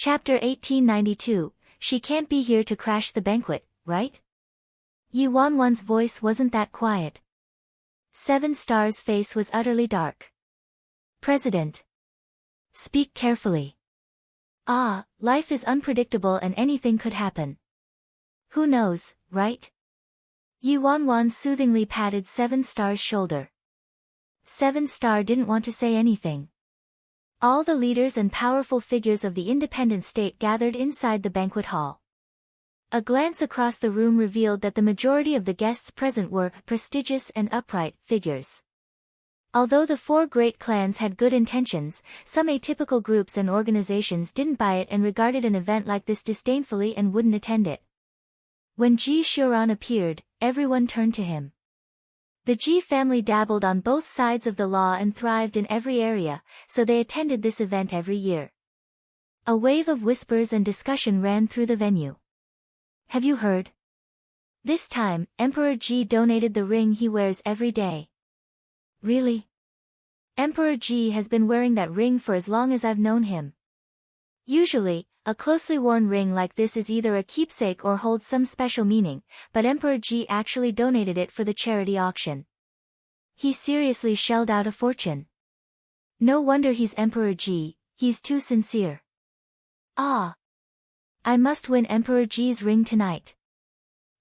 Chapter 1892, She can't be here to crash the banquet, right? Yi Wanwan's voice wasn't that quiet. 7 Star's face was utterly dark. President. Speak carefully. Ah, life is unpredictable and anything could happen. Who knows, right? Yi Wanwan soothingly patted 7 Star's shoulder. 7 Star didn't want to say anything. All the leaders and powerful figures of the independent state gathered inside the banquet hall. A glance across the room revealed that the majority of the guests present were prestigious and upright figures. Although the 4 great clans had good intentions, some atypical groups and organizations didn't buy it and regarded an event like this disdainfully and wouldn't attend it. When Ji Xiuran appeared, everyone turned to him. The Ji family dabbled on both sides of the law and thrived in every area, so they attended this event every year. A wave of whispers and discussion ran through the venue. Have you heard? This time, Emperor Ji donated the ring he wears every day. Really? Emperor Ji has been wearing that ring for as long as I've known him. Usually, a closely worn ring like this is either a keepsake or holds some special meaning, but Emperor Ji actually donated it for the charity auction. He seriously shelled out a fortune. No wonder he's Emperor Ji, he's too sincere. Ah! I must win Emperor Ji's ring tonight.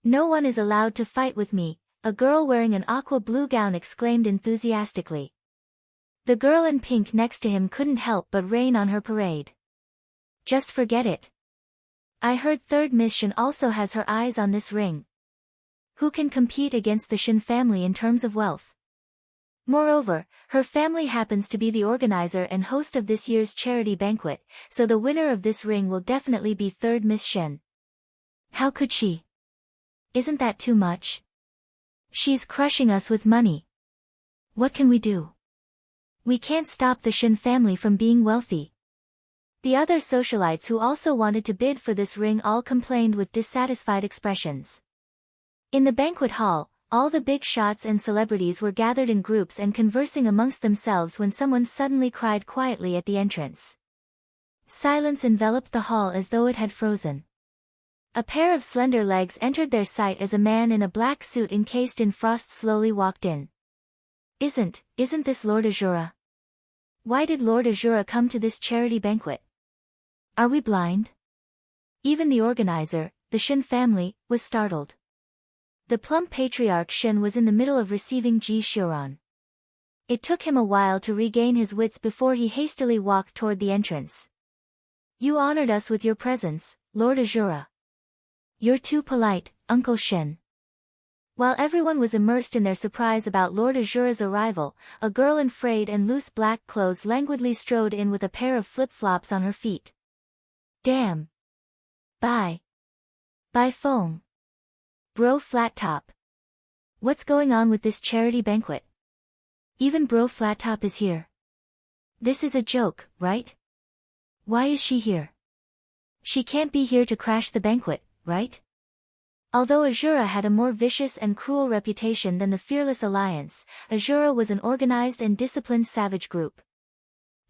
No one is allowed to fight with me, a girl wearing an aqua blue gown exclaimed enthusiastically. The girl in pink next to him couldn't help but rain on her parade. Just forget it. I heard 3rd Miss Shen also has her eyes on this ring. Who can compete against the Shen family in terms of wealth? Moreover, her family happens to be the organizer and host of this year's charity banquet, so the winner of this ring will definitely be 3rd Miss Shen. How could she? Isn't that too much? She's crushing us with money. What can we do? We can't stop the Shen family from being wealthy. The other socialites who also wanted to bid for this ring all complained with dissatisfied expressions. In the banquet hall, all the big shots and celebrities were gathered in groups and conversing amongst themselves when someone suddenly cried quietly at the entrance. Silence enveloped the hall as though it had frozen. A pair of slender legs entered their sight as a man in a black suit encased in frost slowly walked in. Isn't this Lord Azura? Why did Lord Azura come to this charity banquet? Are we blind? Even the organizer, the Shen family, was startled. The plump patriarch Shen was in the middle of receiving Ji Xiuran. It took him a while to regain his wits before he hastily walked toward the entrance. You honored us with your presence, Lord Azura. You're too polite, Uncle Shen. While everyone was immersed in their surprise about Lord Azura's arrival, a girl in frayed and loose black clothes languidly strode in with a pair of flip-flops on her feet. Damn. Bye. Bye Feng. Bro Flat Top. What's going on with this charity banquet? Even Bro Flat Top is here. This is a joke, right? Why is she here? She can't be here to crash the banquet, right? Although Azura had a more vicious and cruel reputation than the Fearless Alliance, Azura was an organized and disciplined savage group.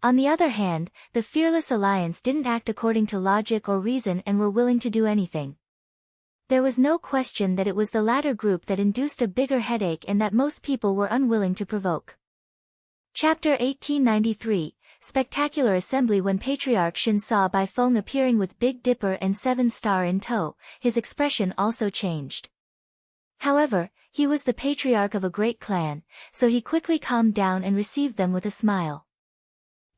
On the other hand, the Fearless Alliance didn't act according to logic or reason and were willing to do anything. There was no question that it was the latter group that induced a bigger headache and that most people were unwilling to provoke. Chapter 1893, Spectacular Assembly. When Patriarch Shen saw Bai Feng appearing with Big Dipper and 7 Star in tow, his expression also changed. However, he was the patriarch of a great clan, so he quickly calmed down and received them with a smile.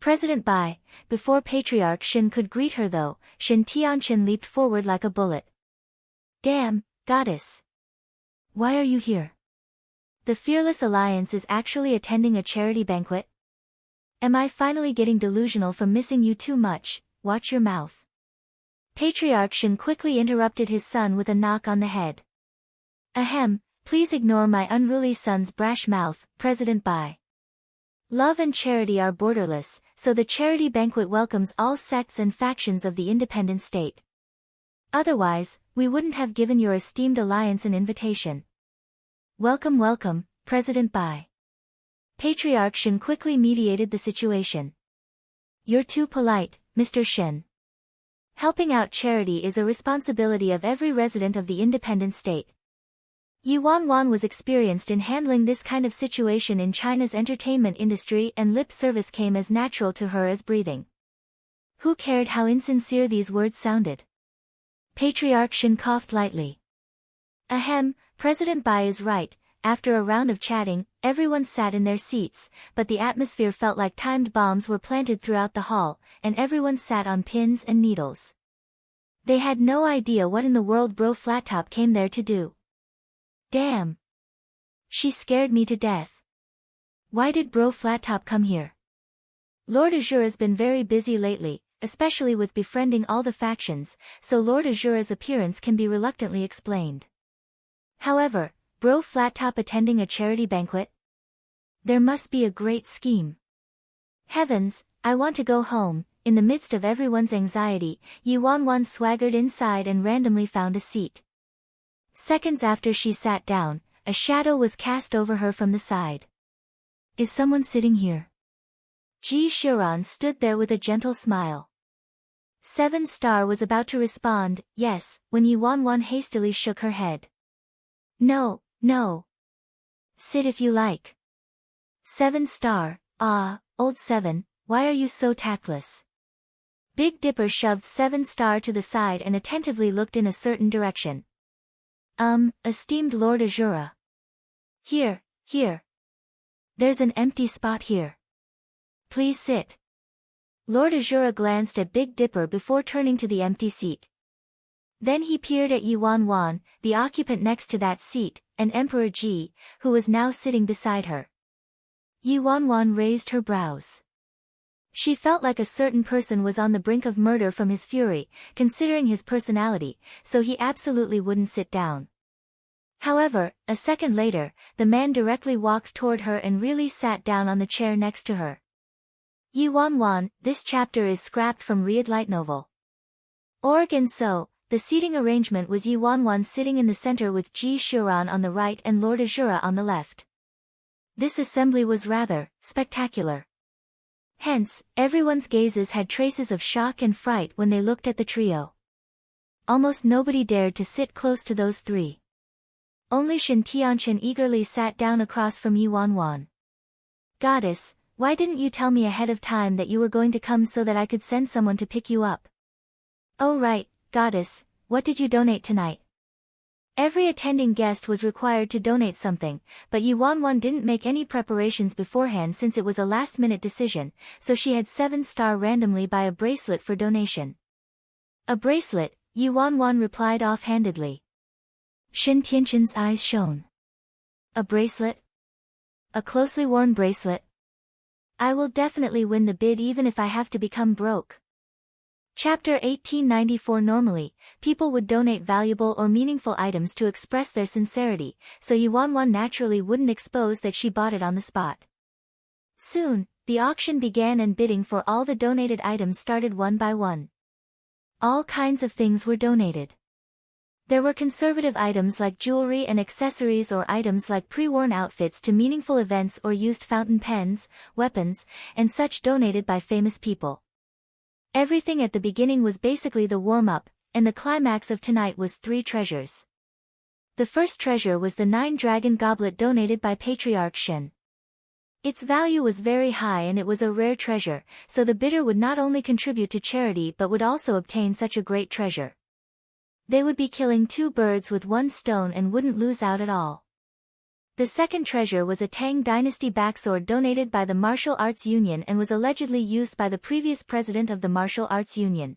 President Bai, before Patriarch Shen could greet her though, Shen Tianchen leaped forward like a bullet. Damn, goddess. Why are you here? The Fearless Alliance is actually attending a charity banquet? Am I finally getting delusional from missing you too much? Watch your mouth. Patriarch Shen quickly interrupted his son with a knock on the head. Ahem, please ignore my unruly son's brash mouth, President Bai. Love and charity are borderless, so the charity banquet welcomes all sects and factions of the independent state. Otherwise, we wouldn't have given your esteemed alliance an invitation. Welcome, welcome, President Bai. Patriarch Shen quickly mediated the situation. You're too polite, Mr. Shen. Helping out charity is a responsibility of every resident of the independent state. Yu Wanwan was experienced in handling this kind of situation in China's entertainment industry, and lip service came as natural to her as breathing. Who cared how insincere these words sounded? Patriarch Shin coughed lightly. Ahem, President Bai is right. After a round of chatting, everyone sat in their seats, but the atmosphere felt like timed bombs were planted throughout the hall, and everyone sat on pins and needles. They had no idea what in the world Bro Flattop came there to do. Damn! She scared me to death. Why did Bro Flattop come here? Lord Azure has been very busy lately, especially with befriending all the factions, so Lord Azure's appearance can be reluctantly explained. However, Bro Flattop attending a charity banquet? There must be a great scheme. Heavens, I want to go home. In the midst of everyone's anxiety, Yu Wanwan swaggered inside and randomly found a seat. Seconds after she sat down, a shadow was cast over her from the side. Is someone sitting here? Ji Shiran stood there with a gentle smile. 7 Star was about to respond, yes, when Yu Wanwan hastily shook her head. No, no. Sit if you like. 7 Star, old 7, why are you so tactless? Big Dipper shoved 7 Star to the side and attentively looked in a certain direction. Esteemed Lord Azura. Here. There's an empty spot here. Please sit. Lord Azura glanced at Big Dipper before turning to the empty seat. Then he peered at Yu Wanwan, the occupant next to that seat, and Emperor Ji, who was now sitting beside her. Yu Wanwan raised her brows. She felt like a certain person was on the brink of murder from his fury, considering his personality, so he absolutely wouldn't sit down. However, a second later, the man directly walked toward her and really sat down on the chair next to her. Yu Wanwan, this chapter is scrapped from Read Light Novel. And so, the seating arrangement was Yu Wanwan sitting in the center with Ji Shiran on the right and Lord Azura on the left. This assembly was rather spectacular. Hence, everyone's gazes had traces of shock and fright when they looked at the trio. Almost nobody dared to sit close to those three. Only Shin Tianchen eagerly sat down across from Yu Wanwan. Goddess, why didn't you tell me ahead of time that you were going to come so that I could send someone to pick you up? Oh right, Goddess, what did you donate tonight? Every attending guest was required to donate something, but Yu Wanwan didn't make any preparations beforehand since it was a last-minute decision, so she had 7 Star randomly buy a bracelet for donation. A bracelet, Yu Wanwan replied offhandedly. Shin Tianchen's eyes shone. A bracelet? A closely worn bracelet? I will definitely win the bid even if I have to become broke. Chapter 1894. Normally, people would donate valuable or meaningful items to express their sincerity, so Yu Wanwan naturally wouldn't expose that she bought it on the spot. Soon, the auction began and bidding for all the donated items started one by one. All kinds of things were donated. There were conservative items like jewelry and accessories or items like pre-worn outfits to meaningful events or used fountain pens, weapons, and such donated by famous people. Everything at the beginning was basically the warm-up, and the climax of tonight was 3 treasures. The first treasure was the 9-dragon goblet donated by Patriarch Shen. Its value was very high and it was a rare treasure, so the bidder would not only contribute to charity but would also obtain such a great treasure. They would be killing 2 birds with 1 stone and wouldn't lose out at all. The second treasure was a Tang Dynasty backsword donated by the Martial Arts Union and was allegedly used by the previous president of the Martial Arts Union.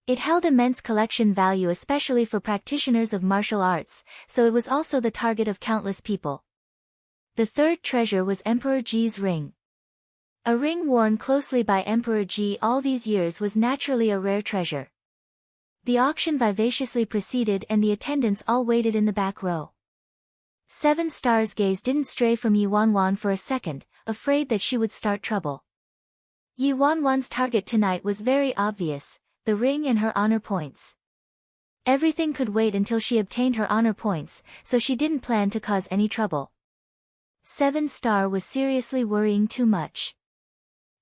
It held immense collection value especially for practitioners of martial arts, so it was also the target of countless people. The third treasure was Emperor Ji's ring. A ring worn closely by Emperor Ji all these years was naturally a rare treasure. The auction vivaciously proceeded and the attendants all waited in the back row. 7 Star's gaze didn't stray from Yu Wanwan for a second, afraid that she would start trouble. Yu Wanwan's target tonight was very obvious, the ring and her honor points. Everything could wait until she obtained her honor points, so she didn't plan to cause any trouble. 7 Star was seriously worrying too much.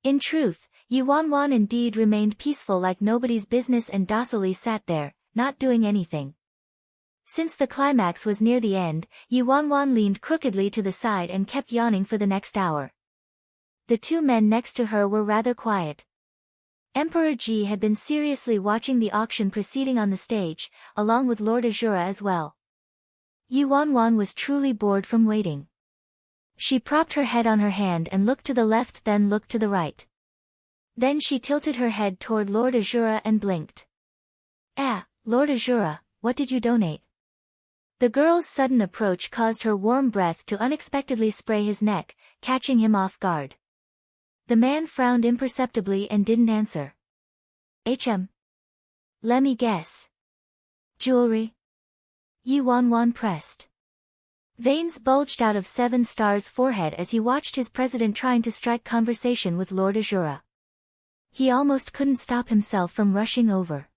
In truth, Yu Wanwan indeed remained peaceful like nobody's business and docilely sat there, not doing anything. Since the climax was near the end, Yu Wanwan leaned crookedly to the side and kept yawning for the next hour. The two men next to her were rather quiet. Emperor Ji had been seriously watching the auction proceeding on the stage, along with Lord Azura as well. Yu Wanwan was truly bored from waiting. She propped her head on her hand and looked to the left, then looked to the right. Then she tilted her head toward Lord Azura and blinked. Lord Azura, what did you donate? The girl's sudden approach caused her warm breath to unexpectedly spray his neck, catching him off guard. The man frowned imperceptibly and didn't answer. Let me guess. Jewelry? Yu Wanwan pressed. Veins bulged out of Seven Star's forehead as he watched his president trying to strike conversation with Lord Azura. He almost couldn't stop himself from rushing over.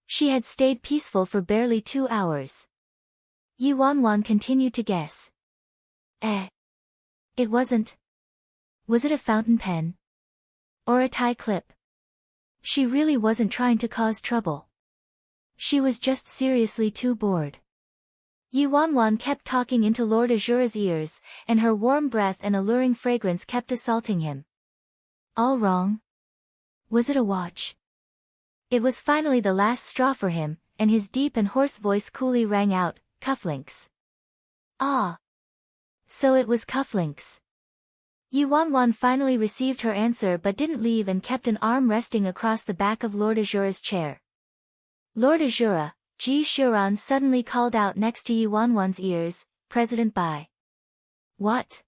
She had stayed peaceful for barely 2 hours. Yu Wanwan continued to guess. It wasn't. Was it a fountain pen? Or a tie clip? She really wasn't trying to cause trouble. She was just seriously too bored. Yu Wanwan kept talking into Lord Azura's ears, and her warm breath and alluring fragrance kept assaulting him. All wrong. Was it a watch? It was finally the last straw for him, and his deep and hoarse voice coolly rang out, cufflinks. Ah. So it was cufflinks. Yu Wanwan finally received her answer but didn't leave and kept an arm resting across the back of Lord Azura's chair. Lord Azura, Ji Shuran suddenly called out next to Yu Wanwan's ears, President Bai. What?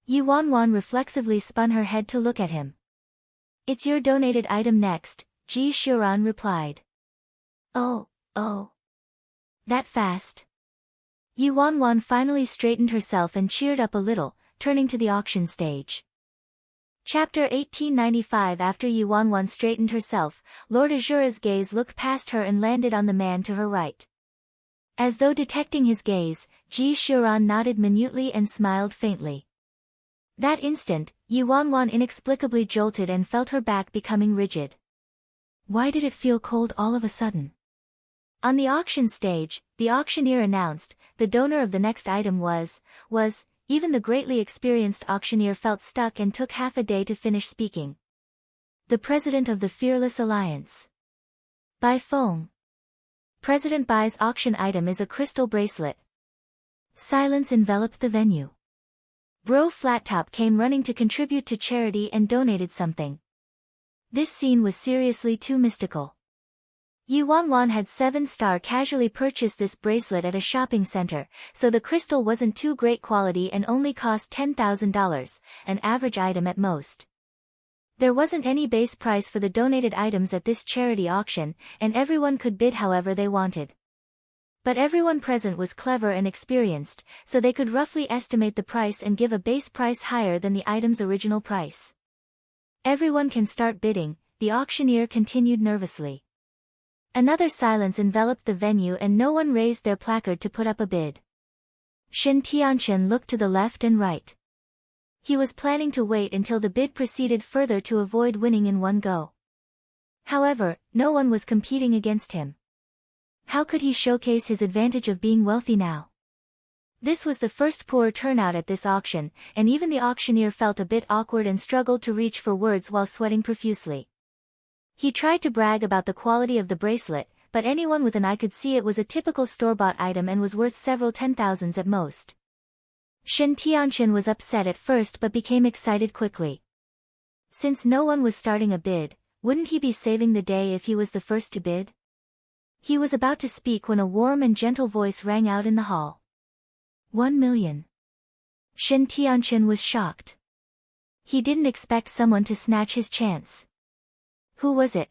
Yu Wanwan reflexively spun her head to look at him. It's your donated item next, Ji Shuran replied. Oh. That fast? Yu Wanwan finally straightened herself and cheered up a little, turning to the auction stage. Chapter 1895. After Yu Wanwan straightened herself, Lord Azura's gaze looked past her and landed on the man to her right. As though detecting his gaze, Ji Shuran nodded minutely and smiled faintly. That instant, Yu Wanwan inexplicably jolted and felt her back becoming rigid. Why did it feel cold all of a sudden? On the auction stage, the auctioneer announced, the donor of the next item was, even the greatly experienced auctioneer felt stuck and took half a day to finish speaking. The president of the Fearless Alliance. Bai Feng. President Bai's auction item is a crystal bracelet. Silence enveloped the venue. Bro Flattop came running to contribute to charity and donated something. This scene was seriously too mystical. Yu Wanwan had 7 Star casually purchased this bracelet at a shopping center, so the crystal wasn't too great quality and only cost $10,000, an average item at most. There wasn't any base price for the donated items at this charity auction, and everyone could bid however they wanted. But everyone present was clever and experienced, so they could roughly estimate the price and give a base price higher than the item's original price. Everyone can start bidding, the auctioneer continued nervously. Another silence enveloped the venue and no one raised their placard to put up a bid. Shen Tianchen looked to the left and right. He was planning to wait until the bid proceeded further to avoid winning in one go. However, no one was competing against him. How could he showcase his advantage of being wealthy now? This was the first poor turnout at this auction, and even the auctioneer felt a bit awkward and struggled to reach for words while sweating profusely. He tried to brag about the quality of the bracelet, but anyone with an eye could see it was a typical store-bought item and was worth several 10,000s at most. Shen Tianchen was upset at first but became excited quickly. Since no one was starting a bid, wouldn't he be saving the day if he was the first to bid? He was about to speak when a warm and gentle voice rang out in the hall. 1 million. Shen Tianchen was shocked. He didn't expect someone to snatch his chance. Who was it?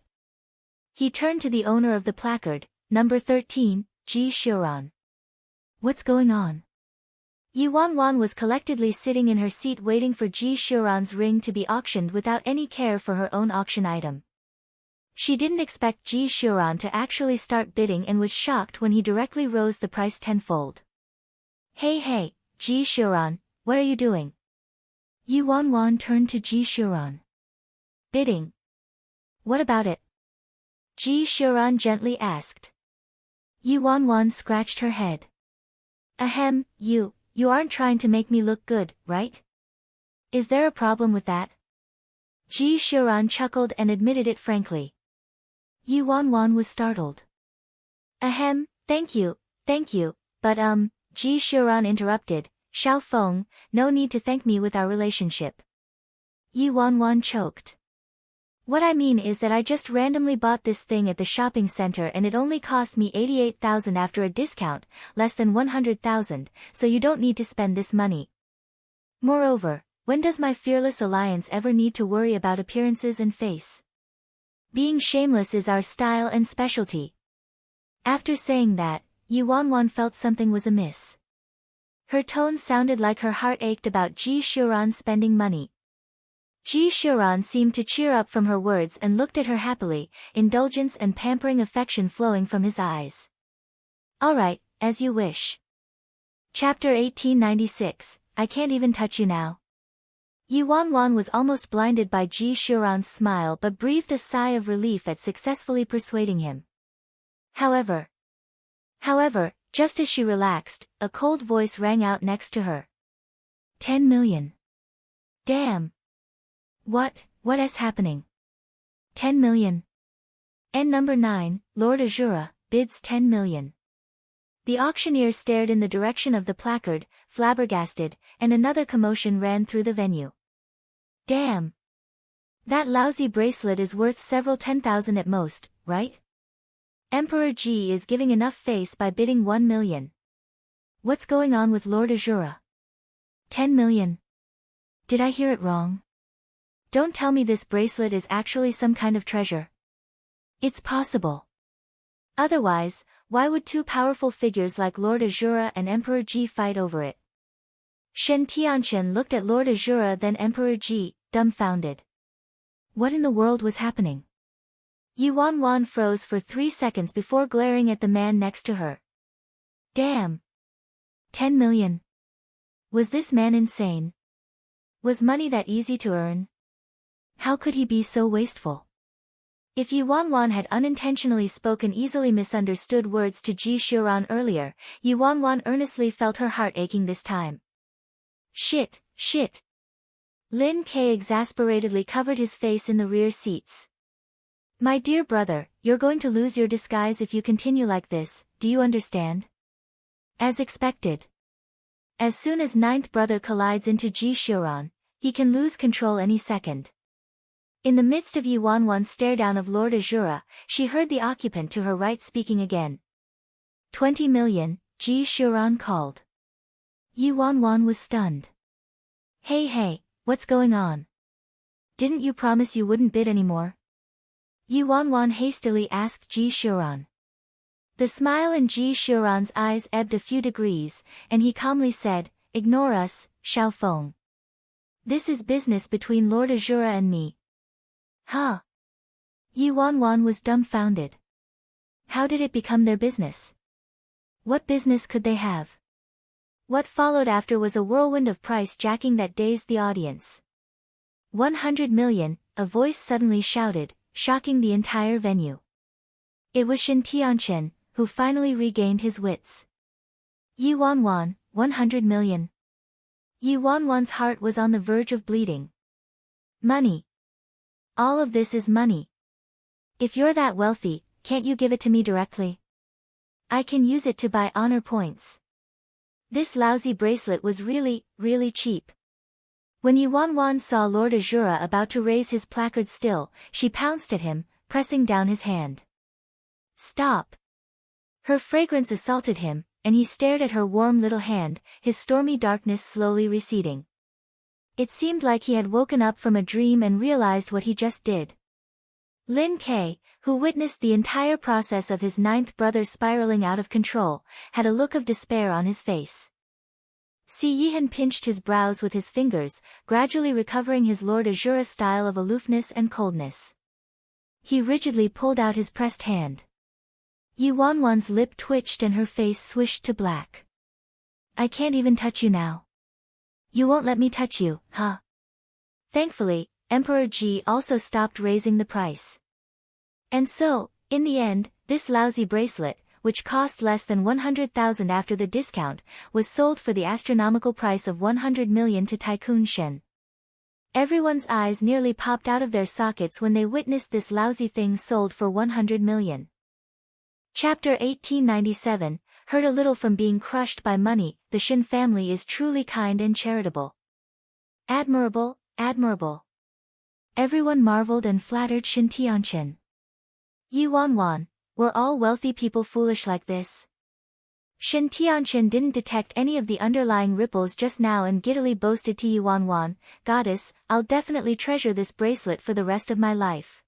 He turned to the owner of the placard, number 13, Ji Shuran. What's going on? Yu Wanwan was collectedly sitting in her seat waiting for Ji Shuran's ring to be auctioned without any care for her own auction item. She didn't expect Ji Shuran to actually start bidding and was shocked when he directly rose the price tenfold. Hey, Ji Shuran, what are you doing? Yu Wanwan turned to Ji Shuran. Bidding. What about it? Ji Shuran gently asked. Yu Wanwan scratched her head. Ahem, you aren't trying to make me look good, right? Is there a problem with that? Ji Shuran chuckled and admitted it frankly. Yu Wanwan was startled. Ahem, thank you, but Ji Shuran interrupted, Xiao Feng, no need to thank me with our relationship. Yu Wanwan choked. What I mean is that I just randomly bought this thing at the shopping center and it only cost me 88,000 after a discount, less than 100,000, so you don't need to spend this money. Moreover, when does my fearless alliance ever need to worry about appearances and face? Being shameless is our style and specialty. After saying that, Yu Wanwan felt something was amiss. Her tone sounded like her heart ached about Ji Shuran spending money. Ji Shuran seemed to cheer up from her words and looked at her happily, indulgence and pampering affection flowing from his eyes. All right, as you wish. Chapter 1896, I can't even touch you now. Yu Wanwan was almost blinded by Ji Shuran's smile but breathed a sigh of relief at successfully persuading him. However, just as she relaxed, a cold voice rang out next to her. 10 million. Damn. What is happening? 10 million. And number 9, Lord Azura, bids 10 million. The auctioneer stared in the direction of the placard, flabbergasted, and another commotion ran through the venue. Damn. That lousy bracelet is worth several 10,000 at most, right? Emperor Ji is giving enough face by bidding 1 million. What's going on with Lord Azura? 10 million. Did I hear it wrong? Don't tell me this bracelet is actually some kind of treasure. It's possible. Otherwise, why would two powerful figures like Lord Azura and Emperor Ji fight over it? Shen Tianchen looked at Lord Azura then Emperor Ji, dumbfounded. What in the world was happening? Yu Wanwan froze for 3 seconds before glaring at the man next to her. Damn. 10 million. Was this man insane? Was money that easy to earn? How could he be so wasteful? If Yu Wanwan had unintentionally spoken easily misunderstood words to Ji Shuran earlier, Yu Wanwan earnestly felt her heart aching this time. Shit. Lin Ke exasperatedly covered his face in the rear seats. My dear brother, you're going to lose your disguise if you continue like this, do you understand? As expected. As soon as ninth brother collides into Ji Shuran, he can lose control any second. In the midst of Yu Wanwan's stare-down of Lord Azura, she heard the occupant to her right speaking again. 20 million, Ji Shuran called. Yu Wanwan was stunned. Hey, what's going on? Didn't you promise you wouldn't bid anymore? Yu Wanwan hastily asked Ji Shuran. The smile in Ji Shuran's eyes ebbed a few degrees, and he calmly said, Ignore us, Xiao Feng. This is business between Lord Azura and me. Huh? Yu Wanwan was dumbfounded. How did it become their business? What business could they have? What followed after was a whirlwind of price jacking that dazed the audience. 100 million, a voice suddenly shouted, shocking the entire venue. It was Shen Tianchen, who finally regained his wits. Yu Wanwan, 100 million. Yu Wanwan's heart was on the verge of bleeding. Money. All of this is money. If you're that wealthy, can't you give it to me directly? I can use it to buy honor points. This lousy bracelet was really cheap. When Yu Wanwan saw Lord Azura about to raise his placard still, she pounced at him, pressing down his hand. Stop. Her fragrance assaulted him, and he stared at her warm little hand, his stormy darkness slowly receding. It seemed like he had woken up from a dream and realized what he just did. Lin Ke, who witnessed the entire process of his ninth brother spiraling out of control, had a look of despair on his face. Si Yihan pinched his brows with his fingers, gradually recovering his Lord Azura style of aloofness and coldness. He rigidly pulled out his pressed hand. Yu Wanwan's lip twitched and her face swished to black. I can't even touch you now. You won't let me touch you, huh? Thankfully, Emperor Ji also stopped raising the price. And so, in the end, this lousy bracelet, which cost less than 100,000 after the discount, was sold for the astronomical price of 100 million to Tycoon Shen. Everyone's eyes nearly popped out of their sockets when they witnessed this lousy thing sold for 100 million. Chapter 1897, Hurt a little from being crushed by money, the Shen family is truly kind and charitable. Admirable, admirable. Everyone marveled and flattered Shen Tianchen. Yi Wanwan, were all wealthy people foolish like this? Shen Tianchen didn't detect any of the underlying ripples just now and giddily boasted to Yi Wanwan, "Goddess, I'll definitely treasure this bracelet for the rest of my life."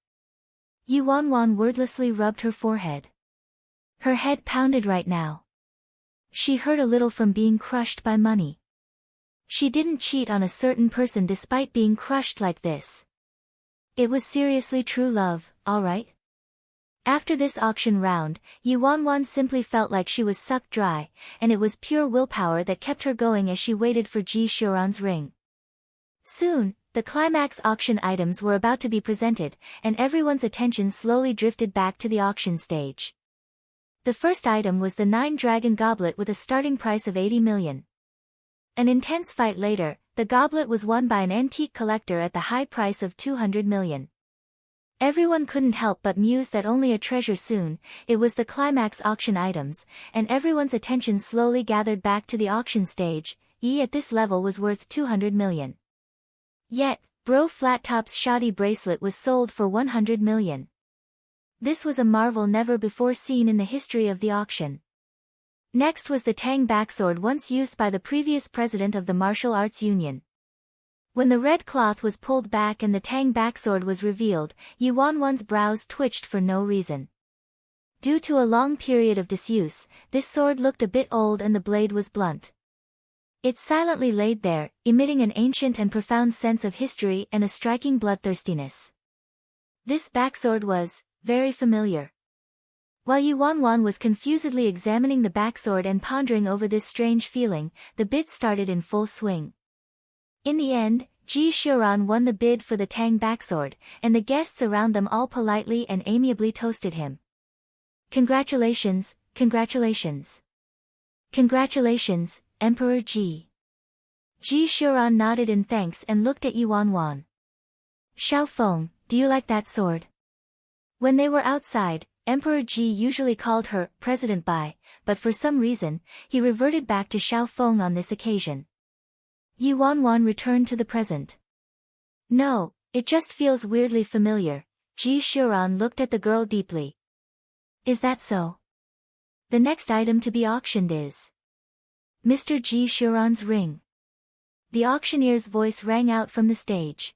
Yi Wanwan wordlessly rubbed her forehead. Her head pounded right now. She hurt a little from being crushed by money. She didn't cheat on a certain person despite being crushed like this. It was seriously true love, all right? After this auction round, Yi Wanwan simply felt like she was sucked dry, and it was pure willpower that kept her going as she waited for Ji Xiuran's ring. Soon, the climax auction items were about to be presented, and everyone's attention slowly drifted back to the auction stage. The first item was the 9-dragon goblet with a starting price of 80 million. An intense fight later, the goblet was won by an antique collector at the high price of 200 million. Everyone couldn't help but muse that only a treasure soon, it was the climax auction items, and everyone's attention slowly gathered back to the auction stage. At this level was worth 200 million. Yet, Bro Flat Top's shoddy bracelet was sold for 100 million. This was a marvel never before seen in the history of the auction. Next was the Tang backsword once used by the previous president of the Martial Arts Union. When the red cloth was pulled back and the Tang backsword was revealed, Yi Wanwan's brows twitched for no reason. Due to a long period of disuse, this sword looked a bit old and the blade was blunt. It silently laid there, emitting an ancient and profound sense of history and a striking bloodthirstiness. This backsword was very familiar. While Yi Wanwan was confusedly examining the backsword and pondering over this strange feeling, the bid started in full swing. In the end, Ji Xiuran won the bid for the Tang backsword, and the guests around them all politely and amiably toasted him. "Congratulations, congratulations. Congratulations, Emperor Ji." Ji Xiuran nodded in thanks and looked at Yi Wanwan. "Xiao Feng, do you like that sword?" When they were outside, Emperor Ji usually called her President Bai, but for some reason, he reverted back to Xiao Feng on this occasion. Yi Wanwan returned to the present. "No, it just feels weirdly familiar." Ji Xiuran looked at the girl deeply. "Is that so?" The next item to be auctioned is Mr. Ji Xiuran's ring. The auctioneer's voice rang out from the stage.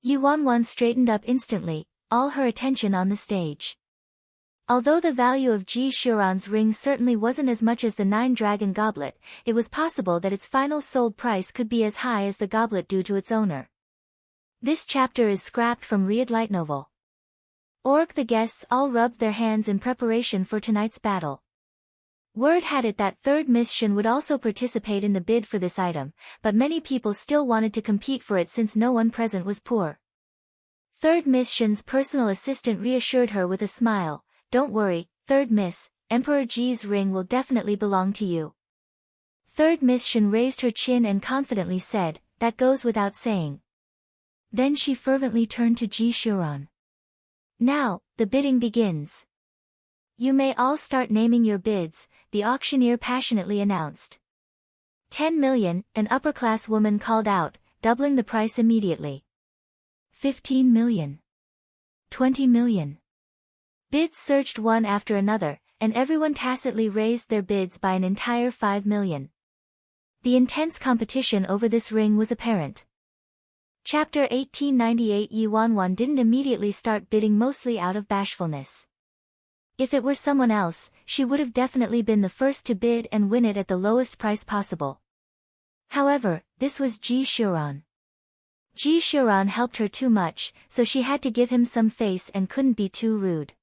Yi Wanwan straightened up instantly, all her attention on the stage. Although the value of Ji Xiuran's ring certainly wasn't as much as the 9-dragon goblet, it was possible that its final sold price could be as high as the goblet due to its owner. This chapter is scrapped from Riyadh light novel. The guests all rubbed their hands in preparation for tonight's battle. Word had it that third Miss Shen would also participate in the bid for this item, but many people still wanted to compete for it since no one present was poor. Third Miss Shen's personal assistant reassured her with a smile, "Don't worry, Third Miss, Emperor Ji's ring will definitely belong to you." Third Miss Shen raised her chin and confidently said, "That goes without saying." Then she fervently turned to Ji Xiuran. "Now, the bidding begins. You may all start naming your bids," the auctioneer passionately announced. 10 million, an upper-class woman called out, doubling the price immediately. 15 million. 20 million. Bids surged one after another, and everyone tacitly raised their bids by an entire 5 million. The intense competition over this ring was apparent. Chapter 1898. Yi Wanwan didn't immediately start bidding, mostly out of bashfulness. If it were someone else, she would have definitely been the first to bid and win it at the lowest price possible. However, this was Ji Xiuran. Ji Xiuran helped her too much, so she had to give him some face and couldn't be too rude.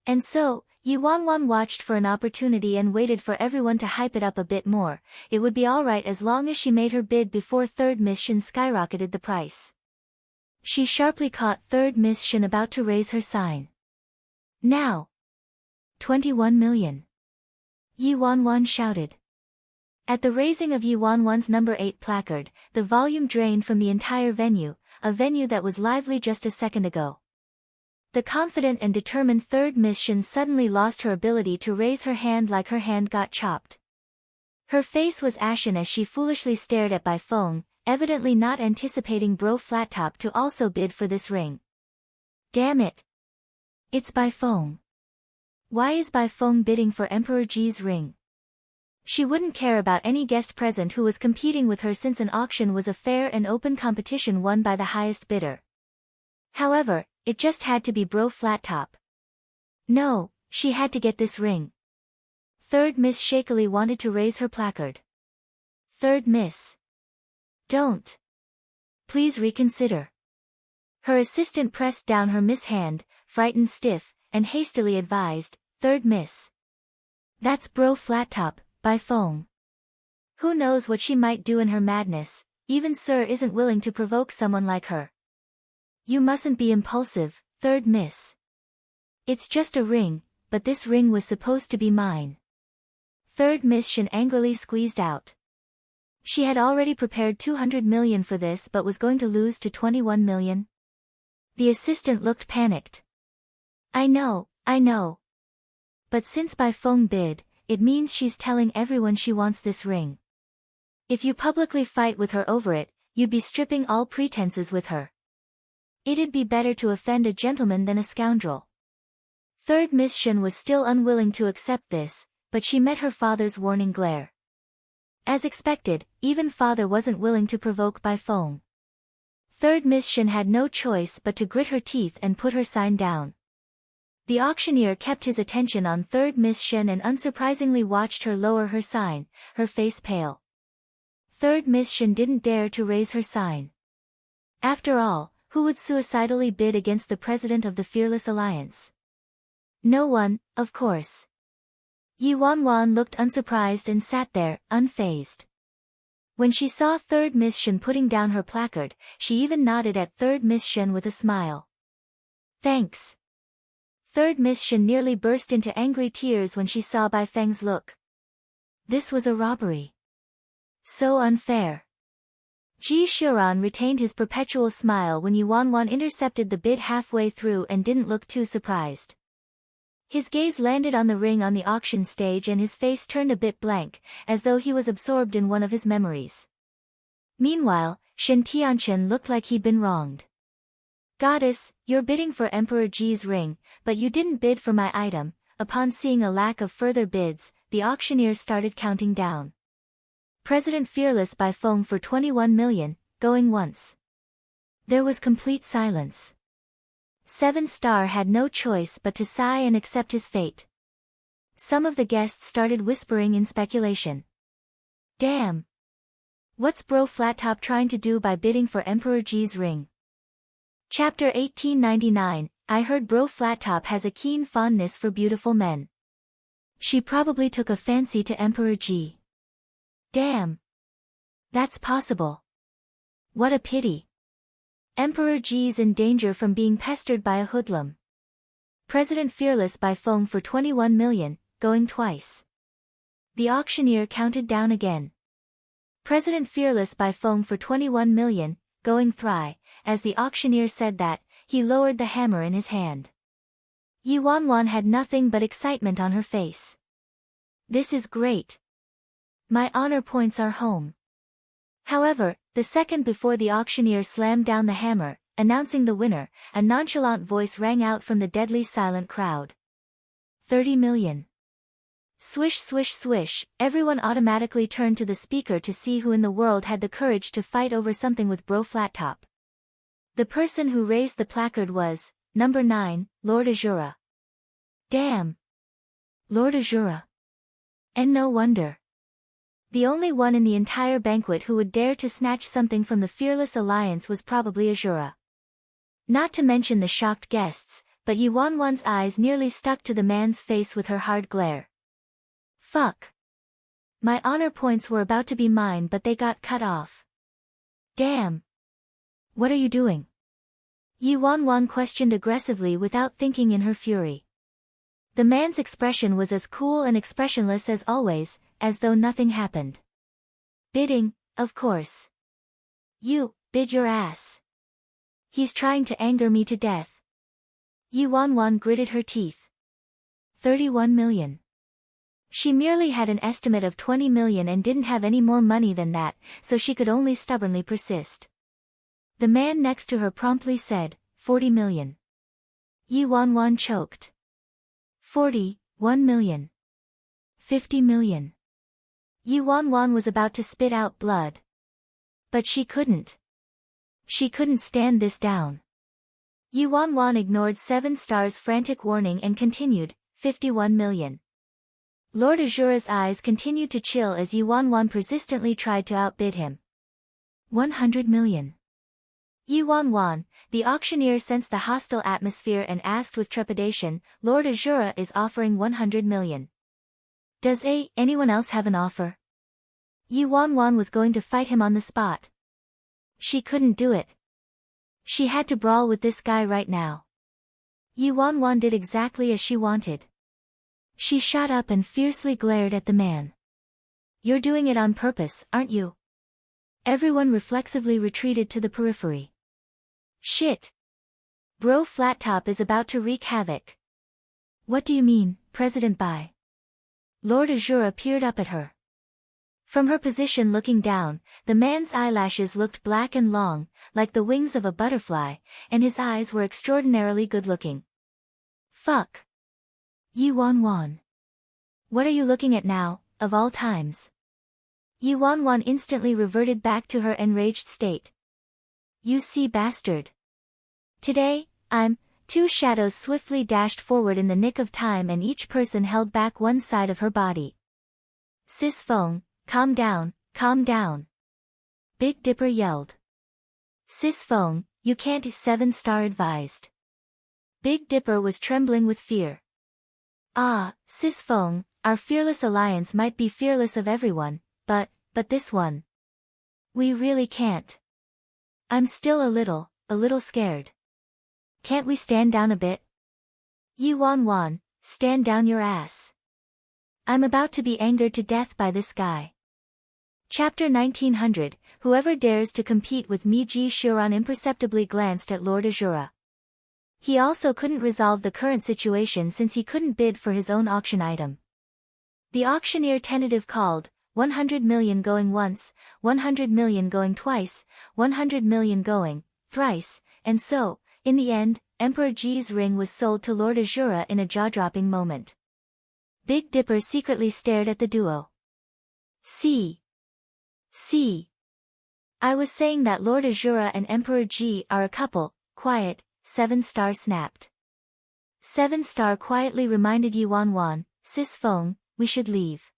And so, Yi Wanwan watched for an opportunity and waited for everyone to hype it up a bit more. It would be alright as long as she made her bid before third Miss Shen skyrocketed the price. She sharply caught third Miss Shin about to raise her sign. Now! 21 million. Yi Wanwan shouted. At the raising of Yi Wanwan's number 8 placard, the volume drained from the entire venue, a venue that was lively just a second ago. The confident and determined third Miss Shin suddenly lost her ability to raise her hand like her hand got chopped. Her face was ashen as she foolishly stared at Bai Feng, evidently not anticipating Bro Flattop to also bid for this ring. Damn it! It's Bai Feng. Why is Bai Feng bidding for Emperor Ji's ring? She wouldn't care about any guest present who was competing with her since an auction was a fair and open competition won by the highest bidder. However, it just had to be Bro Flattop. No, she had to get this ring. Third Miss shakily wanted to raise her placard. Third Miss. Don't. Please reconsider. Her assistant pressed down her Miss hand, frightened stiff, and hastily advised, Third Miss. That's Bro Flattop, Bai Feng. Who knows what she might do in her madness, even Sir isn't willing to provoke someone like her. You mustn't be impulsive, Third Miss. It's just a ring, but this ring was supposed to be mine. Third Miss Shin angrily squeezed out. She had already prepared 200 million for this but was going to lose to 21 million. The assistant looked panicked. I know. But since Bai Feng bid, it means she's telling everyone she wants this ring. If you publicly fight with her over it, you'd be stripping all pretenses with her. It'd be better to offend a gentleman than a scoundrel. Third Miss Shin was still unwilling to accept this, but she met her father's warning glare. As expected, even father wasn't willing to provoke Bai Feng. Third Miss Shin had no choice but to grit her teeth and put her sign down. The auctioneer kept his attention on third Miss Shin and unsurprisingly watched her lower her sign, her face pale. Third Miss Shin didn't dare to raise her sign. After all, who would suicidally bid against the president of the Fearless Alliance? No one, of course. Yi Wanwan looked unsurprised and sat there, unfazed. When she saw third Miss Shin putting down her placard, she even nodded at third Miss Shin with a smile. Thanks. Third Miss Shin nearly burst into angry tears when she saw Bai Feng's look. This was a robbery. So unfair. Ji Shuran retained his perpetual smile when Yi Wanwan intercepted the bid halfway through and didn't look too surprised. His gaze landed on the ring on the auction stage and his face turned a bit blank, as though he was absorbed in one of his memories. Meanwhile, Shen Tianchen looked like he'd been wronged. Goddess, you're bidding for Emperor Ji's ring, but you didn't bid for my item. Upon seeing a lack of further bids, the auctioneers started counting down. President Fearless Bai Feng for 21 million, going once. There was complete silence. 7 Star had no choice but to sigh and accept his fate. Some of the guests started whispering in speculation. Damn! What's Bro Flattop trying to do by bidding for Emperor Ji's ring? Chapter 1899, I heard Bro Flattop has a keen fondness for beautiful men. She probably took a fancy to Emperor Ji. Damn! That's possible. What a pity. Emperor Ji's in danger from being pestered by a hoodlum. President Fearless Bai Feng for 21 million, going twice. The auctioneer counted down again. President Fearless Bai Feng for 21 million, going thrice. As the auctioneer said that, he lowered the hammer in his hand. Yi Wanwan had nothing but excitement on her face. This is great. My honor points are home. However, the second before the auctioneer slammed down the hammer, announcing the winner, a nonchalant voice rang out from the deadly silent crowd. 30 million. Swish swish swish, everyone automatically turned to the speaker to see who in the world had the courage to fight over something with Bro Flattop. The person who raised the placard was, number 9, Lord Azura. Damn! Lord Azura. And no wonder. The only one in the entire banquet who would dare to snatch something from the Fearless Alliance was probably Azura. Not to mention the shocked guests, but Yi Wanwan's eyes nearly stuck to the man's face with her hard glare. Fuck. My honor points were about to be mine but they got cut off. Damn. What are you doing? Yi Wanwan questioned aggressively without thinking in her fury. The man's expression was as cool and expressionless as always, as though nothing happened. Bidding, of course. You, bid your ass. He's trying to anger me to death. Yi Wanwan gritted her teeth. 31 million. She merely had an estimate of 20 million and didn't have any more money than that, so she could only stubbornly persist. The man next to her promptly said, 40 million. Yi Wanwan choked. 41 million. 50 million. Yi Wanwan was about to spit out blood. But she couldn't. She couldn't stand this down. Yi Wanwan ignored 7 Star's frantic warning and continued, 51 million. Lord Azura's eyes continued to chill as Yi Wanwan persistently tried to outbid him. 100 million. Yi Wanwan, the auctioneer sensed the hostile atmosphere and asked with trepidation, Lord Azura is offering 100 million. Does anyone else have an offer? Yi Wanwan was going to fight him on the spot. She couldn't do it. She had to brawl with this guy right now. Yi Wanwan did exactly as she wanted. She shot up and fiercely glared at the man. You're doing it on purpose, aren't you? Everyone reflexively retreated to the periphery. Shit. Bro Flat Top is about to wreak havoc. What do you mean, President Bai? Lord Azura peered up at her. From her position looking down, the man's eyelashes looked black and long, like the wings of a butterfly, and his eyes were extraordinarily good-looking. Fuck. Yi Wanwan. What are you looking at now, of all times? Yi Wanwan instantly reverted back to her enraged state. You see, bastard. Today, I'm... 2 shadows swiftly dashed forward in the nick of time and each person held back one side of her body. Sis Feng, calm down, calm down. Big Dipper yelled. Sis Feng, you can't, 7 Star advised. Big Dipper was trembling with fear. Ah, Sis Feng, our fearless alliance might be fearless of everyone, but this one. We really can't. I'm still a little scared. Can't we stand down a bit? Yi Wanwan, stand down your ass. I'm about to be angered to death by this guy. Chapter 1900, Whoever dares to compete with me. Ji Shuran imperceptibly glanced at Lord Azura. He also couldn't resolve the current situation since he couldn't bid for his own auction item. The auctioneer tentative called, 100 million going once, 100 million going twice, 100 million going thrice, and so, in the end, Emperor Ji's ring was sold to Lord Azura in a jaw-dropping moment. Big Dipper secretly stared at the duo. See. I was saying that Lord Azura and Emperor Ji are a couple. Quiet, 7 Star snapped. 7 Star quietly reminded Yi Wanwan, Sis Feng, we should leave.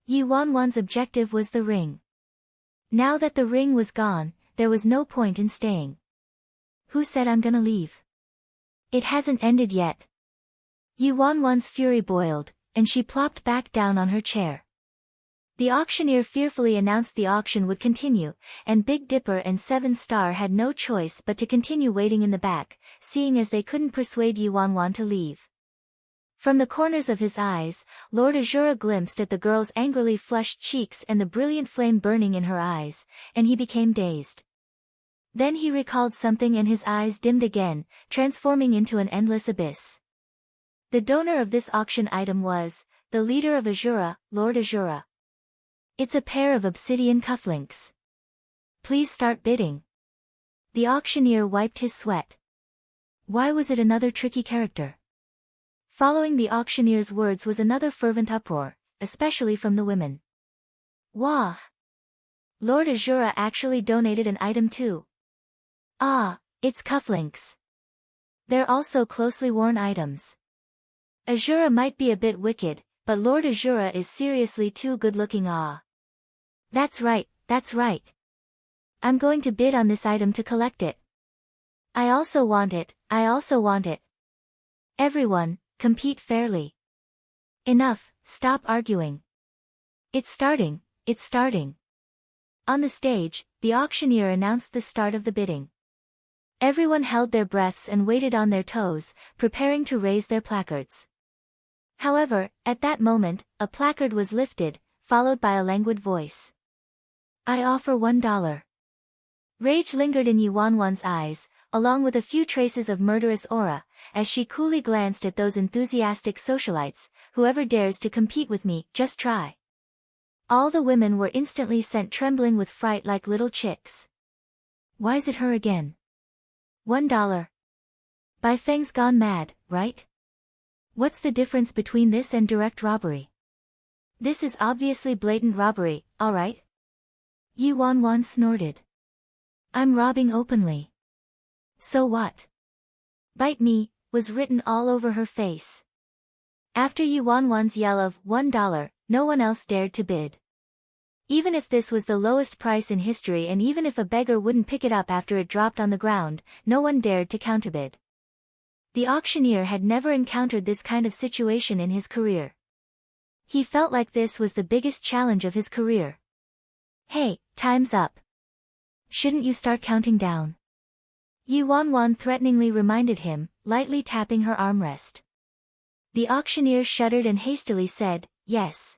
Yi Wanwan's objective was the ring. Now that the ring was gone, there was no point in staying. Who said I'm gonna leave? It hasn't ended yet. Yi Wanwan's fury boiled, and she plopped back down on her chair. The auctioneer fearfully announced the auction would continue, and Big Dipper and 7 Star had no choice but to continue waiting in the back, seeing as they couldn't persuade Yi Wanwan to leave. From the corners of his eyes, Lord Azura glimpsed at the girl's angrily flushed cheeks and the brilliant flame burning in her eyes, and he became dazed. Then he recalled something and his eyes dimmed again, transforming into an endless abyss. The donor of this auction item was, the leader of Azura, Lord Azura. It's a pair of obsidian cufflinks. Please start bidding. The auctioneer wiped his sweat. Why was it another tricky character? Following the auctioneer's words was another fervent uproar, especially from the women. Wah! Lord Azura actually donated an item too. Ah, it's cufflinks. They're also closely worn items. Azura might be a bit wicked, but Lord Azura is seriously too good-looking. Ah. That's right. I'm going to bid on this item to collect it. I also want it. Everyone, compete fairly. Enough, stop arguing. It's starting. On the stage, the auctioneer announced the start of the bidding. Everyone held their breaths and waited on their toes, preparing to raise their placards. However, at that moment, a placard was lifted, followed by a languid voice. "I offer $1. Rage lingered in Yuanwan's eyes, along with a few traces of murderous aura, as she coolly glanced at those enthusiastic socialites. "Whoever dares to compete with me, just try." All the women were instantly sent trembling with fright like little chicks. Why's it her again? $1. Bai Feng's gone mad, right? What's the difference between this and direct robbery? This is obviously blatant robbery, alright? Yuan snorted. I'm robbing openly. So what? Bite me, was written all over her face. After Yuanwan's yell of $1, no one else dared to bid. Even if this was the lowest price in history and even if a beggar wouldn't pick it up after it dropped on the ground, no one dared to counterbid. The auctioneer had never encountered this kind of situation in his career. He felt like this was the biggest challenge of his career. Hey, time's up. Shouldn't you start counting down? Yuan threateningly reminded him, lightly tapping her armrest. The auctioneer shuddered and hastily said, yes.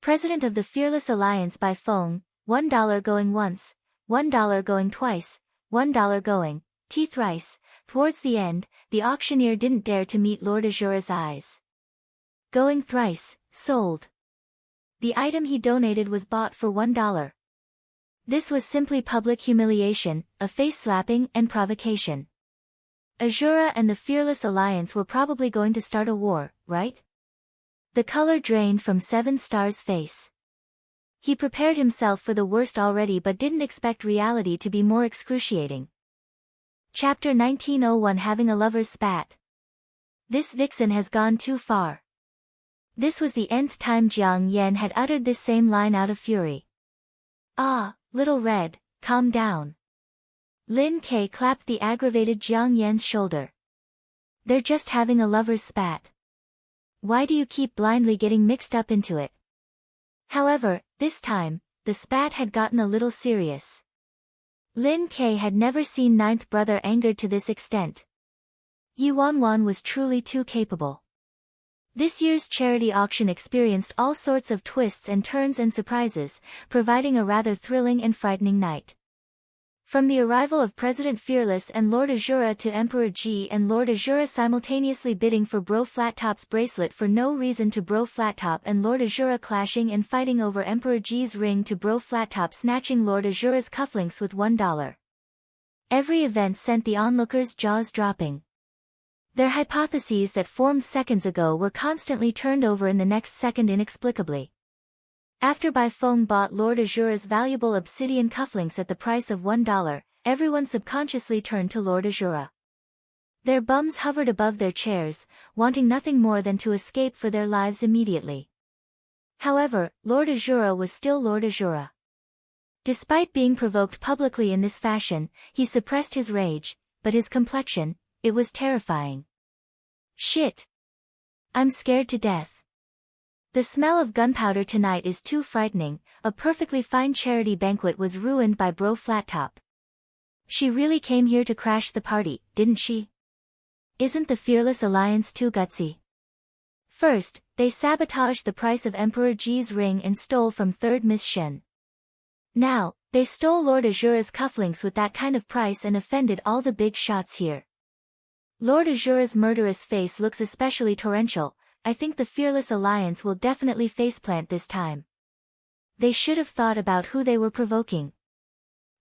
President of the Fearless Alliance by phone, $1 going once, $1 going twice, $1 going, thrice. Towards the end, the auctioneer didn't dare to meet Lord Azura's eyes. Going thrice, sold. The item he donated was bought for $1. This was simply public humiliation, a face-slapping and provocation. Azura and the Fearless Alliance were probably going to start a war, right? The color drained from 7 Star's face. He prepared himself for the worst already but didn't expect reality to be more excruciating. Chapter 1901 Having a Lover's Spat. This vixen has gone too far. This was the nth time Jiang Yan had uttered this same line out of fury. Ah, little red, calm down. Lin Ke clapped the aggravated Jiang Yan's shoulder. They're just having a lover's spat. Why do you keep blindly getting mixed up into it? However, this time, the spat had gotten a little serious. Lin Ke had never seen ninth brother angered to this extent. Yuan was truly too capable. This year's charity auction experienced all sorts of twists and turns and surprises, providing a rather thrilling and frightening night. From the arrival of President Fearless and Lord Azura to Emperor Ji and Lord Azura simultaneously bidding for Bro Flattop's bracelet for no reason to Bro Flattop and Lord Azura clashing and fighting over Emperor Ji's ring to Bro Flattop snatching Lord Azura's cufflinks with $1. Every event sent the onlookers' jaws dropping. Their hypotheses that formed seconds ago were constantly turned over in the next second inexplicably. After Bai Feng bought Lord Azura's valuable obsidian cufflinks at the price of $1, everyone subconsciously turned to Lord Azura. Their bums hovered above their chairs, wanting nothing more than to escape for their lives immediately. However, Lord Azura was still Lord Azura. Despite being provoked publicly in this fashion, he suppressed his rage, but his complexion, it was terrifying. Shit. I'm scared to death. The smell of gunpowder tonight is too frightening. A perfectly fine charity banquet was ruined by Bro Flattop. She really came here to crash the party, didn't she? Isn't the Fearless Alliance too gutsy? First, they sabotaged the price of Emperor Ji's ring and stole from 3rd Miss Shen. Now, they stole Lord Azura's cufflinks with that kind of price and offended all the big shots here. Lord Azura's murderous face looks especially torrential. I think the Fearless Alliance will definitely faceplant this time. They should have thought about who they were provoking.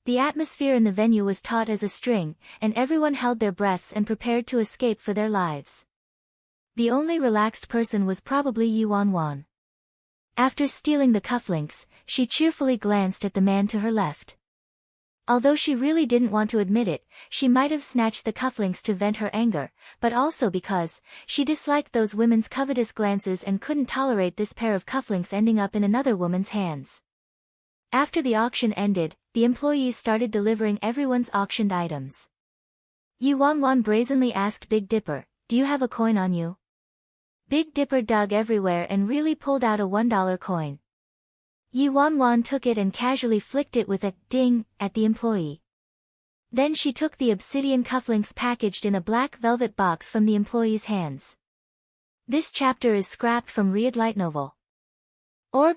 The atmosphere in the venue was taut as a string, and everyone held their breaths and prepared to escape for their lives. The only relaxed person was probably Yuan. After stealing the cufflinks, she cheerfully glanced at the man to her left. Although she really didn't want to admit it, she might have snatched the cufflinks to vent her anger, but also because she disliked those women's covetous glances and couldn't tolerate this pair of cufflinks ending up in another woman's hands. After the auction ended, the employees started delivering everyone's auctioned items. Yuan brazenly asked Big Dipper, "Do you have a coin on you?" Big Dipper dug everywhere and really pulled out a $1 coin. Yuan took it and casually flicked it with a ding at the employee. Then she took the obsidian cufflinks packaged in a black velvet box from the employee's hands. This chapter is scrapped from Read Light Novel.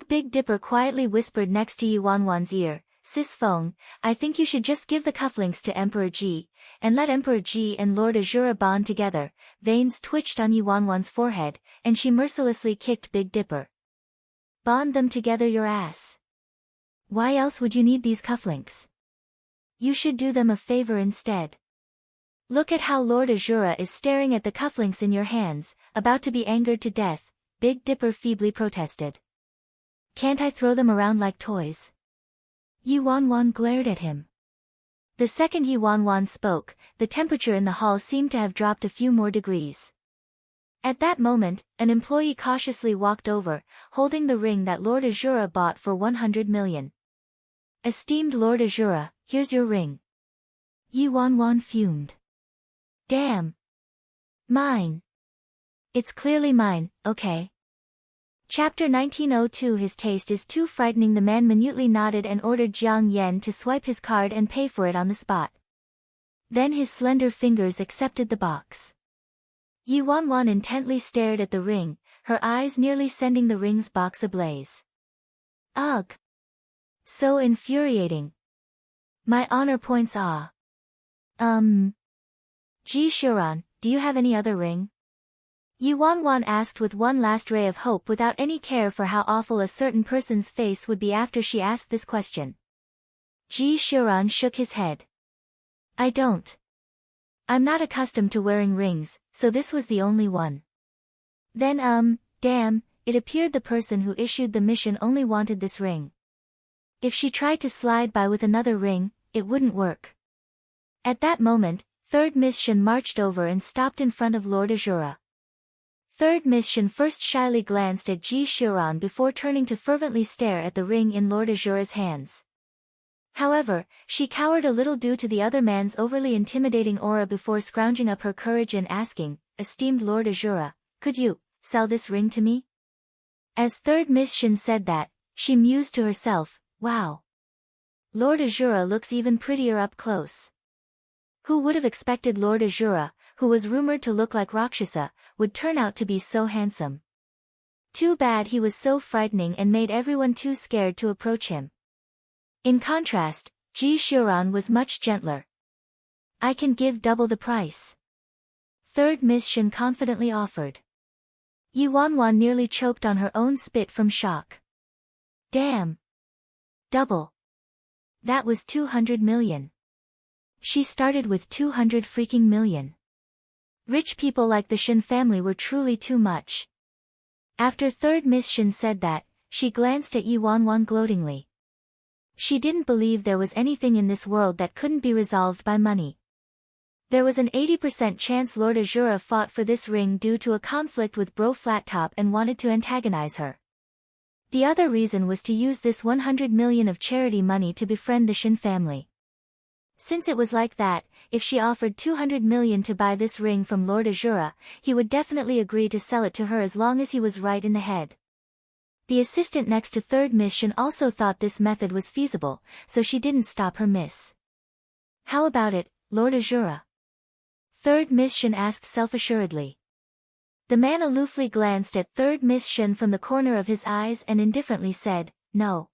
Big Dipper quietly whispered next to Yuanwan's ear, "Sis Feng, I think you should just give the cufflinks to Emperor Ji, and let Emperor Ji and Lord Azura bond together." Veins twitched on Yuanwan's forehead, and she mercilessly kicked Big Dipper. "Bond them together your ass. Why else would you need these cufflinks? You should do them a favor instead. Look at how Lord Azura is staring at the cufflinks in your hands, about to be angered to death," Big Dipper feebly protested. "Can't I throw them around like toys?" Yuanwan glared at him. The second Yuanwan spoke, the temperature in the hall seemed to have dropped a few more degrees. At that moment, an employee cautiously walked over, holding the ring that Lord Azura bought for 100 million. "Esteemed Lord Azura, here's your ring." Yuanwan fumed. "Damn. Mine. It's clearly mine, okay." Chapter 1902. His taste is too frightening. The man minutely nodded and ordered Jiang Yen to swipe his card and pay for it on the spot. Then his slender fingers accepted the box. Yuanwan intently stared at the ring, her eyes nearly sending the ring's box ablaze. Ugh! So infuriating. My honor points. Ji Shuran, do you have any other ring? Yuanwan asked with one last ray of hope, without any care for how awful a certain person's face would be after she asked this question. Ji Shuran shook his head. "I don't. I'm not accustomed to wearing rings, so this was the only one." Then damn, it appeared the person who issued the mission only wanted this ring. If she tried to slide by with another ring, it wouldn't work. At that moment, Third Miss Shen marched over and stopped in front of Lord Azura. Third Miss Shen first shyly glanced at Ji Shuran before turning to fervently stare at the ring in Lord Azura's hands. However, she cowered a little due to the other man's overly intimidating aura before scrounging up her courage and asking, "Esteemed Lord Azura, could you sell this ring to me?" As Third Miss Shen said that, she mused to herself, "Wow. Lord Azura looks even prettier up close." Who would have expected Lord Azura, who was rumored to look like Rakshasa, would turn out to be so handsome? Too bad he was so frightening and made everyone too scared to approach him. In contrast, Ji Shuran was much gentler. "I can give double the price," Third Miss Shen confidently offered. Yuanwan nearly choked on her own spit from shock. Damn. Double. That was 200 million. She started with 200 freaking million. Rich people like the Shen family were truly too much. After Third Miss Shen said that, she glanced at Yuanwan gloatingly. She didn't believe there was anything in this world that couldn't be resolved by money. There was an 80% chance Lord Azura fought for this ring due to a conflict with Bro Flattop and wanted to antagonize her. The other reason was to use this 100 million of charity money to befriend the Shen family. Since it was like that, if she offered 200 million to buy this ring from Lord Azura, he would definitely agree to sell it to her as long as he was right in the head. The assistant next to Third Miss Shen also thought this method was feasible, so she didn't stop her miss. "How about it, Lord Azura?" Third Miss Shen asked self-assuredly. The man aloofly glanced at Third Miss Shen from the corner of his eyes and indifferently said, "No."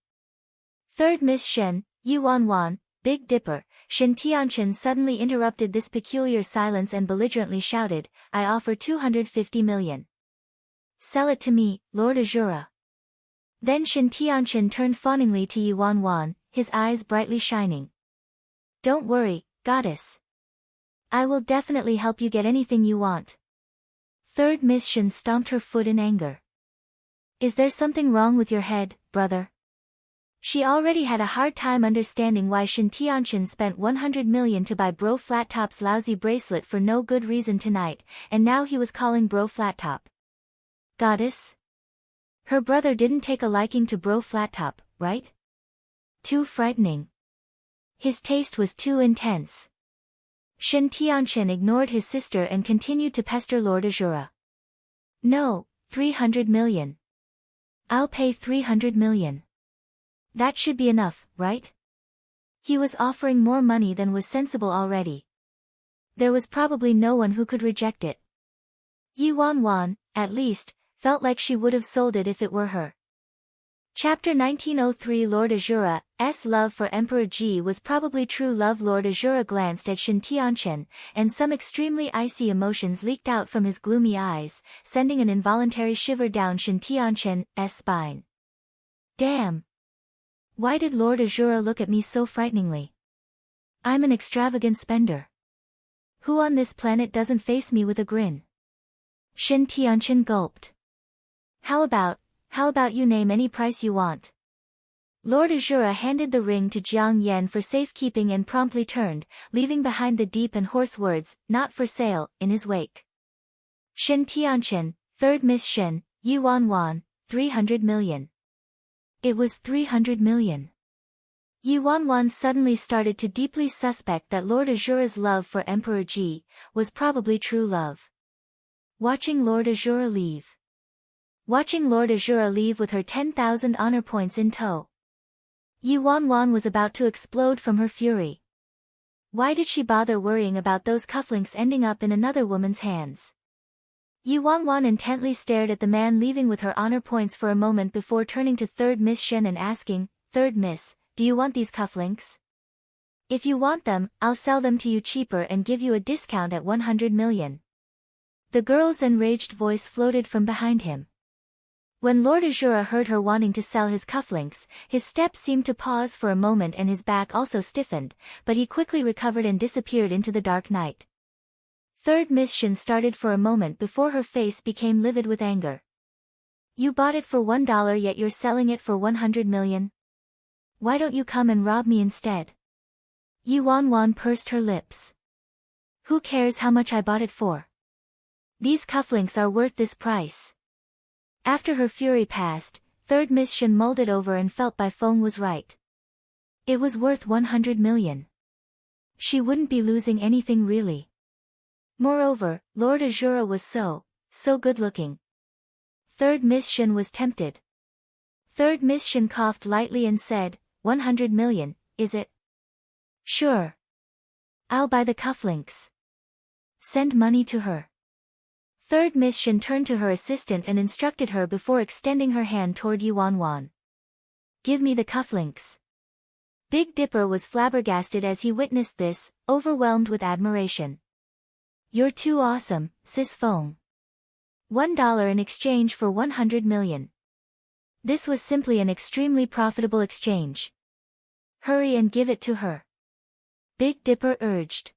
Third Miss Shen, Yuanwan, Big Dipper, Shen Tianchen suddenly interrupted this peculiar silence and belligerently shouted, "I offer 250 million. Sell it to me, Lord Azura." Then Shen Tianchen turned fawningly to Yuanwan, his eyes brightly shining. "Don't worry, goddess. I will definitely help you get anything you want." Third Miss Shen stomped her foot in anger. "Is there something wrong with your head, brother?" She already had a hard time understanding why Shen Tianchen spent 100 million to buy Bro Flattop's lousy bracelet for no good reason tonight, and now he was calling Bro Flattop goddess? Her brother didn't take a liking to Bro Flattop, right? Too frightening. His taste was too intense. Shen Tianchen ignored his sister and continued to pester Lord Azura. "No, 300 million. I'll pay 300 million. That should be enough, right?" He was offering more money than was sensible already. There was probably no one who could reject it. Yi Wanwan, at least, felt like she would have sold it if it were her. Chapter 1903 Lord Azura's love for Emperor Ji was probably true love. Lord Azura glanced at Shin Tianchen, and some extremely icy emotions leaked out from his gloomy eyes, sending an involuntary shiver down Shin Tianchen's spine. Damn! Why did Lord Azura look at me so frighteningly? I'm an extravagant spender. Who on this planet doesn't face me with a grin? Shin Tianchen gulped. How about you name any price you want? Lord Azura handed the ring to Jiang Yan for safekeeping and promptly turned, leaving behind the deep and hoarse words, "Not for sale," in his wake. Shin Tianchen, third Miss Shin, Yi Wanwan, 300 million. It was 300 million. Yi Wanwan suddenly started to deeply suspect that Lord Azura's love for Emperor Ji was probably true love. Watching Lord Azura leave. Watching Lord Azura leave with her 10,000 honor points in tow. Yi Wanwan was about to explode from her fury. Why did she bother worrying about those cufflinks ending up in another woman's hands? Yi Wanwan intently stared at the man leaving with her honor points for a moment before turning to third Miss Shen and asking, "Third Miss, do you want these cufflinks? If you want them, I'll sell them to you cheaper and give you a discount at 100 million. The girl's enraged voice floated from behind him. When Lord Azura heard her wanting to sell his cufflinks, his steps seemed to pause for a moment and his back also stiffened, but he quickly recovered and disappeared into the dark night. Third Miss Shin started for a moment before her face became livid with anger. You bought it for $1 yet you're selling it for 100 million? Why don't you come and rob me instead? Yi Wanwan pursed her lips. Who cares how much I bought it for? These cufflinks are worth this price. After her fury passed, third Miss Shin mulled it over and felt Bai Feng was right. It was worth 100 million. She wouldn't be losing anything really. Moreover, Lord Azura was so good-looking. Third Miss Shin was tempted. Third Miss Shin coughed lightly and said, 100 million, is it? Sure. I'll buy the cufflinks. Send money to her. Third Miss Shin turned to her assistant and instructed her before extending her hand toward Yi Wanwan. Give me the cufflinks. Big Dipper was flabbergasted as he witnessed this, overwhelmed with admiration. You're too awesome, Sis Feng. $1 in exchange for 100 million. This was simply an extremely profitable exchange. Hurry and give it to her. Big Dipper urged.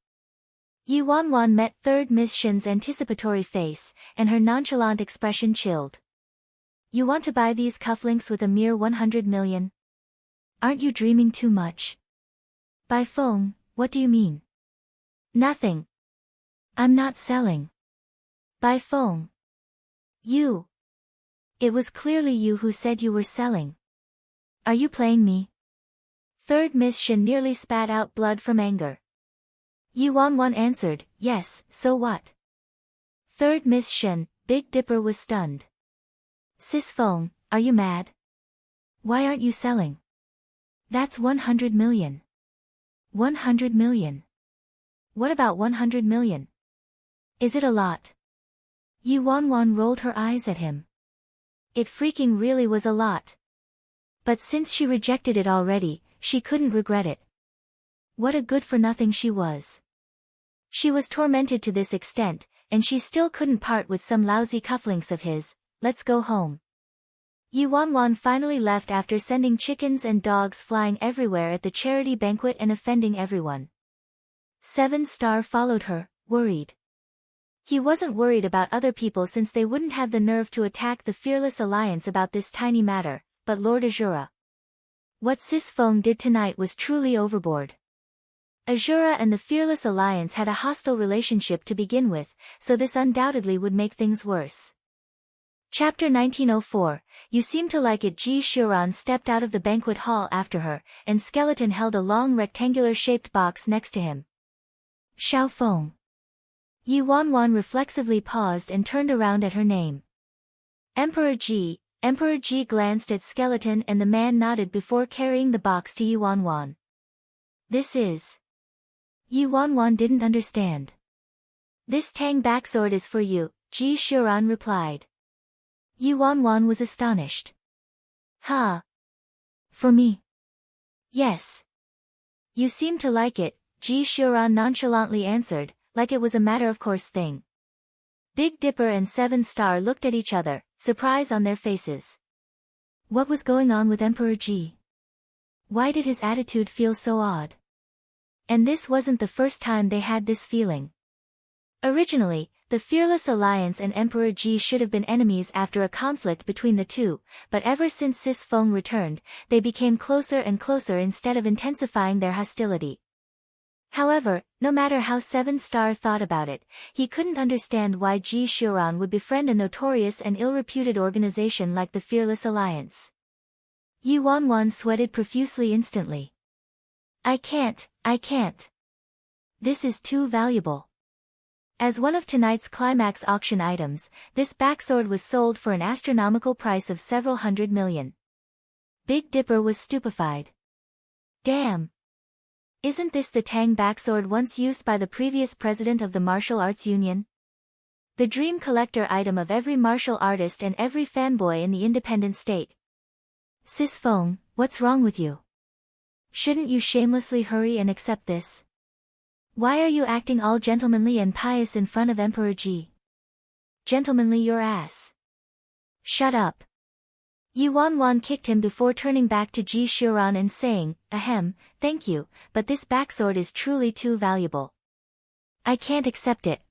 Yi Wanwan met third Miss Shin's anticipatory face, and her nonchalant expression chilled. You want to buy these cufflinks with a mere 100 million? Aren't you dreaming too much? Bai Feng, what do you mean? Nothing. I'm not selling. Bai Feng. You. It was clearly you who said you were selling. Are you playing me? Third Miss Shin nearly spat out blood from anger. Yi Wanwan answered, yes, so what? Third Miss Shin, Big Dipper was stunned. Sis Feng, are you mad? Why aren't you selling? That's 100 million. 100 million. What about 100 million? Is it a lot? Yi Wanwan rolled her eyes at him. It freaking really was a lot. But since she rejected it already, she couldn't regret it. What a good-for-nothing she was. She was tormented to this extent, and she still couldn't part with some lousy cufflinks of his. Let's go home. Yi Wanwan finally left after sending chickens and dogs flying everywhere at the charity banquet and offending everyone. 7-Star followed her, worried. He wasn't worried about other people since they wouldn't have the nerve to attack the Fearless Alliance about this tiny matter, but Lord Azura. What Sis Feng did tonight was truly overboard. Azura and the Fearless Alliance had a hostile relationship to begin with, so this undoubtedly would make things worse. Chapter 1904, You Seem to Like It. Ji Xiuran stepped out of the banquet hall after her, and Skeleton held a long rectangular-shaped box next to him. Xiao Feng. Yi Wanwan reflexively paused and turned around at her name. Emperor Ji glanced at Skeleton and the man nodded before carrying the box to Yi Wanwan. This is. Yi Wanwan didn't understand. This Tang backsword is for you, Ji Shuran replied. Yi Wanwan was astonished. Huh? For me? Yes. You seem to like it, Ji Shuran nonchalantly answered, like it was a matter-of-course thing. Big Dipper and Seven Star looked at each other, surprise on their faces. What was going on with Emperor Ji? Why did his attitude feel so odd? And this wasn't the first time they had this feeling. Originally, the Fearless Alliance and Emperor Ji should have been enemies after a conflict between the two, but ever since Sis Feng returned, they became closer and closer instead of intensifying their hostility. However, no matter how Seven Star thought about it, he couldn't understand why Ji Shuran would befriend a notorious and ill-reputed organization like the Fearless Alliance. Yi Wanwan sweated profusely instantly. I can't. This is too valuable. As one of tonight's climax auction items, this backsword was sold for an astronomical price of several hundred million. Big Dipper was stupefied. Damn! Isn't this the Tang backsword once used by the previous president of the Martial Arts Union? The dream collector item of every martial artist and every fanboy in the independent state. Sis Feng, what's wrong with you? Shouldn't you shamelessly hurry and accept this? Why are you acting all gentlemanly and pious in front of Emperor Ji? Gentlemanly your ass. Shut up. Yi Wanwan kicked him before turning back to Ji Shuran and saying, Ahem, thank you, but this backsword is truly too valuable. I can't accept it.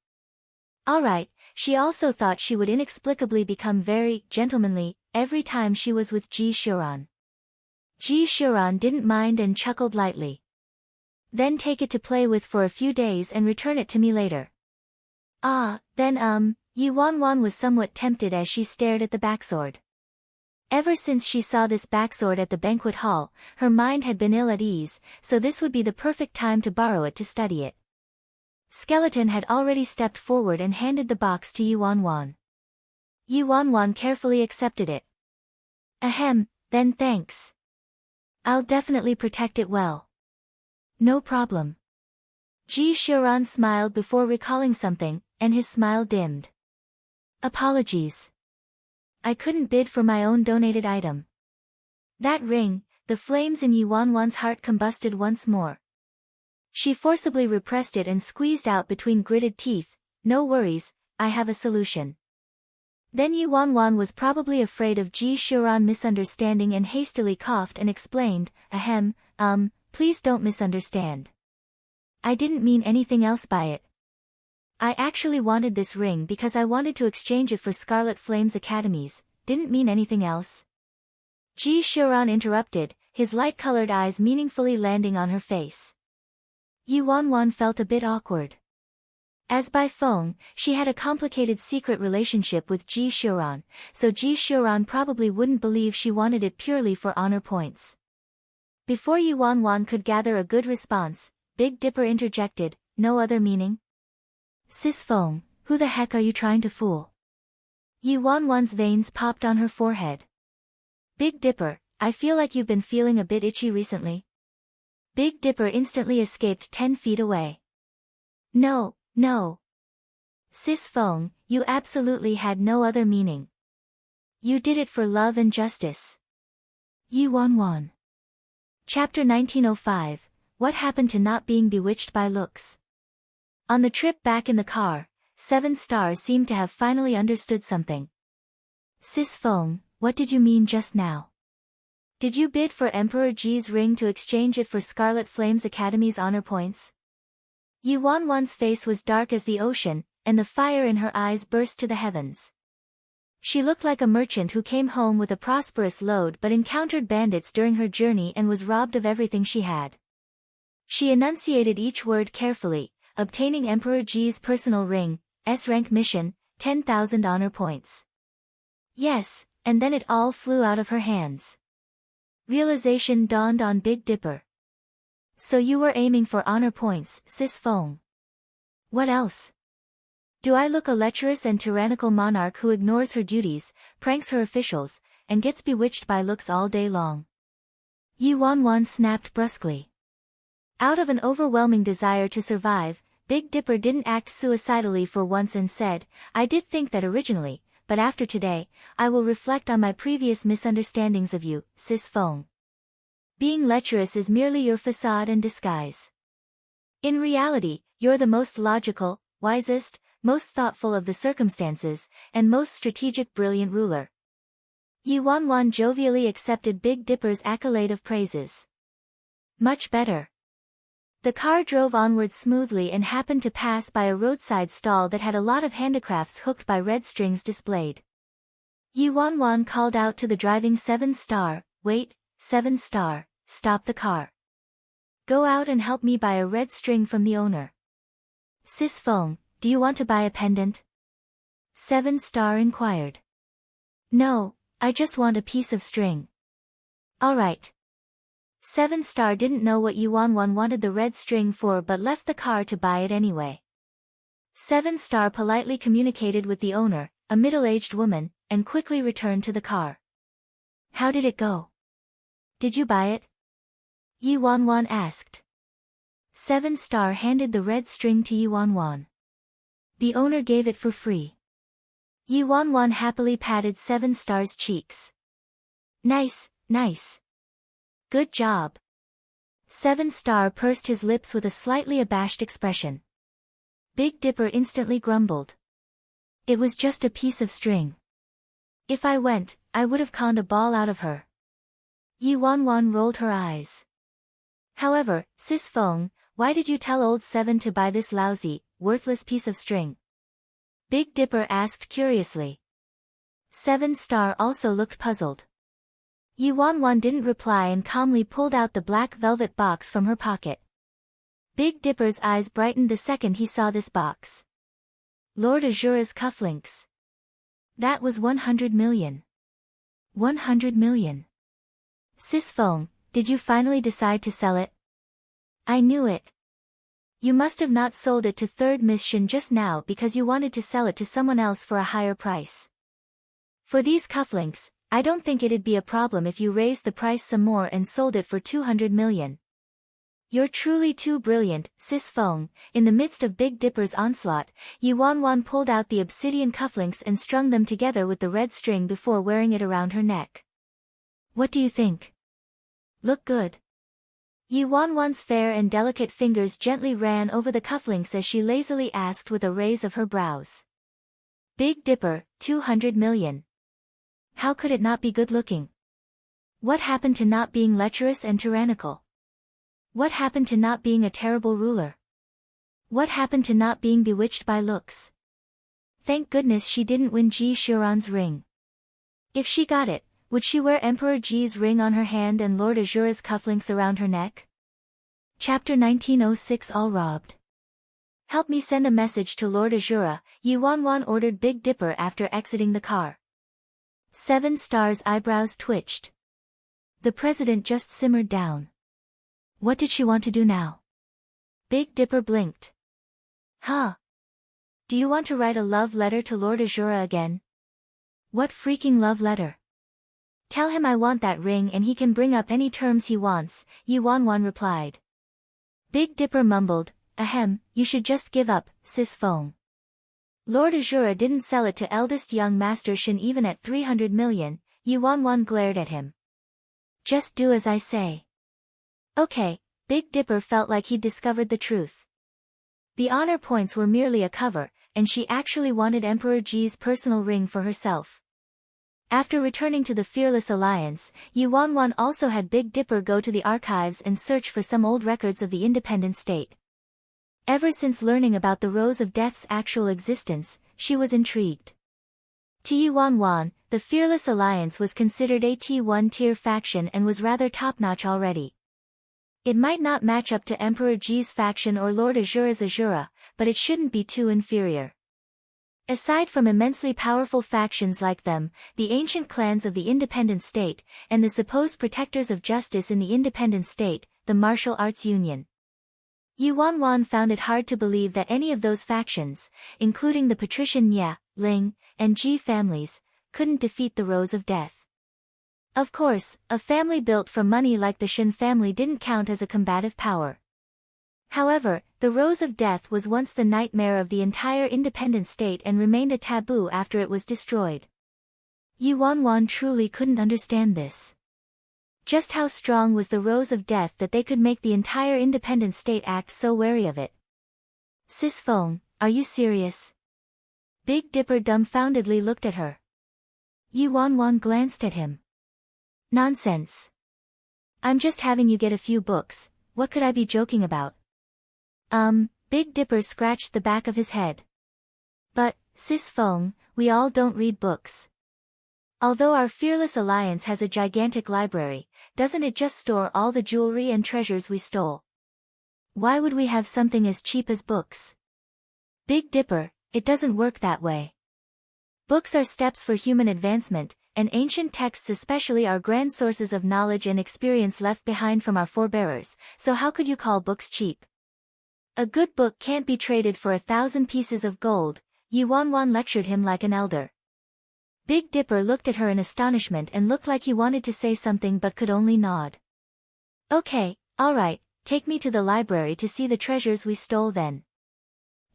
Alright, she also thought she would inexplicably become very gentlemanly every time she was with Ji Shuran. Ji Shuran didn't mind and chuckled lightly. Then take it to play with for a few days and return it to me later. Then Yi Wanwan was somewhat tempted as she stared at the backsword. Ever since she saw this backsword at the banquet hall, her mind had been ill at ease, so this would be the perfect time to borrow it to study it. Skeleton had already stepped forward and handed the box to Yi Wanwan. Yi Wanwan carefully accepted it. Ahem, then thanks. I'll definitely protect it well. No problem. Ji Shuran smiled before recalling something, and his smile dimmed. Apologies. I couldn't bid for my own donated item. That ring, the flames in Yi Wanwan's heart combusted once more. She forcibly repressed it and squeezed out between gritted teeth, no worries, I have a solution. Then Yi Wanwan was probably afraid of Ji Shuran misunderstanding and hastily coughed and explained, Ahem, please don't misunderstand. I didn't mean anything else by it. I actually wanted this ring because I wanted to exchange it for Scarlet Flame's academies, didn't mean anything else. Ji Shuran interrupted, his light-colored eyes meaningfully landing on her face. Yi Wanwan felt a bit awkward. As by phone, she had a complicated secret relationship with Ji Shuran, so Ji Shuran probably wouldn't believe she wanted it purely for honor points. Before Yi Wanwan could gather a good response, Big Dipper interjected, no other meaning? Sis Feng, who the heck are you trying to fool? Yi Wanwan's veins popped on her forehead. Big Dipper, I feel like you've been feeling a bit itchy recently. Big Dipper instantly escaped 10 feet away. No. Sis Feng, you absolutely had no other meaning. You did it for love and justice. Yi Wanwan. Chapter 1905, What Happened to Not Being Bewitched by Looks? On the trip back in the car, Seven Stars seemed to have finally understood something. Sis Feng, what did you mean just now? Did you bid for Emperor Ji's ring to exchange it for Scarlet Flame's Academy's honor points? Yi Wanwan's face was dark as the ocean, and the fire in her eyes burst to the heavens. She looked like a merchant who came home with a prosperous load but encountered bandits during her journey and was robbed of everything she had. She enunciated each word carefully, obtaining Emperor Ji's personal ring, S-rank mission, 10,000 honor points. Yes, and then it all flew out of her hands. Realization dawned on Big Dipper. So you were aiming for honor points, Sis Feng. What else? Do I look a lecherous and tyrannical monarch who ignores her duties, pranks her officials, and gets bewitched by looks all day long? Yi Wanwan snapped brusquely. Out of an overwhelming desire to survive, Big Dipper didn't act suicidally for once and said, I did think that originally, but after today, I will reflect on my previous misunderstandings of you, Sis Fong. Being lecherous is merely your facade and disguise. In reality, you're the most logical, wisest, most thoughtful of the circumstances, and most strategic brilliant ruler. Yi Wanwan jovially accepted Big Dipper's accolade of praises. Much better. The car drove onward smoothly and happened to pass by a roadside stall that had a lot of handicrafts hooked by red strings displayed. Yi Wanwan called out to the driving 7-star, wait, 7-star, stop the car. Go out and help me buy a red string from the owner. Sis Fong, do you want to buy a pendant? 7-star inquired. No, I just want a piece of string. Alright. 7-star didn't know what Yi Wanwan wanted the red string for but left the car to buy it anyway. 7-star politely communicated with the owner, a middle-aged woman, and quickly returned to the car. How did it go? Did you buy it? Yi Wanwan asked. 7-star handed the red string to Yi Wanwan. The owner gave it for free. Yi Wanwan happily patted 7-star's cheeks. Nice, nice. Good job. 7-star pursed his lips with a slightly abashed expression. Big Dipper instantly grumbled. It was just a piece of string. If I went, I would have conned a ball out of her. Yi Wanwan rolled her eyes. However, Sis Fong, why did you tell old 7 to buy this lousy, worthless piece of string? Big Dipper asked curiously. 7-star also looked puzzled. Yi Wanwan didn't reply and calmly pulled out the black velvet box from her pocket. Big Dipper's eyes brightened the second he saw this box. Lord Azura's cufflinks. That was 100 million. 100 million. Sis Fong, did you finally decide to sell it? I knew it. You must have not sold it to Third Miss Shin just now because you wanted to sell it to someone else for a higher price. For these cufflinks, I don't think it'd be a problem if you raised the price some more and sold it for 200 million. You're truly too brilliant, Sis Fong. In the midst of Big Dipper's onslaught, Yi Wanwan pulled out the obsidian cufflinks and strung them together with the red string before wearing it around her neck. What do you think? Look good. Yi Wanwan's fair and delicate fingers gently ran over the cufflinks as she lazily asked with a raise of her brows. Big Dipper, 200 million. How could it not be good-looking? What happened to not being lecherous and tyrannical? What happened to not being a terrible ruler? What happened to not being bewitched by looks? Thank goodness she didn't win Ji Shuran's ring. If she got it, would she wear Emperor Ji's ring on her hand and Lord Azura's cufflinks around her neck? Chapter 1906 All robbed. Help me send a message to Lord Azura, Yi Wanwan ordered Big Dipper after exiting the car. 7-star's eyebrows twitched. The president just simmered down. What did she want to do now? Big Dipper blinked. Huh? Do you want to write a love letter to Lord Azura again? What freaking love letter? Tell him I want that ring and he can bring up any terms he wants, Yi Wanwan replied. Big Dipper mumbled, ahem, you should just give up, Sis Fong. Lord Azura didn't sell it to eldest young Master Shin even at 300 million, Yi Wanwan glared at him. Just do as I say. Okay, Big Dipper felt like he'd discovered the truth. The honor points were merely a cover, and she actually wanted Emperor Ji's personal ring for herself. After returning to the Fearless Alliance, Yi Wanwan also had Big Dipper go to the archives and search for some old records of the independent state. Ever since learning about the Rose of Death's actual existence, she was intrigued. To Yi Wanwan, the Fearless Alliance was considered a T1 tier faction and was rather top-notch already. It might not match up to Emperor Ji's faction or Lord Azura's Azura, but it shouldn't be too inferior. Aside from immensely powerful factions like them, the ancient clans of the independent state, and the supposed protectors of justice in the independent state, the martial arts union. Yi Wanwan found it hard to believe that any of those factions, including the patrician Nya, Ling, and Ji families, couldn't defeat the Rose of Death. Of course, a family built from money like the Shin family didn't count as a combative power. However, the Rose of Death was once the nightmare of the entire independent state and remained a taboo after it was destroyed. Yuan truly couldn't understand this. Just how strong was the Rose of Death that they could make the entire independent state act so wary of it? Sis Feng, are you serious? Big Dipper dumbfoundedly looked at her. Yuan glanced at him. Nonsense. I'm just having you get a few books, what could I be joking about? Big Dipper scratched the back of his head. But, Sis Feng, we all don't read books. Although our fearless alliance has a gigantic library, doesn't it just store all the jewelry and treasures we stole? Why would we have something as cheap as books? Big Dipper, it doesn't work that way. Books are steps for human advancement, and ancient texts especially are grand sources of knowledge and experience left behind from our forebears, so how could you call books cheap? A good book can't be traded for 1,000 pieces of gold, Yuan lectured him like an elder. Big Dipper looked at her in astonishment and looked like he wanted to say something but could only nod. Okay, alright, take me to the library to see the treasures we stole then.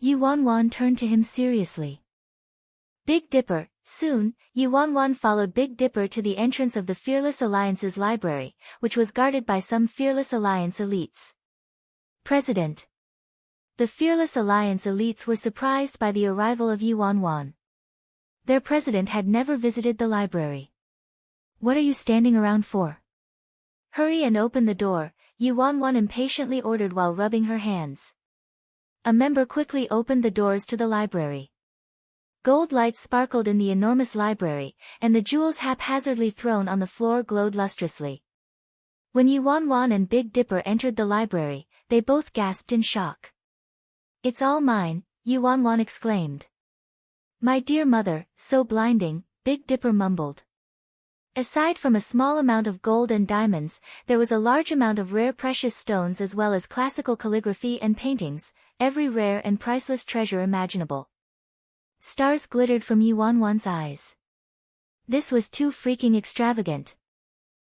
Yuan turned to him seriously. Big Dipper, soon, Yuan followed Big Dipper to the entrance of the Fearless Alliance's library, which was guarded by some Fearless Alliance elites. President. The Fearless Alliance elites were surprised by the arrival of Yuan. Their president had never visited the library. What are you standing around for? Hurry and open the door, Yuan impatiently ordered while rubbing her hands. A member quickly opened the doors to the library. Gold lights sparkled in the enormous library, and the jewels haphazardly thrown on the floor glowed lustrously. When Yuan and Big Dipper entered the library, they both gasped in shock. It's all mine, Yuan exclaimed. My dear mother, so blinding, Big Dipper mumbled. Aside from a small amount of gold and diamonds, there was a large amount of rare precious stones as well as classical calligraphy and paintings, every rare and priceless treasure imaginable. Stars glittered from Yuan's eyes. This was too freaking extravagant.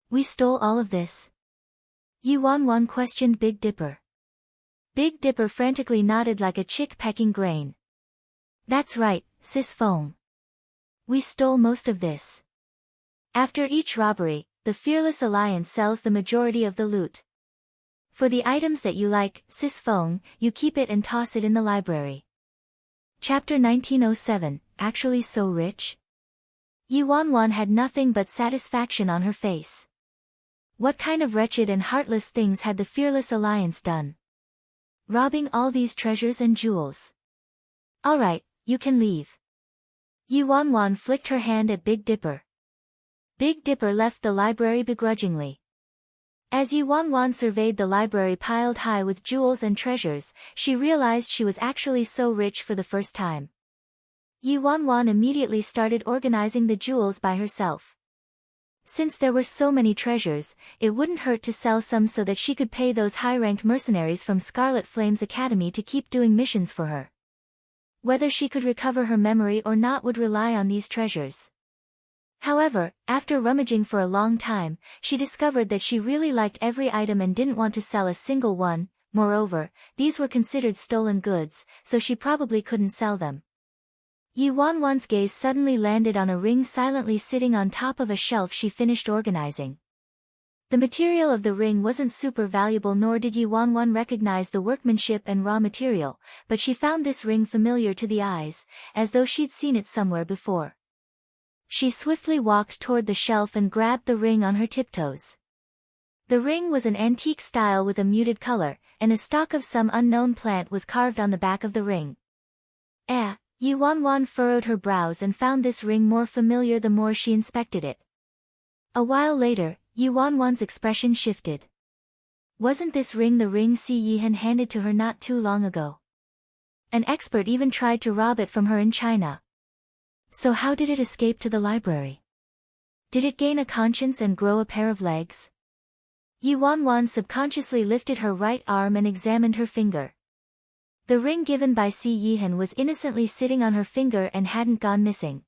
We stole all of this? Yuan questioned Big Dipper. Big Dipper frantically nodded like a chick pecking grain. That's right, Sis Feng. We stole most of this. After each robbery, the Fearless Alliance sells the majority of the loot. For the items that you like, Sis Feng, you keep it and toss it in the library. Chapter 1907, Actually So Rich? Yuan had nothing but satisfaction on her face. What kind of wretched and heartless things had the Fearless Alliance done? Robbing all these treasures and jewels. Alright, you can leave. Yuan flicked her hand at Big Dipper. Big Dipper left the library begrudgingly. As Yuan surveyed the library piled high with jewels and treasures, she realized she was actually so rich for the first time. Yuan immediately started organizing the jewels by herself. Since there were so many treasures, it wouldn't hurt to sell some so that she could pay those high-ranked mercenaries from Scarlet Flame's academy to keep doing missions for her. Whether she could recover her memory or not would rely on these treasures. However, after rummaging for a long time, she discovered that she really liked every item and didn't want to sell a single one. Moreover, these were considered stolen goods, so she probably couldn't sell them. Yuan's gaze suddenly landed on a ring silently sitting on top of a shelf she finished organizing. The material of the ring wasn't super valuable, nor did Yuan recognize the workmanship and raw material, but she found this ring familiar to the eyes, as though she'd seen it somewhere before. She swiftly walked toward the shelf and grabbed the ring on her tiptoes. The ring was an antique style with a muted color, and a stalk of some unknown plant was carved on the back of the ring. Yuan furrowed her brows and found this ring more familiar the more she inspected it. A while later, Yuan's expression shifted. Wasn't this ring the ring Si Yihan handed to her not too long ago? An expert even tried to rob it from her in China. So how did it escape to the library? Did it gain a conscience and grow a pair of legs? Yuan subconsciously lifted her right arm and examined her finger. The ring given by Si Yihan was innocently sitting on her finger and hadn't gone missing.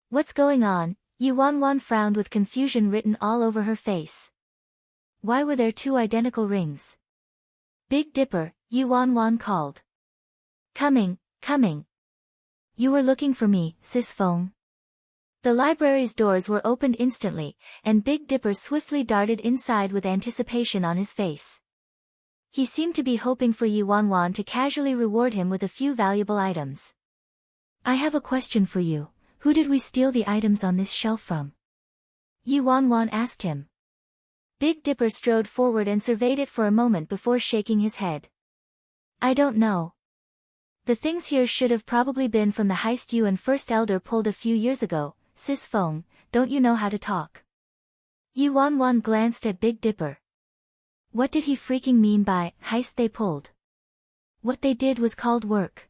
What's going on? Yuan frowned with confusion written all over her face. Why were there two identical rings? Big Dipper, Yuan called. Coming, coming. You were looking for me, Sis Feng. The library's doors were opened instantly, and Big Dipper swiftly darted inside with anticipation on his face. He seemed to be hoping for Yuan to casually reward him with a few valuable items. I have a question for you. Who did we steal the items on this shelf from? Yuan asked him. Big Dipper strode forward and surveyed it for a moment before shaking his head. I don't know. The things here should have probably been from the heist you and First Elder pulled a few years ago, Sis Feng, don't you know how to talk? Yuan glanced at Big Dipper. What did he freaking mean by heist they pulled? What they did was called work.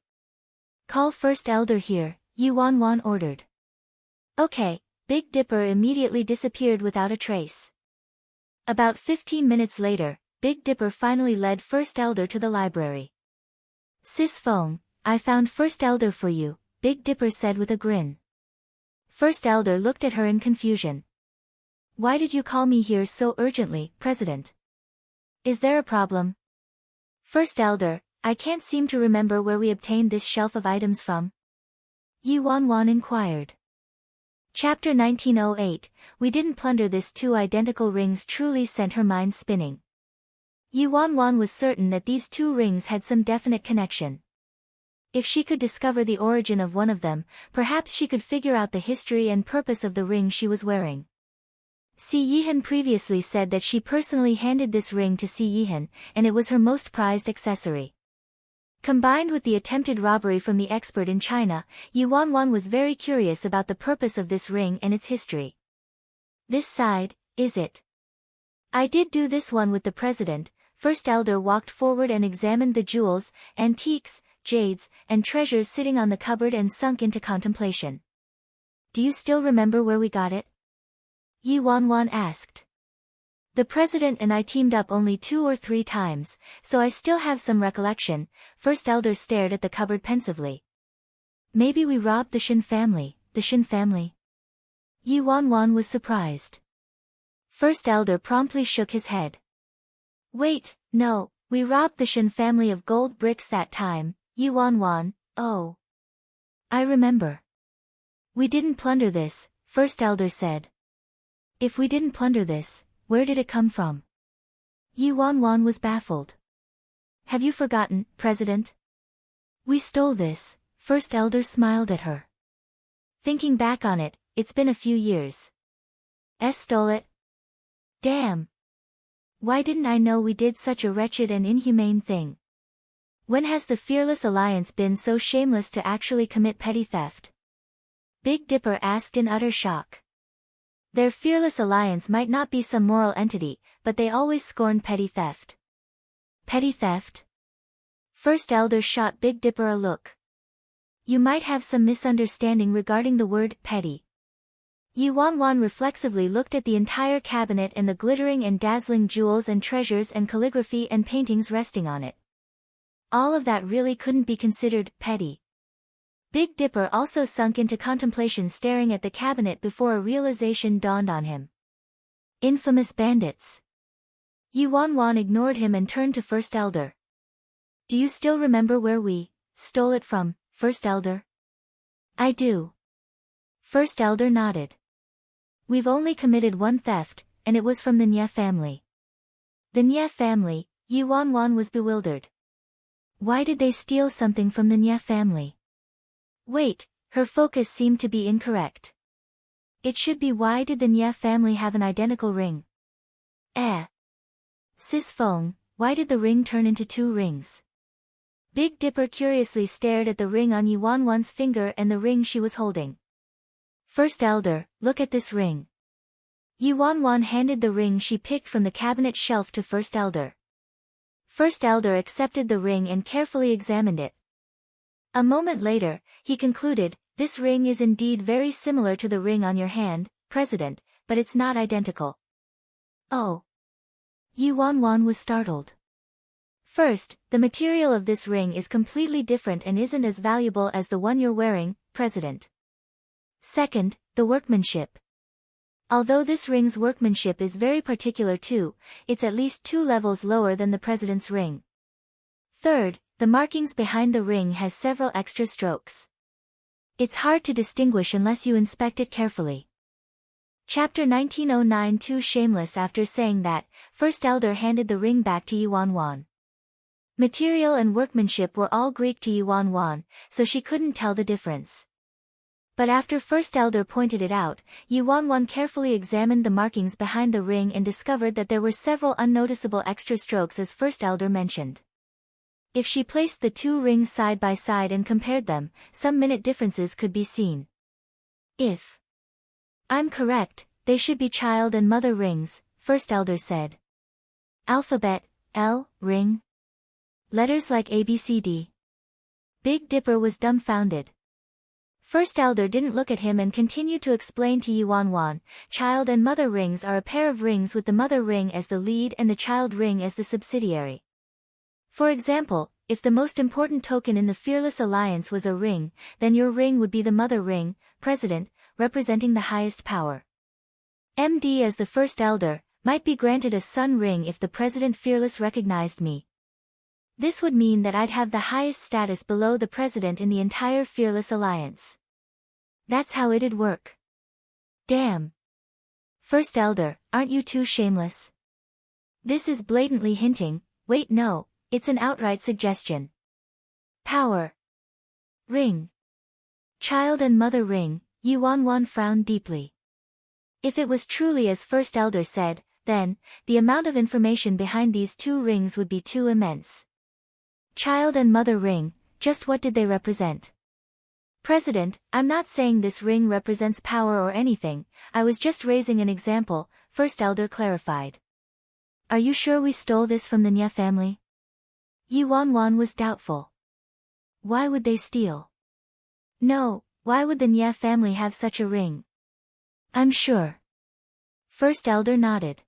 Call First Elder here, Yuan ordered. Okay, Big Dipper immediately disappeared without a trace. About 15 minutes later, Big Dipper finally led First Elder to the library. Sis Feng, I found First Elder for you, Big Dipper said with a grin. First Elder looked at her in confusion. Why did you call me here so urgently, President? Is there a problem? First Elder, I can't seem to remember where we obtained this shelf of items from. Yuan inquired. Chapter 1908, We didn't plunder this. Two identical rings truly sent her mind spinning. Yuan was certain that these two rings had some definite connection. If she could discover the origin of one of them, perhaps she could figure out the history and purpose of the ring she was wearing. Si Yihan previously said that she personally handed this ring to Si Yihan, and it was her most prized accessory. Combined with the attempted robbery from the expert in China, Yuan was very curious about the purpose of this ring and its history. This side, is it? I did do this one with the president. First Elder walked forward and examined the jewels, antiques, jades, and treasures sitting on the cupboard and sunk into contemplation. Do you still remember where we got it? Yuan asked. The president and I teamed up only 2 or 3 times, so I still have some recollection. First Elder stared at the cupboard pensively. Maybe we robbed the Shin family, Yuan was surprised. First Elder promptly shook his head. Wait, no, we robbed the Shin family of gold bricks that time, Yuan, oh. I remember. We didn't plunder this, First Elder said. If we didn't plunder this, where did it come from? Yuan was baffled. Have you forgotten, President? We stole this, First Elder smiled at her. Thinking back on it, it's been a few years. Stole it? Damn. Why didn't I know we did such a wretched and inhumane thing? When has the Fearless Alliance been so shameless to actually commit petty theft? Big Dipper asked in utter shock. Their Fearless Alliance might not be some moral entity, but they always scorned petty theft. Petty theft? First Elder shot Big Dipper a look. You might have some misunderstanding regarding the word petty. Yuan reflexively looked at the entire cabinet and the glittering and dazzling jewels and treasures and calligraphy and paintings resting on it. All of that really couldn't be considered petty. Big Dipper also sunk into contemplation, staring at the cabinet before a realization dawned on him. Infamous bandits. Yuan ignored him and turned to First Elder. Do you still remember where we stole it from, First Elder? I do. First Elder nodded. We've only committed one theft, and it was from the Nye family. The Nye family? Yuan was bewildered. Why did they steal something from the Nye family? Wait, her focus seemed to be incorrect. It should be, why did the Nye family have an identical ring? Sis Feng, why did the ring turn into 2 rings? Big Dipper curiously stared at the ring on Yuan's finger and the ring she was holding. First Elder, look at this ring. Yuan handed the ring she picked from the cabinet shelf to First Elder. First Elder accepted the ring and carefully examined it. A moment later, he concluded, this ring is indeed very similar to the ring on your hand, President, but it's not identical. Oh. Yuan was startled. First, the material of this ring is completely different and isn't as valuable as the one you're wearing, President. Second, the workmanship. Although this ring's workmanship is very particular too, it's at least 2 levels lower than the President's ring. Third, the markings behind the ring has several extra strokes. It's hard to distinguish unless you inspect it carefully. Chapter 1909. Too shameless. After saying that, First Elder handed the ring back to Yuan. Material and workmanship were all Greek to Yuan, so she couldn't tell the difference. But after First Elder pointed it out, Yuan carefully examined the markings behind the ring and discovered that there were several unnoticeable extra strokes as First Elder mentioned. If she placed the two rings side by side and compared them, some minute differences could be seen. If I'm correct, they should be child and mother rings, First Elder said. Alphabet, L, ring. Letters like ABCD. Big Dipper was dumbfounded. First Elder didn't look at him and continued to explain to Yuan, child and mother rings are a pair of rings with the mother ring as the lead and the child ring as the subsidiary. For example, if the most important token in the Fearless Alliance was a ring, then your ring would be the mother ring, President, representing the highest power. MD as the First Elder, might be granted a sun ring if the President Fearless recognized me. This would mean that I'd have the highest status below the President in the entire Fearless Alliance. That's how it'd work. Damn. First Elder, aren't you too shameless? This is blatantly hinting, wait no. It's an outright suggestion. Power. Ring. Child and mother ring, Yuan frowned deeply. If it was truly as First Elder said, then, the amount of information behind these two rings would be too immense. Child and mother ring, just what did they represent? President, I'm not saying this ring represents power or anything, I was just raising an example, First Elder clarified. Are you sure we stole this from the Nya family? Yuan was doubtful. Why would they steal? No, why would the Nya family have such a ring? I'm sure. First Elder nodded.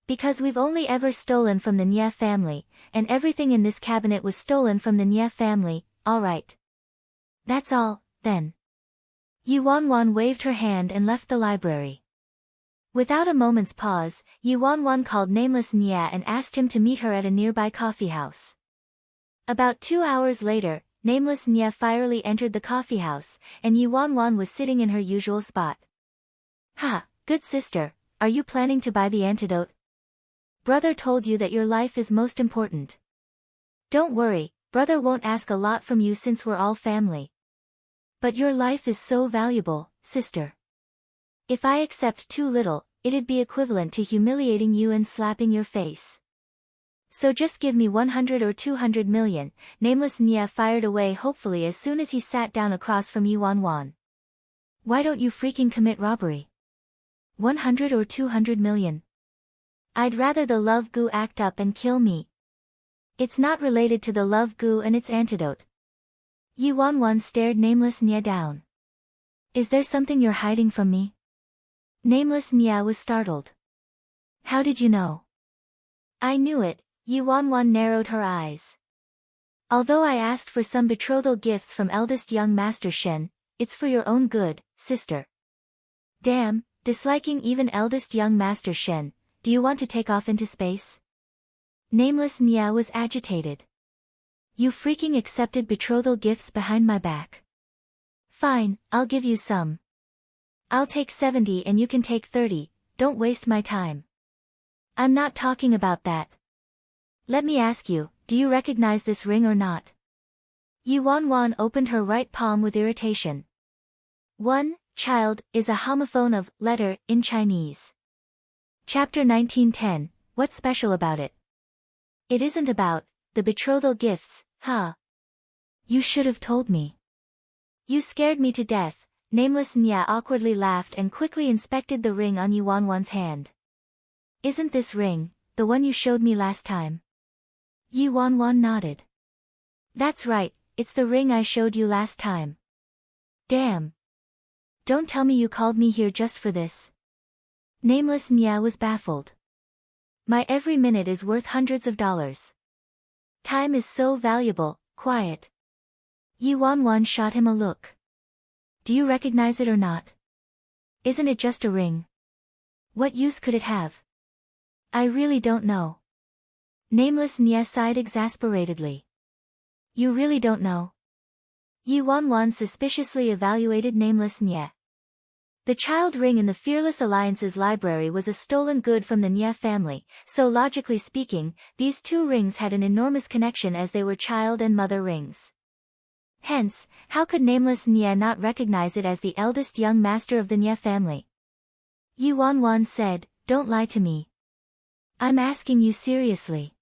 Because we've only ever stolen from the Nya family, and everything in this cabinet was stolen from the Nya family, alright. That's all, then. Yuan waved her hand and left the library. Without a moment's pause, Yuan called nameless Nya and asked him to meet her at a nearby coffeehouse. About 2 hours later, nameless Nya fierily entered the coffeehouse, and Yuan was sitting in her usual spot. Ha, good sister, are you planning to buy the antidote? Brother told you that your life is most important. Don't worry, brother won't ask a lot from you since we're all family. But your life is so valuable, sister. If I accept too little, it'd be equivalent to humiliating you and slapping your face. So just give me 100 or 200 million, nameless Nya fired away hopefully as soon as he sat down across from Yuan. Why don't you freaking commit robbery? 100 or 200 million. I'd rather the love goo act up and kill me. It's not related to the love goo and its antidote. Yuan stared nameless Nya down. Is there something you're hiding from me? Nameless Nya was startled. How did you know? I knew it, Yuan narrowed her eyes. Although I asked for some betrothal gifts from eldest young Master Shen, it's for your own good, sister. Damn, disliking even eldest young Master Shen, do you want to take off into space? Nameless Nya was agitated. You freaking accepted betrothal gifts behind my back. Fine, I'll give you some. I'll take 70 and you can take 30, don't waste my time. I'm not talking about that. Let me ask you, do you recognize this ring or not? Yuan opened her right palm with irritation. One, child, is a homophone of letter in Chinese. Chapter 1910, what's special about it? It isn't about the betrothal gifts, huh? You should have told me. You scared me to death. Nameless Nya awkwardly laughed and quickly inspected the ring on Yuan's hand. Isn't this ring the one you showed me last time? Yuan nodded. That's right, it's the ring I showed you last time. Damn. Don't tell me you called me here just for this. Nameless Nya was baffled. My every minute is worth hundreds of dollars. Time is so valuable, quiet. Yuan shot him a look. Do you recognize it or not? Isn't it just a ring? What use could it have? I really don't know. Nameless Nye sighed exasperatedly. You really don't know? Yi Wanwan suspiciously evaluated Nameless Nye. The child ring in the Fearless Alliance's library was a stolen good from the Nye family, so logically speaking, these two rings had an enormous connection as they were child and mother rings. Hence, how could Nameless Nye not recognize it as the eldest young master of the Nye family? Yi Wanwan said, "Don't lie to me. I'm asking you seriously.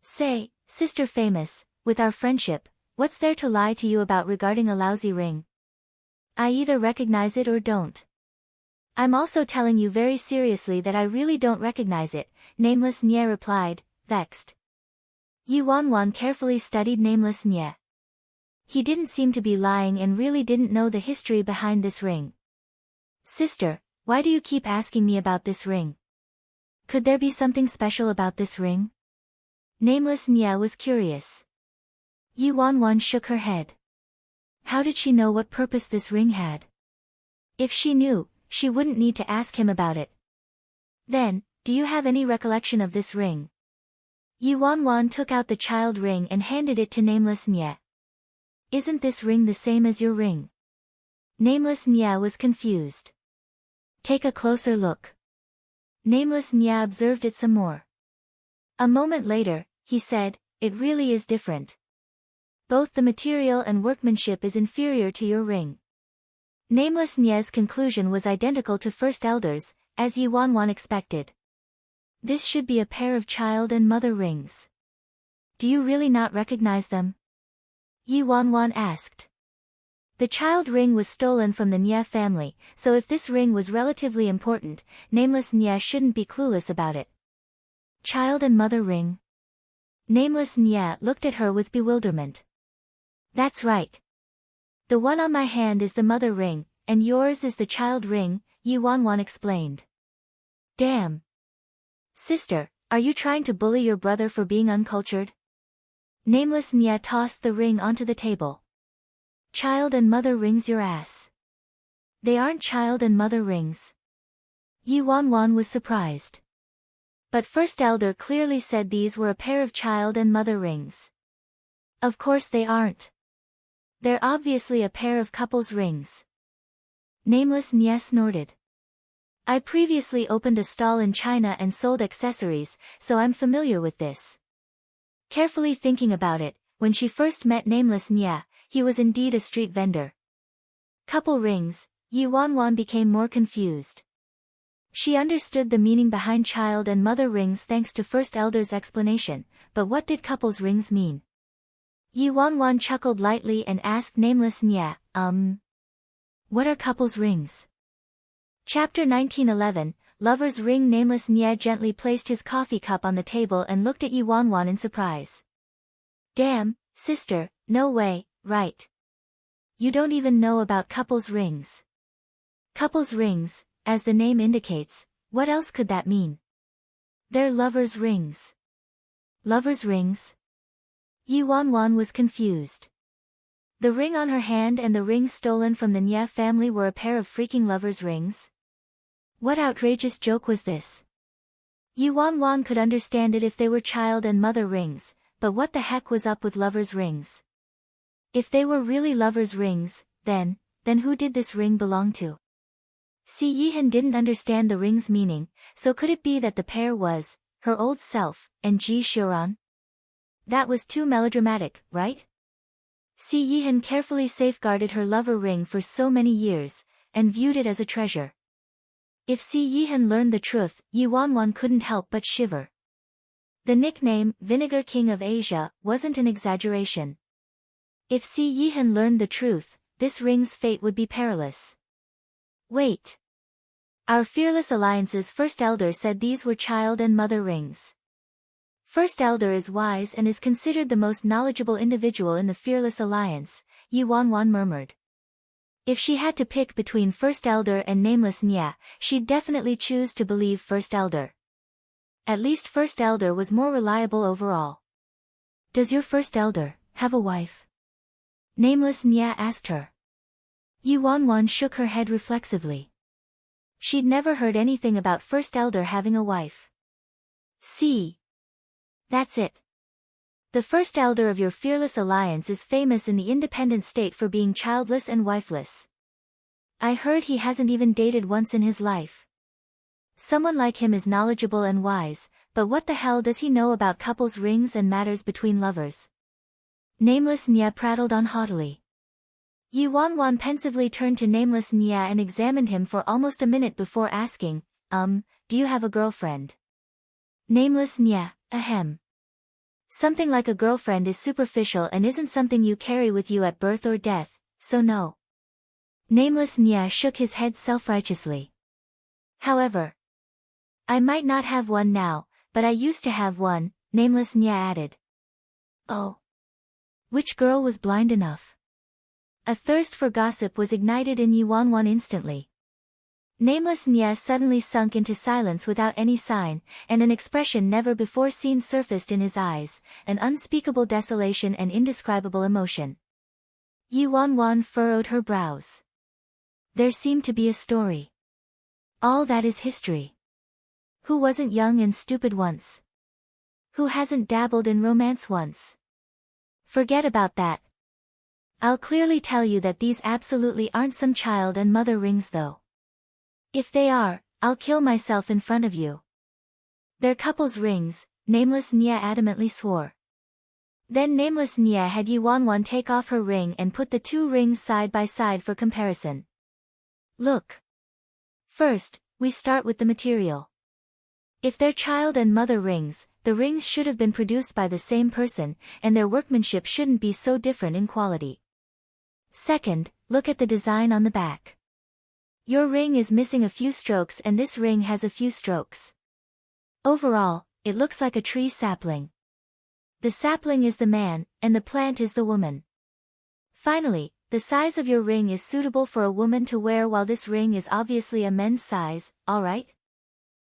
Say, Sister Famous, with our friendship, what's there to lie to you about regarding a lousy ring? I either recognize it or don't." "I'm also telling you very seriously that I really don't recognize it," Nameless Nye replied, vexed. Yi Wanwan carefully studied Nameless Nye. He didn't seem to be lying and really didn't know the history behind this ring. "Sister, why do you keep asking me about this ring? Could there be something special about this ring?" Nameless Nye was curious. Yi Wanwan shook her head. How did she know what purpose this ring had? If she knew, she wouldn't need to ask him about it. "Then, do you have any recollection of this ring?" Yi Wanwan took out the child ring and handed it to Nameless Nye. "Isn't this ring the same as your ring?" Nameless Nye was confused. "Take a closer look." Nameless Nye observed it some more. A moment later, he said, "It really is different. Both the material and workmanship is inferior to your ring." Nameless Nye's conclusion was identical to First Elder's, as Yi Wanwan expected. This should be a pair of child and mother rings. "Do you really not recognize them?" Yi Wanwan asked. The child ring was stolen from the Nye family, so if this ring was relatively important, Nameless Nye shouldn't be clueless about it. Child and mother ring? Nameless Nye looked at her with bewilderment. "That's right. The one on my hand is the mother ring, and yours is the child ring," Yi Wanwan explained. "Damn. Sister, are you trying to bully your brother for being uncultured?" Nameless Nye tossed the ring onto the table. "Child and mother rings your ass. They aren't child and mother rings." Yi Wanwan was surprised. But First Elder clearly said these were a pair of child and mother rings. "Of course they aren't. They're obviously a pair of couples rings." Nameless Nye snorted. "I previously opened a stall in China and sold accessories, so I'm familiar with this." Carefully thinking about it, when she first met Nameless Nye, he was indeed a street vendor. Couple rings, Yi Wanwan became more confused. She understood the meaning behind child and mother rings thanks to First Elder's explanation, but what did couples rings mean? Yi Wanwan chuckled lightly and asked Nameless Nye, what are couples rings? Chapter 1911, Lover's Ring. Nameless Nye gently placed his coffee cup on the table and looked at Yi Wanwan in surprise. "Damn, sister, no way, right? You don't even know about couples rings." Couples rings, as the name indicates, what else could that mean? They're lovers' rings. Lovers' rings? Yi Wanwan was confused. The ring on her hand and the ring stolen from the Nye family were a pair of freaking lovers' rings? What outrageous joke was this? Yi Wanwan could understand it if they were child and mother rings, but what the heck was up with lovers' rings? If they were really lovers' rings, then who did this ring belong to? Si Yihan didn't understand the ring's meaning, so could it be that the pair was her old self and Ji Xiuran? That was too melodramatic, right? Si Yihan carefully safeguarded her lover ring for so many years, and viewed it as a treasure. If Si Yihan learned the truth, Yi Wanwan couldn't help but shiver. The nickname, Vinegar King of Asia, wasn't an exaggeration. If Si Yihan learned the truth, this ring's fate would be perilous. Wait. Our Fearless Alliance's First Elder said these were child and mother rings. First Elder is wise and is considered the most knowledgeable individual in the Fearless Alliance, Yi Wanwan murmured. If she had to pick between First Elder and Nameless Nye, she'd definitely choose to believe First Elder. At least First Elder was more reliable overall. Does your First Elder have a wife? Nameless Nye asked her. Yi Wanwan shook her head reflexively. She'd never heard anything about First Elder having a wife. See. That's it. The first elder of your fearless alliance is famous in the independent state for being childless and wifeless. I heard he hasn't even dated once in his life. Someone like him is knowledgeable and wise, but what the hell does he know about couples' rings and matters between lovers? Nameless Nya prattled on haughtily. Yi Wanwan pensively turned to Nameless Nya and examined him for almost a minute before asking, do you have a girlfriend? Nameless Nya, ahem. Something like a girlfriend is superficial and isn't something you carry with you at birth or death, so no. Nameless Nya shook his head self-righteously. However, I might not have one now, but I used to have one, Nameless Nya added. Oh. Which girl was blind enough? A thirst for gossip was ignited in Yi Wanwan instantly. Nameless Nya suddenly sunk into silence without any sign, and an expression never before seen surfaced in his eyes, an unspeakable desolation and indescribable emotion. Yi Wanwan furrowed her brows. There seemed to be a story. All that is history. Who wasn't young and stupid once? Who hasn't dabbled in romance once? Forget about that. I'll clearly tell you that these absolutely aren't some child and mother rings though. If they are, I'll kill myself in front of you. They're couples' rings, Nameless Nya adamantly swore. Then Nameless Nya had Yi Wanwan take off her ring and put the two rings side by side for comparison. Look. First, we start with the material. If they're child and mother rings, the rings should have been produced by the same person, and their workmanship shouldn't be so different in quality. Second, look at the design on the back. Your ring is missing a few strokes and this ring has a few strokes. Overall, it looks like a tree sapling. The sapling is the man, and the plant is the woman. Finally, the size of your ring is suitable for a woman to wear while this ring is obviously a men's size, alright?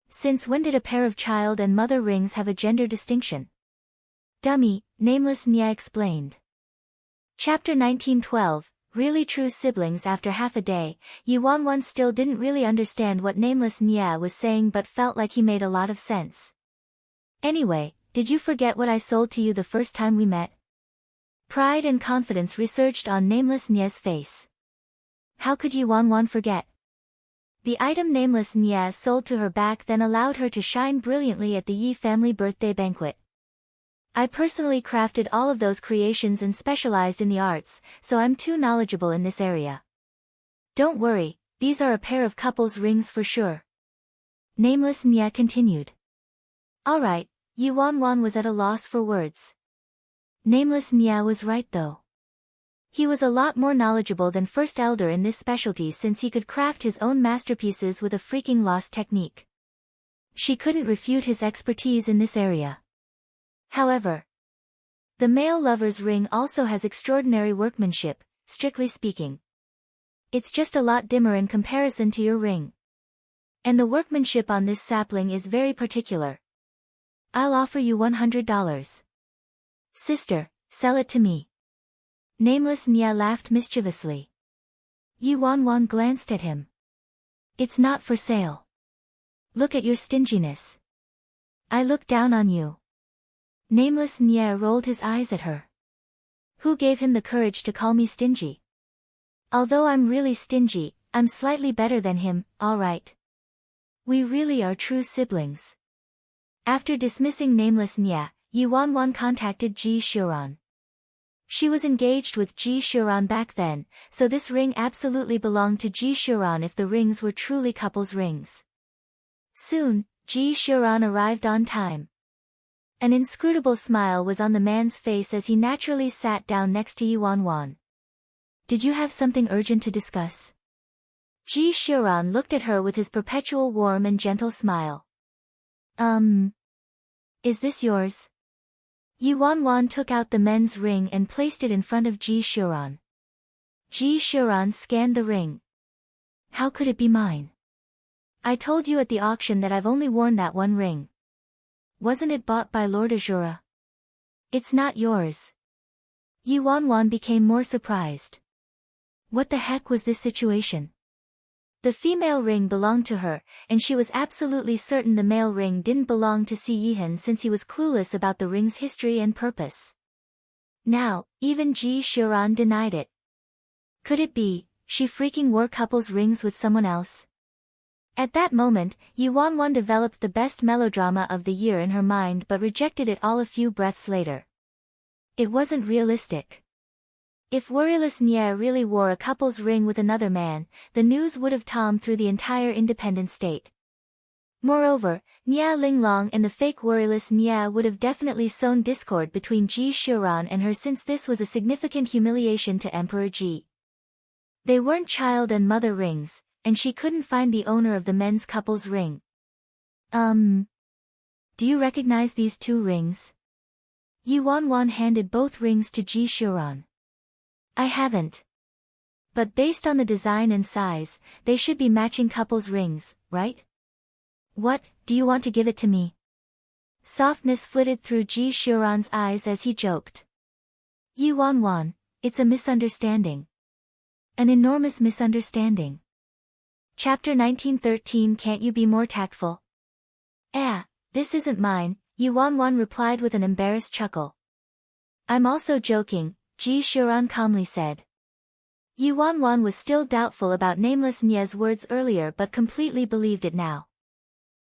Since when did a pair of child and mother rings have a gender distinction? Dummy, Nameless Nya explained. Chapter 1912, Really True Siblings. After half a day, Yi Wanwan still didn't really understand what Nameless Nya was saying but felt like he made a lot of sense. Anyway, did you forget what I sold to you the first time we met? Pride and confidence resurged on Nameless Nya's face. How could Yi Wanwan forget? The item Nameless Nya sold to her back then allowed her to shine brilliantly at the Yi family birthday banquet. I personally crafted all of those creations and specialized in the arts, so I'm too knowledgeable in this area. Don't worry, these are a pair of couples' rings for sure. Nameless Nya continued. Alright, Yi Wanwan was at a loss for words. Nameless Nya was right though. He was a lot more knowledgeable than First Elder in this specialty since he could craft his own masterpieces with a freaking lost technique. She couldn't refute his expertise in this area. However, the male lover's ring also has extraordinary workmanship, strictly speaking. It's just a lot dimmer in comparison to your ring. And the workmanship on this sapling is very particular. I'll offer you $100. Sister, sell it to me. Nameless Nya laughed mischievously. Yi Wanwan glanced at him. It's not for sale. Look at your stinginess. I look down on you. Nameless Nya rolled his eyes at her. Who gave him the courage to call me stingy? Although I'm really stingy, I'm slightly better than him, alright. We really are true siblings. After dismissing Nameless Nya, Yi Wanwan contacted Ji Xiuran. She was engaged with Ji Xiuran back then, so this ring absolutely belonged to Ji Xiuran if the rings were truly couples' rings. Soon, Ji Xiuran arrived on time. An inscrutable smile was on the man's face as he naturally sat down next to Yi Wanwan. Did you have something urgent to discuss? Ji Xiuran looked at her with his perpetual warm and gentle smile. Is this yours? Yi Wanwan took out the men's ring and placed it in front of Ji Xiuran. Ji Xiuran scanned the ring. How could it be mine? I told you at the auction that I've only worn that one ring. Wasn't it bought by Lord Azura? It's not yours. Yi Wanwan became more surprised. What the heck was this situation? The female ring belonged to her, and she was absolutely certain the male ring didn't belong to Si Yihan since he was clueless about the ring's history and purpose. Now, even Ji Xiuran denied it. Could it be, she freaking wore couples rings with someone else? At that moment, Yu Wanwan developed the best melodrama of the year in her mind but rejected it all a few breaths later. It wasn't realistic. If worryless Nye really wore a couple's ring with another man, the news would have tom through the entire independent state. Moreover, Nye Linglong and the fake worryless Nye would have definitely sown discord between Ji Xiuran and her since this was a significant humiliation to Emperor Ji. They weren't child and mother rings, and she couldn't find the owner of the men's couple's ring. Do you recognize these two rings? Yu Wanwan handed both rings to Ji Xiuran. I haven't. But based on the design and size, they should be matching couple's rings, right? What, do you want to give it to me? Softness flitted through Ji Xiuran's eyes as he joked. Yu Wanwan, it's a misunderstanding. An enormous misunderstanding. Chapter 1913. Can't you be more tactful? This isn't mine, Yu Wanwan replied with an embarrassed chuckle. I'm also joking, Ji Xiuran calmly said. Yu Wanwan was still doubtful about nameless Nye's words earlier but completely believed it now.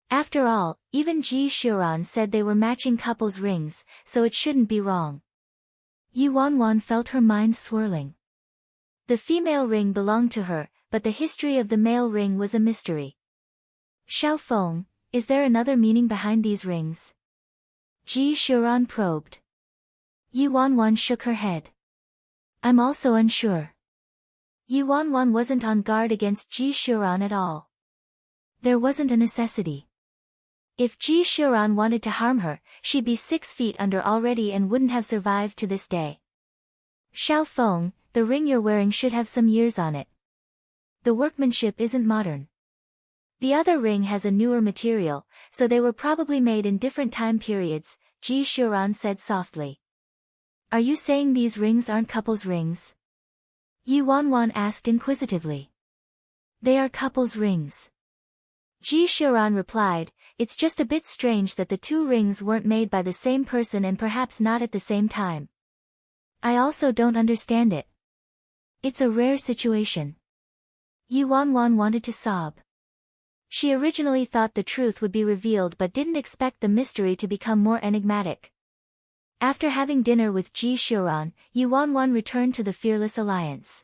After all, even Ji Xiuran said they were matching couples' rings, so it shouldn't be wrong. Yu Wanwan felt her mind swirling. The female ring belonged to her, but the history of the male ring was a mystery. Xiao Feng, is there another meaning behind these rings? Ji Xiuran probed. Yu Wanwan shook her head. I'm also unsure. Yu Wanwan wasn't on guard against Ji Xiuran at all. There wasn't a necessity. If Ji Xiuran wanted to harm her, she'd be 6 feet under already and wouldn't have survived to this day. Xiao Feng, the ring you're wearing should have some years on it. The workmanship isn't modern. The other ring has a newer material, so they were probably made in different time periods, Ji Xiuran said softly. Are you saying these rings aren't couples' rings? Yu Wanwan asked inquisitively. They are couples' rings. Ji Xiuran replied, it's just a bit strange that the two rings weren't made by the same person and perhaps not at the same time. I also don't understand it. It's a rare situation. Yu Wanwan wanted to sob. She originally thought the truth would be revealed but didn't expect the mystery to become more enigmatic. After having dinner with Ji Xiuran, Yu Wanwan returned to the Fearless Alliance.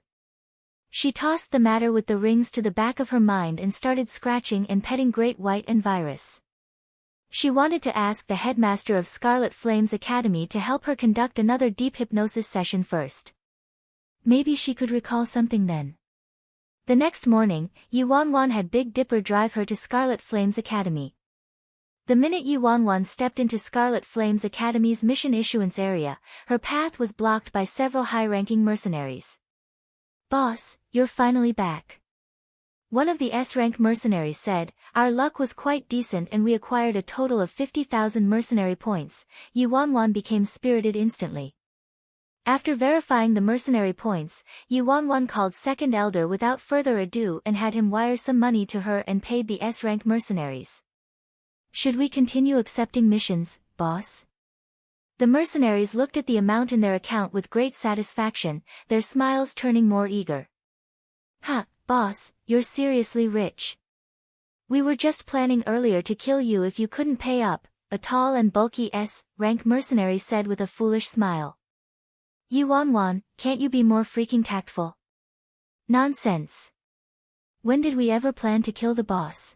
She tossed the matter with the rings to the back of her mind and started scratching and petting Great White and Virus. She wanted to ask the headmaster of Scarlet Flame's Academy to help her conduct another deep hypnosis session first. Maybe she could recall something then. The next morning, Yu Wanwan had Big Dipper drive her to Scarlet Flame's Academy. The minute Yu Wanwan stepped into Scarlet Flame's Academy's mission issuance area, her path was blocked by several high-ranking mercenaries. Boss, you're finally back. One of the S-rank mercenaries said, our luck was quite decent and we acquired a total of 50,000 mercenary points. Yu Wanwan became spirited instantly. After verifying the mercenary points, Yu Wanwan called Second Elder without further ado and had him wire some money to her and paid the S-rank mercenaries. Should we continue accepting missions, boss? The mercenaries looked at the amount in their account with great satisfaction, their smiles turning more eager. Ha, boss, you're seriously rich. We were just planning earlier to kill you if you couldn't pay up, a tall and bulky S-rank mercenary said with a foolish smile. Yu Wanwan, can't you be more freaking tactful? Nonsense. When did we ever plan to kill the boss?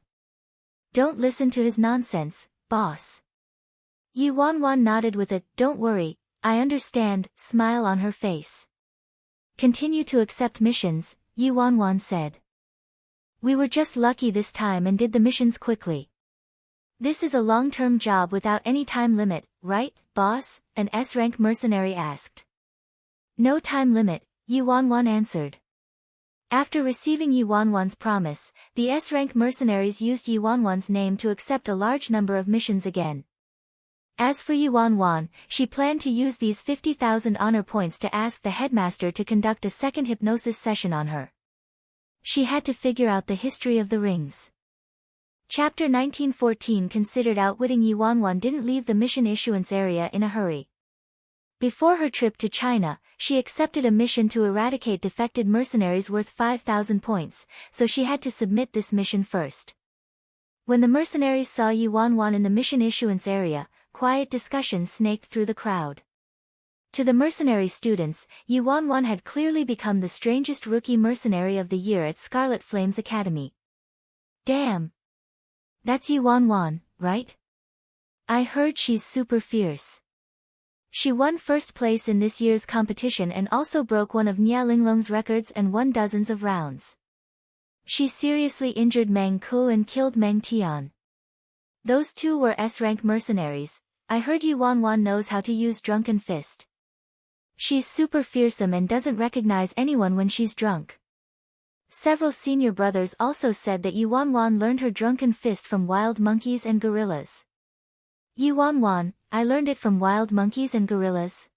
Don't listen to his nonsense, boss. Yu Wanwan nodded with a, don't worry, I understand, smile on her face. Continue to accept missions, Yu Wanwan said. We were just lucky this time and did the missions quickly. This is a long-term job without any time limit, right, boss? An S-rank mercenary asked. No time limit, Yu Wanwan answered. After receiving Yu Wanwan's promise, the S-rank mercenaries used Yu Wanwan's name to accept a large number of missions again. As for Yu Wanwan, she planned to use these 50,000 honor points to ask the headmaster to conduct a second hypnosis session on her. She had to figure out the history of the rings. Chapter 1914 considered outwitting Yuanwan didn't leave the mission issuance area in a hurry. Before her trip to China, she accepted a mission to eradicate defected mercenaries worth 5,000 points, so she had to submit this mission first. When the mercenaries saw Yuanwan in the mission issuance area, quiet discussion snaked through the crowd. To the mercenary students, Yuanwan had clearly become the strangest rookie mercenary of the year at Scarlet Flames Academy. Damn! That's Yuanwan, right? I heard she's super fierce. She won first place in this year's competition and also broke one of Nia Linglong's records and won dozens of rounds. She seriously injured Meng Ku and killed Meng Tian. Those two were S-rank mercenaries. I heard Yuanwan knows how to use Drunken Fist. She's super fearsome and doesn't recognize anyone when she's drunk. Several senior brothers also said that Yuanwan learned her Drunken Fist from wild monkeys and gorillas. Yuanwan, I learned it from wild monkeys and gorillas.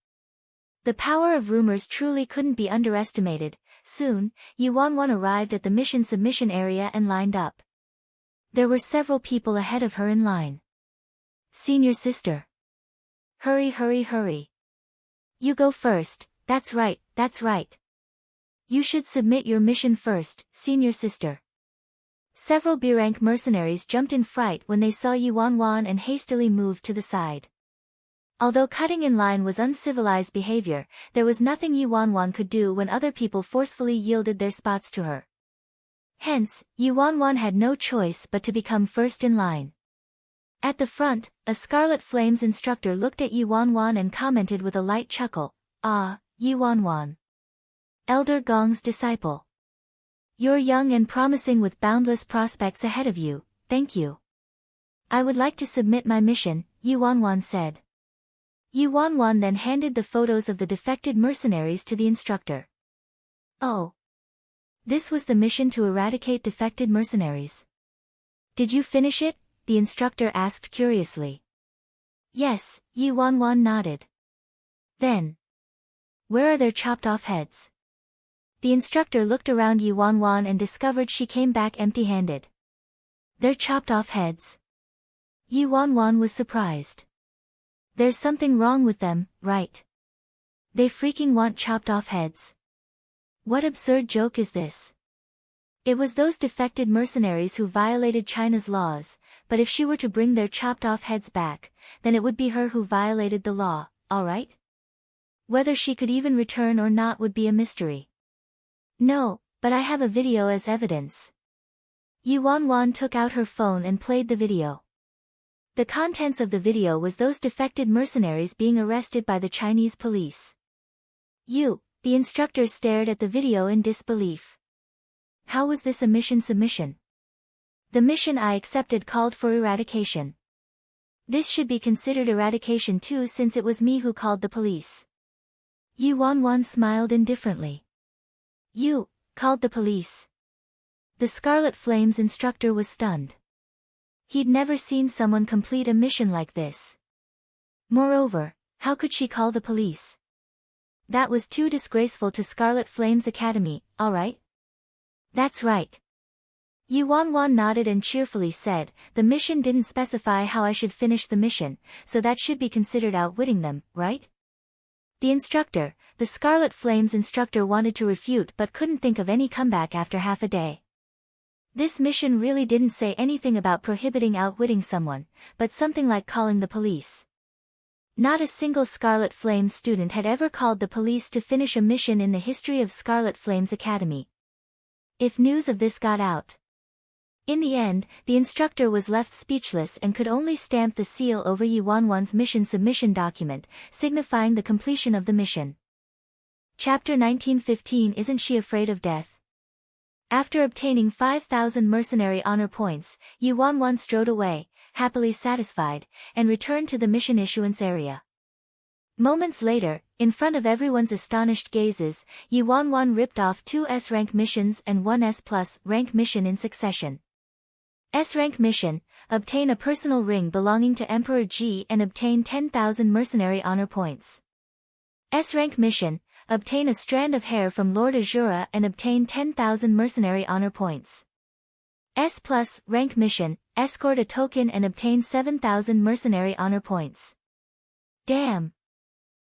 The power of rumors truly couldn't be underestimated. Soon, Yuanwan arrived at the mission submission area and lined up. There were several people ahead of her in line. Senior sister. Hurry, hurry, hurry. You go first, that's right, that's right. You should submit your mission first, senior sister. Several B-rank mercenaries jumped in fright when they saw Yuanwan and hastily moved to the side. Although cutting in line was uncivilized behavior, there was nothing Yuanwan could do when other people forcefully yielded their spots to her. Hence, Yuanwan had no choice but to become first in line. At the front, a Scarlet Flames instructor looked at Yuanwan and commented with a light chuckle, "Ah, Yuanwan. Elder Gong's disciple. You're young and promising with boundless prospects ahead of you, thank you. I would like to submit my mission," Yuanwan said. Yuanwan then handed the photos of the defected mercenaries to the instructor. Oh. This was the mission to eradicate defected mercenaries. Did you finish it? The instructor asked curiously. Yes, Yuanwan nodded. Then. Where are their chopped off heads? The instructor looked around Yuanwan and discovered she came back empty-handed. Their chopped off heads. Yuanwan was surprised. There's something wrong with them, right? They freaking want chopped off heads. What absurd joke is this? It was those defected mercenaries who violated China's laws, but if she were to bring their chopped off heads back, then it would be her who violated the law, alright? Whether she could even return or not would be a mystery. No, but I have a video as evidence. Yuanwan took out her phone and played the video. The contents of the video was those defected mercenaries being arrested by the Chinese police. The instructor stared at the video in disbelief. How was this a mission submission? The mission I accepted called for eradication. This should be considered eradication too since it was me who called the police. Yuanwan smiled indifferently. You called the police. The Scarlet Flames instructor was stunned. He'd never seen someone complete a mission like this. Moreover, how could she call the police? That was too disgraceful to Scarlet Flames Academy, alright? That's right. Yuanwan nodded and cheerfully said, the mission didn't specify how I should finish the mission, so that should be considered outwitting them, right? The instructor, the Scarlet Flames instructor wanted to refute but couldn't think of any comeback after half a day. This mission really didn't say anything about prohibiting outwitting someone, but something like calling the police. Not a single Scarlet Flames student had ever called the police to finish a mission in the history of Scarlet Flames Academy. If news of this got out. In the end, the instructor was left speechless and could only stamp the seal over Yuanwan's mission submission document, signifying the completion of the mission. Chapter 1915 Isn't She Afraid of Death? After obtaining 5,000 mercenary honor points, Yuanwan strode away, happily satisfied, and returned to the mission issuance area. Moments later, in front of everyone's astonished gazes, Yuanwan ripped off 2 S-rank missions and 1 S+ rank mission in succession. S-rank mission, obtain a personal ring belonging to Emperor Ji and obtain 10,000 mercenary honor points. S-rank mission, obtain a strand of hair from Lord Azura and obtain 10,000 mercenary honor points. S plus, rank mission, escort a token and obtain 7,000 mercenary honor points. Damn!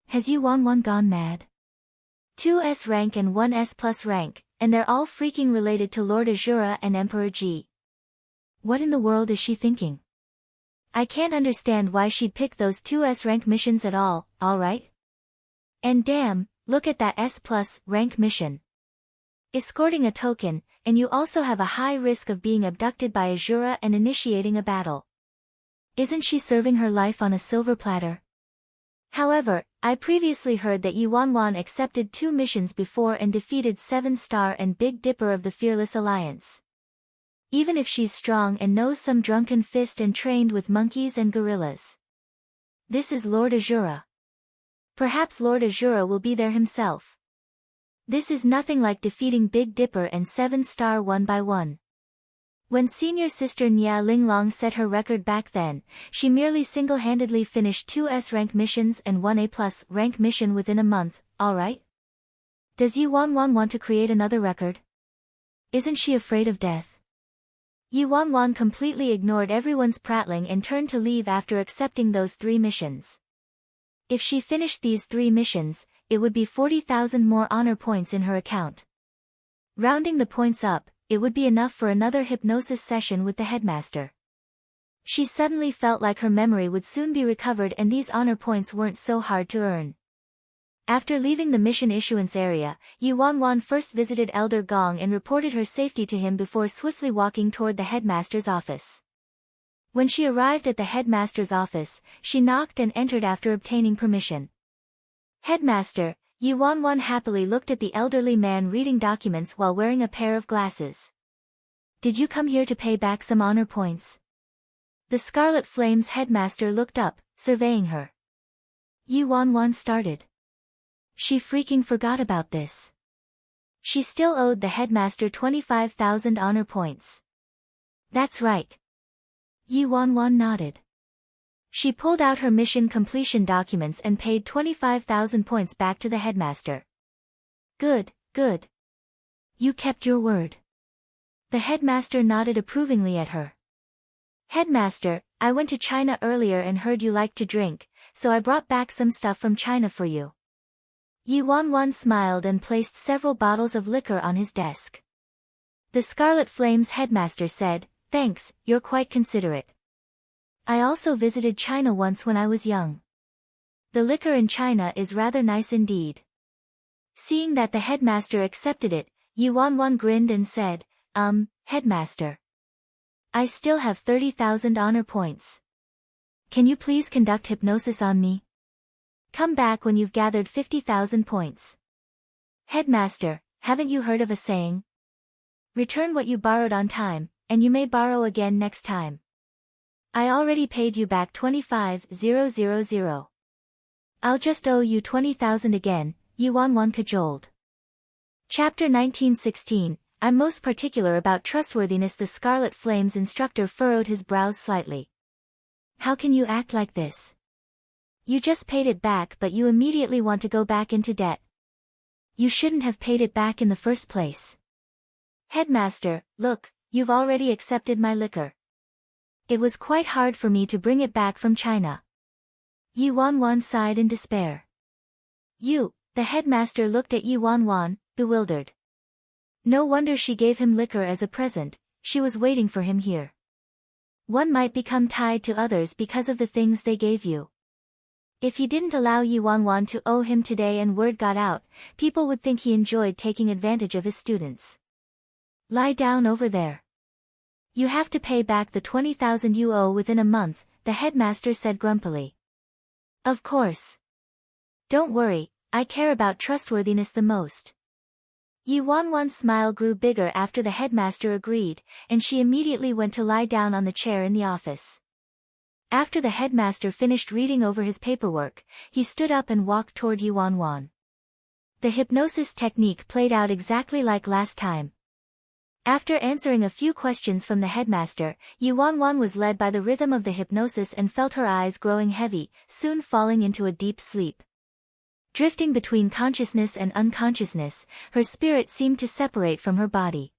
Has Yuan gone mad? 2S rank and 1S plus rank, and they're all freaking related to Lord Azura and Emperor Ji. What in the world is she thinking? I can't understand why she'd pick those 2S rank missions at all, alright? And damn, look at that S plus, rank mission. Escorting a token, and you also have a high risk of being abducted by Azura and initiating a battle. Isn't she serving her life on a silver platter? However, I previously heard that Yuan accepted 2 missions before and defeated 7 Star and Big Dipper of the Fearless Alliance. Even if she's strong and knows some drunken fist and trained with monkeys and gorillas. This is Lord Azura. Perhaps Lord Azura will be there himself. This is nothing like defeating Big Dipper and 7 Star one by one. When senior sister Nya Linglong set her record back then, she merely single-handedly finished 2 S-rank missions and 1 A+ rank mission within a month, alright? Does Yuan want to create another record? Isn't she afraid of death? Yuan completely ignored everyone's prattling and turned to leave after accepting those 3 missions. If she finished these 3 missions, it would be 40,000 more honor points in her account. Rounding the points up, it would be enough for another hypnosis session with the headmaster. She suddenly felt like her memory would soon be recovered and these honor points weren't so hard to earn. After leaving the mission issuance area, Yuan first visited Elder Gong and reported her safety to him before swiftly walking toward the headmaster's office. When she arrived at the headmaster's office, she knocked and entered after obtaining permission. Headmaster, Yuan happily looked at the elderly man reading documents while wearing a pair of glasses. Did you come here to pay back some honor points? The Scarlet Flame's headmaster looked up, surveying her. Yuan started. She freaking forgot about this. She still owed the headmaster 25,000 honor points. That's right. Yuan nodded. She pulled out her mission completion documents and paid 25,000 points back to the headmaster. Good. You kept your word. The headmaster nodded approvingly at her. Headmaster, I went to China earlier and heard you like to drink, so I brought back some stuff from China for you. Yuan smiled and placed several bottles of liquor on his desk. The Scarlet Flame's headmaster said, "Thanks, you're quite considerate. I also visited China once when I was young. The liquor in China is rather nice indeed." Seeing that the headmaster accepted it, Yuan grinned and said, Headmaster. I still have 30,000 honor points. Can you please conduct hypnosis on me? Come back when you've gathered 50,000 points. Headmaster, haven't you heard of a saying? Return what you borrowed on time, and you may borrow again next time. I already paid you back 25,000. I'll just owe you 20,000 again, Yuan cajoled. Chapter 1916, I'm most particular about trustworthiness. The Scarlet Flame's instructor furrowed his brows slightly. How can you act like this? You just paid it back but you immediately want to go back into debt. You shouldn't have paid it back in the first place. Headmaster, look, you've already accepted my liquor. It was quite hard for me to bring it back from China. Yuan sighed in despair. The headmaster looked at Yuan, bewildered. No wonder she gave him liquor as a present, she was waiting for him here. One might become tied to others because of the things they gave you. If he didn't allow Yuan to owe him today and word got out, people would think he enjoyed taking advantage of his students. Lie down over there. You have to pay back the 20,000 you owe within a month, the headmaster said grumpily. Of course. Don't worry, I care about trustworthiness the most. Yuan's smile grew bigger after the headmaster agreed, and she immediately went to lie down on the chair in the office. After the headmaster finished reading over his paperwork, he stood up and walked toward Yuan. The hypnosis technique played out exactly like last time. After answering a few questions from the headmaster, Yuan was led by the rhythm of the hypnosis and felt her eyes growing heavy, soon falling into a deep sleep. Drifting between consciousness and unconsciousness, her spirit seemed to separate from her body.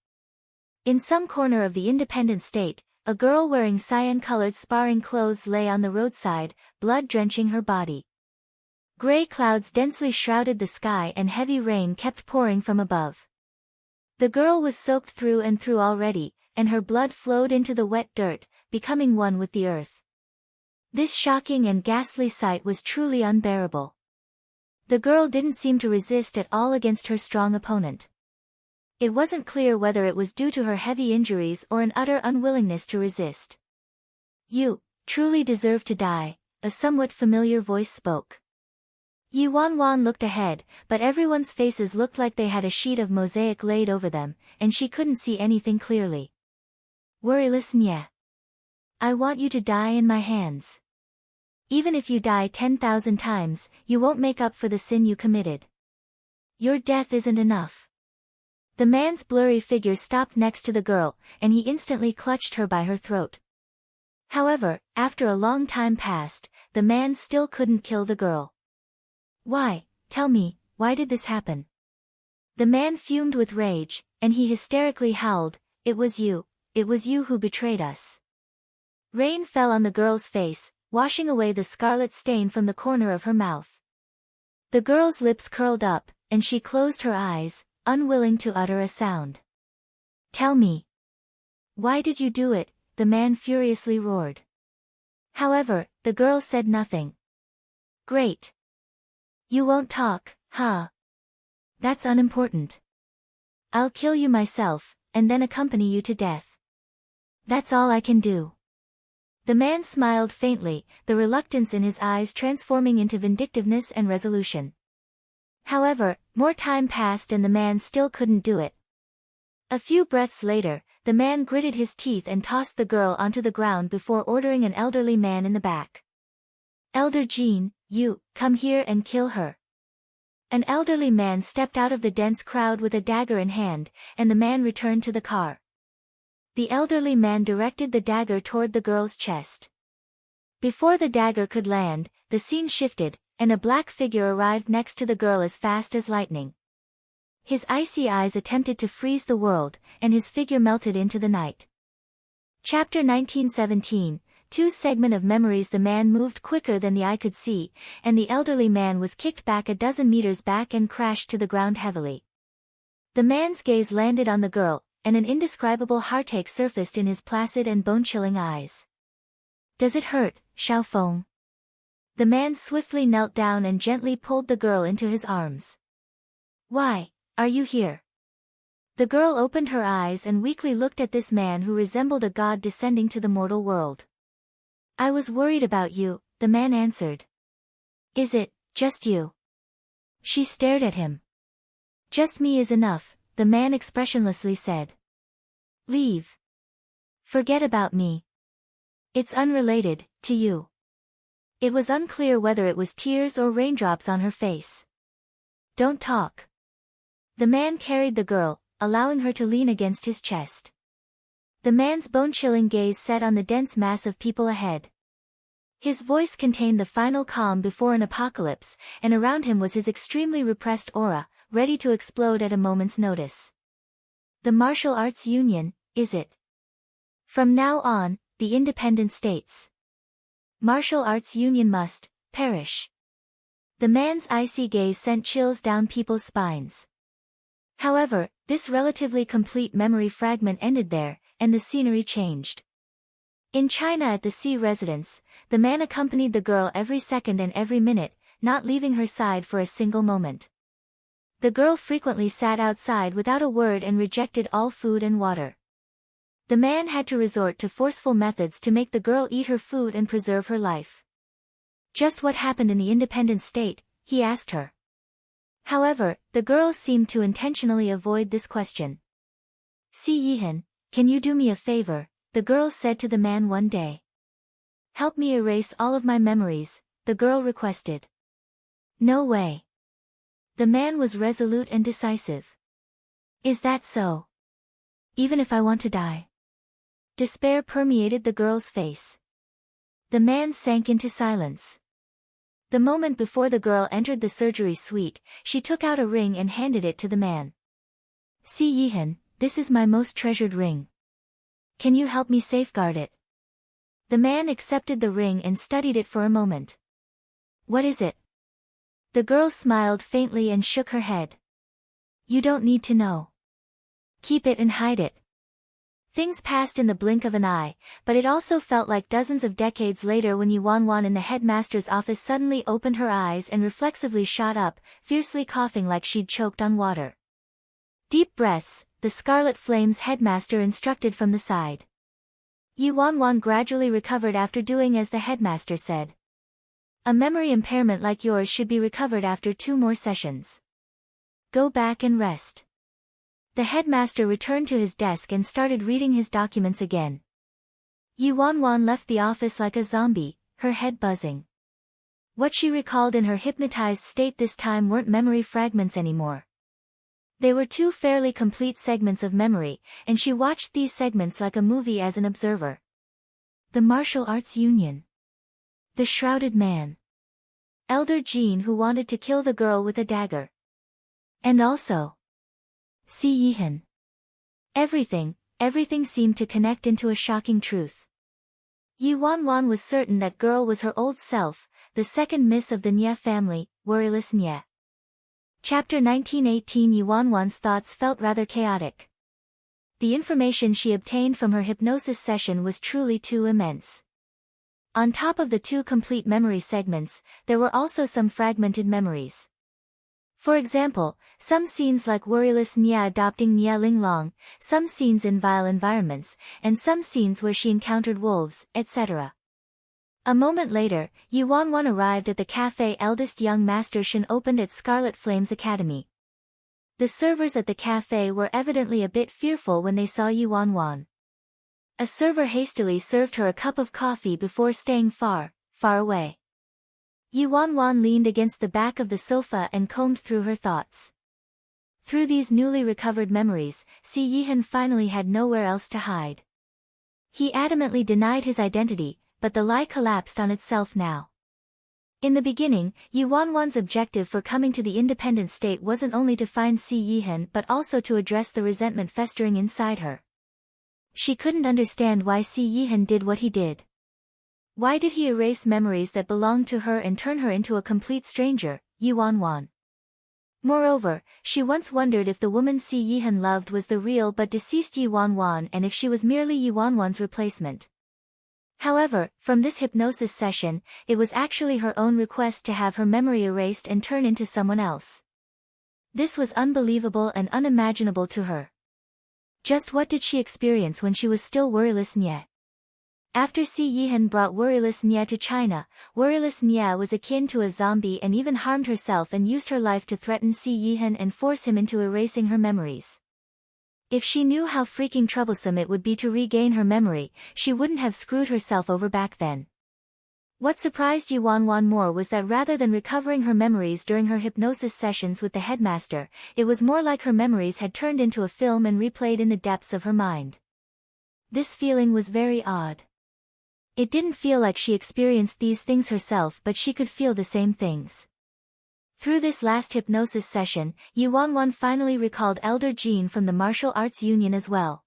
In some corner of the independent state, a girl wearing cyan-colored sparring clothes lay on the roadside, blood drenching her body. Gray clouds densely shrouded the sky and heavy rain kept pouring from above. The girl was soaked through and through already, and her blood flowed into the wet dirt, becoming one with the earth. This shocking and ghastly sight was truly unbearable. The girl didn't seem to resist at all against her strong opponent. It wasn't clear whether it was due to her heavy injuries or an utter unwillingness to resist. "You truly deserve to die," a somewhat familiar voice spoke. Yi Wanwan looked ahead, but everyone's faces looked like they had a sheet of mosaic laid over them, and she couldn't see anything clearly. "Listen, yeah. I want you to die in my hands. Even if you die 10,000 times, you won't make up for the sin you committed. Your death isn't enough." The man's blurry figure stopped next to the girl, and he instantly clutched her by her throat. However, after a long time passed, the man still couldn't kill the girl. "Why, tell me, why did this happen?" The man fumed with rage, and he hysterically howled, it was you who betrayed us." Rain fell on the girl's face, washing away the scarlet stain from the corner of her mouth. The girl's lips curled up, and she closed her eyes, unwilling to utter a sound. "Tell me. Why did you do it?" the man furiously roared. However, the girl said nothing. "Great. You won't talk, huh? That's unimportant. I'll kill you myself, and then accompany you to death. That's all I can do." The man smiled faintly, the reluctance in his eyes transforming into vindictiveness and resolution. However, more time passed and the man still couldn't do it. A few breaths later, the man gritted his teeth and tossed the girl onto the ground before ordering an elderly man in the back. "Elder Jean, you, come here and kill her." An elderly man stepped out of the dense crowd with a dagger in hand, and the man returned to the car. The elderly man directed the dagger toward the girl's chest. Before the dagger could land, the scene shifted, and a black figure arrived next to the girl as fast as lightning. His icy eyes attempted to freeze the world, and his figure melted into the night. Chapter 1917, Two segment of memories. The man moved quicker than the eye could see, and the elderly man was kicked back a dozen meters back and crashed to the ground heavily. The man's gaze landed on the girl, and an indescribable heartache surfaced in his placid and bone-chilling eyes. "Does it hurt, Xiaofeng?" The man swiftly knelt down and gently pulled the girl into his arms. "Why are you here?" The girl opened her eyes and weakly looked at this man who resembled a god descending to the mortal world. "I was worried about you," the man answered. "Is it just you?" She stared at him. "Just me is enough," the man expressionlessly said. "Leave. Forget about me. It's unrelated to you." It was unclear whether it was tears or raindrops on her face. "Don't talk." The man carried the girl, allowing her to lean against his chest. The man's bone-chilling gaze set on the dense mass of people ahead. His voice contained the final calm before an apocalypse, and around him was his extremely repressed aura, ready to explode at a moment's notice. "The martial arts union, is it? From now on, the independent states. Martial arts union must perish." The man's icy gaze sent chills down people's spines. However, this relatively complete memory fragment ended there, and the scenery changed. In China at the Sea residence, the man accompanied the girl every second and every minute, not leaving her side for a single moment. The girl frequently sat outside without a word and rejected all food and water. The man had to resort to forceful methods to make the girl eat her food and preserve her life. "Just what happened in the independent state?" he asked her. However, the girl seemed to intentionally avoid this question. "Si Yihan, can you do me a favor?" the girl said to the man one day. "Help me erase all of my memories," the girl requested. "No way." The man was resolute and decisive. "Is that so? Even if I want to die?" Despair permeated the girl's face. The man sank into silence. The moment before the girl entered the surgery suite, she took out a ring and handed it to the man. "Si Yihan, this is my most treasured ring. Can you help me safeguard it?" The man accepted the ring and studied it for a moment. "What is it?" The girl smiled faintly and shook her head. "You don't need to know. Keep it and hide it." Things passed in the blink of an eye, but it also felt like dozens of decades later when Yuan in the headmaster's office suddenly opened her eyes and reflexively shot up, fiercely coughing like she'd choked on water. "Deep breaths," the Scarlet Flame's headmaster instructed from the side. Yuan gradually recovered after doing as the headmaster said. "A memory impairment like yours should be recovered after 2 more sessions. Go back and rest." The headmaster returned to his desk and started reading his documents again. Yuan left the office like a zombie, her head buzzing. What she recalled in her hypnotized state this time weren't memory fragments anymore. They were 2 fairly complete segments of memory, and she watched these segments like a movie as an observer. The martial arts union. The shrouded man. Elder Jean who wanted to kill the girl with a dagger. And also Si Yihan. Everything seemed to connect into a shocking truth. Yuan was certain that girl was her old self, the second miss of the Nye family, worryless Nye. Chapter 1918. Yuan's thoughts felt rather chaotic. The information she obtained from her hypnosis session was truly too immense. On top of the 2 complete memory segments, there were also some fragmented memories. For example, some scenes like worryless Nye adopting Nye Linglong, some scenes in vile environments, and some scenes where she encountered wolves, etc. A moment later, Yuan arrived at the cafe eldest young master Shen opened at Scarlet Flame's academy. The servers at the cafe were evidently a bit fearful when they saw Yuan. A server hastily served her a cup of coffee before staying far away. Yuan leaned against the back of the sofa and combed through her thoughts. Through these newly recovered memories, Si Yihan finally had nowhere else to hide. He adamantly denied his identity, but the lie collapsed on itself now. In the beginning, Yuan's objective for coming to the independent state wasn't only to find Si Yihan but also to address the resentment festering inside her. She couldn't understand why Si Yihan did what he did. Why did he erase memories that belonged to her and turn her into a complete stranger, Yuan? Moreover, she once wondered if the woman Si Yihan loved was the real but deceased Yuan and if she was merely Yuan's replacement. However, from this hypnosis session, it was actually her own request to have her memory erased and turn into someone else. This was unbelievable and unimaginable to her. Just what did she experience when she was still worryless Nye? After Si Yihan brought worryless Nye to China, worryless Nye was akin to a zombie and even harmed herself and used her life to threaten Si Yihan and force him into erasing her memories. If she knew how freaking troublesome it would be to regain her memory, she wouldn't have screwed herself over back then. What surprised Yuan more was that rather than recovering her memories during her hypnosis sessions with the headmaster, it was more like her memories had turned into a film and replayed in the depths of her mind. This feeling was very odd. It didn't feel like she experienced these things herself, but she could feel the same things. Through this last hypnosis session, Yuan finally recalled Elder Jean from the martial arts union as well.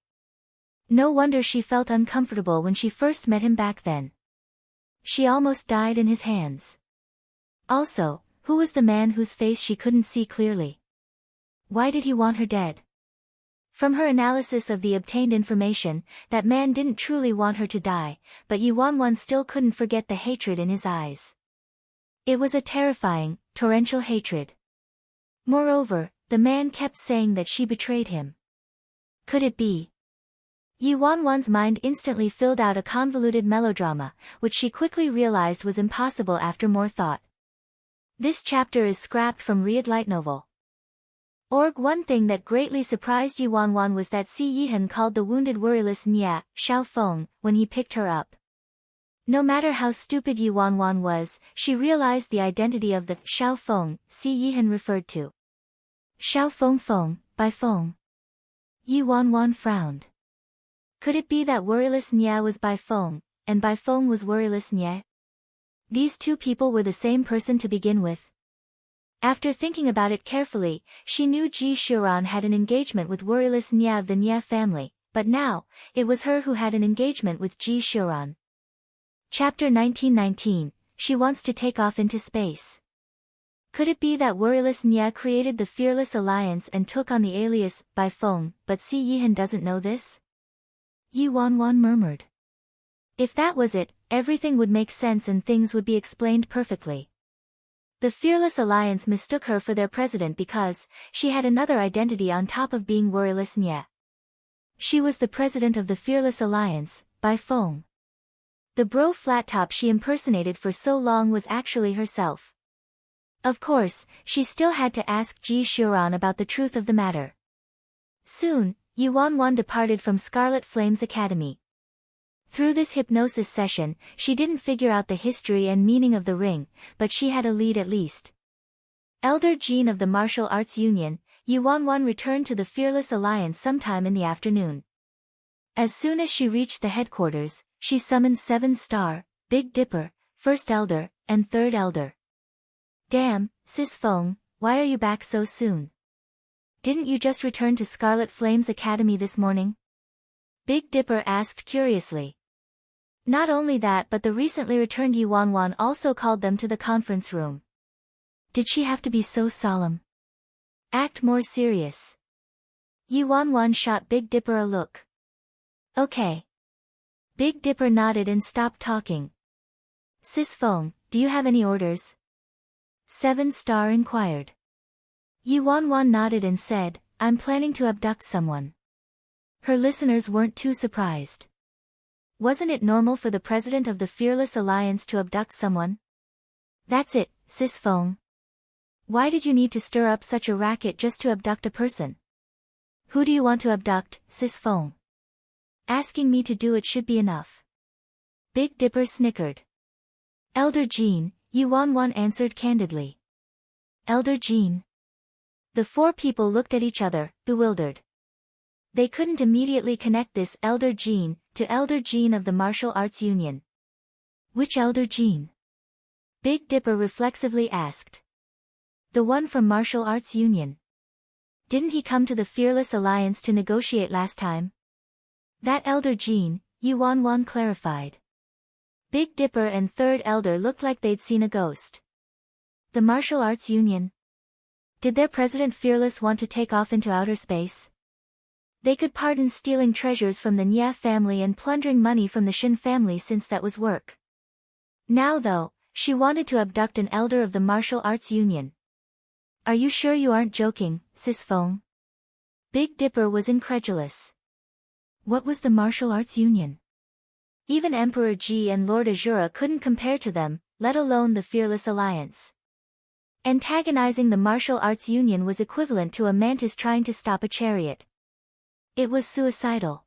No wonder she felt uncomfortable when she first met him back then. She almost died in his hands. Also, who was the man whose face she couldn't see clearly? Why did he want her dead? From her analysis of the obtained information, that man didn't truly want her to die, but Yuan still couldn't forget the hatred in his eyes. It was a terrifying, torrential hatred. Moreover, the man kept saying that she betrayed him. Could it be? Yuan's mind instantly filled out a convoluted melodrama, which she quickly realized was impossible after more thought. This chapter is scrapped from Read Light Novel. One thing that greatly surprised Yuan was that Si Yihan called the wounded worryless Nye, Xiao Feng, when he picked her up. No matter how stupid Yuan was, she realized the identity of the Xiao Feng Si Yihan referred to. Xiao Feng, Bai Feng. Yuan frowned. Could it be that worryless Nye was Bai Feng, and Bai Feng was worryless Nye? These two people were the same person to begin with. After thinking about it carefully, she knew Ji Xiuran had an engagement with Worryless Nya of the Nya family, but now, it was her who had an engagement with Ji Xiuran. Chapter 1919, She Wants to Take Off into Space. Could it be that Worryless Nya created the Fearless Alliance and took on the alias, Bai Feng, but Si Yihan doesn't know this? Yi Wanwan murmured. If that was it, everything would make sense and things would be explained perfectly. The Fearless Alliance mistook her for their president because she had another identity on top of being Worryless Nya. She was the president of the Fearless Alliance, Bai Feng. The bro flat top she impersonated for so long was actually herself. Of course, she still had to ask Ji Xiuran about the truth of the matter. Soon, Yi Wanwan departed from Scarlet Flame's academy. Through this hypnosis session, she didn't figure out the history and meaning of the ring, but she had a lead at least. Elder Jean of the Martial Arts Union, Yi Wanwan returned to the Fearless Alliance sometime in the afternoon. As soon as she reached the headquarters, she summoned 7-star, Big Dipper, First Elder, and Third Elder. Damn, Sis Feng, why are you back so soon? Didn't you just return to Scarlet Flame's academy this morning? Big Dipper asked curiously. Not only that, but the recently returned Yi Wanwan also called them to the conference room. Did she have to be so solemn? Act more serious. Yi Wanwan shot Big Dipper a look. Okay. Big Dipper nodded and stopped talking. Sis Feng, do you have any orders? 7-star inquired. Yi Wanwan nodded and said, I'm planning to abduct someone. Her listeners weren't too surprised. Wasn't it normal for the president of the Fearless Alliance to abduct someone? That's it, Sis Feng. Why did you need to stir up such a racket just to abduct a person? Who do you want to abduct, Sis Feng? Asking me to do it should be enough. Big Dipper snickered. Elder Jean, Yi Wanwan answered candidly. Elder Jean. The four people looked at each other, bewildered. They couldn't immediately connect this Elder Jean to Elder Jean of the Martial Arts Union. Which Elder Jean? Big Dipper reflexively asked. The one from Martial Arts Union. Didn't he come to the Fearless Alliance to negotiate last time? That Elder Jean, Yi Wanwan clarified. Big Dipper and Third Elder looked like they'd seen a ghost. The Martial Arts Union? Did their president Fearless want to take off into outer space? They could pardon stealing treasures from the Nya family and plundering money from the Shin family since that was work. Now though, she wanted to abduct an elder of the Martial Arts Union. Are you sure you aren't joking, Sis Feng? Big Dipper was incredulous. What was the Martial Arts Union? Even Emperor Ji and Lord Azura couldn't compare to them, let alone the Fearless Alliance. Antagonizing the Martial Arts Union was equivalent to a mantis trying to stop a chariot. It was suicidal.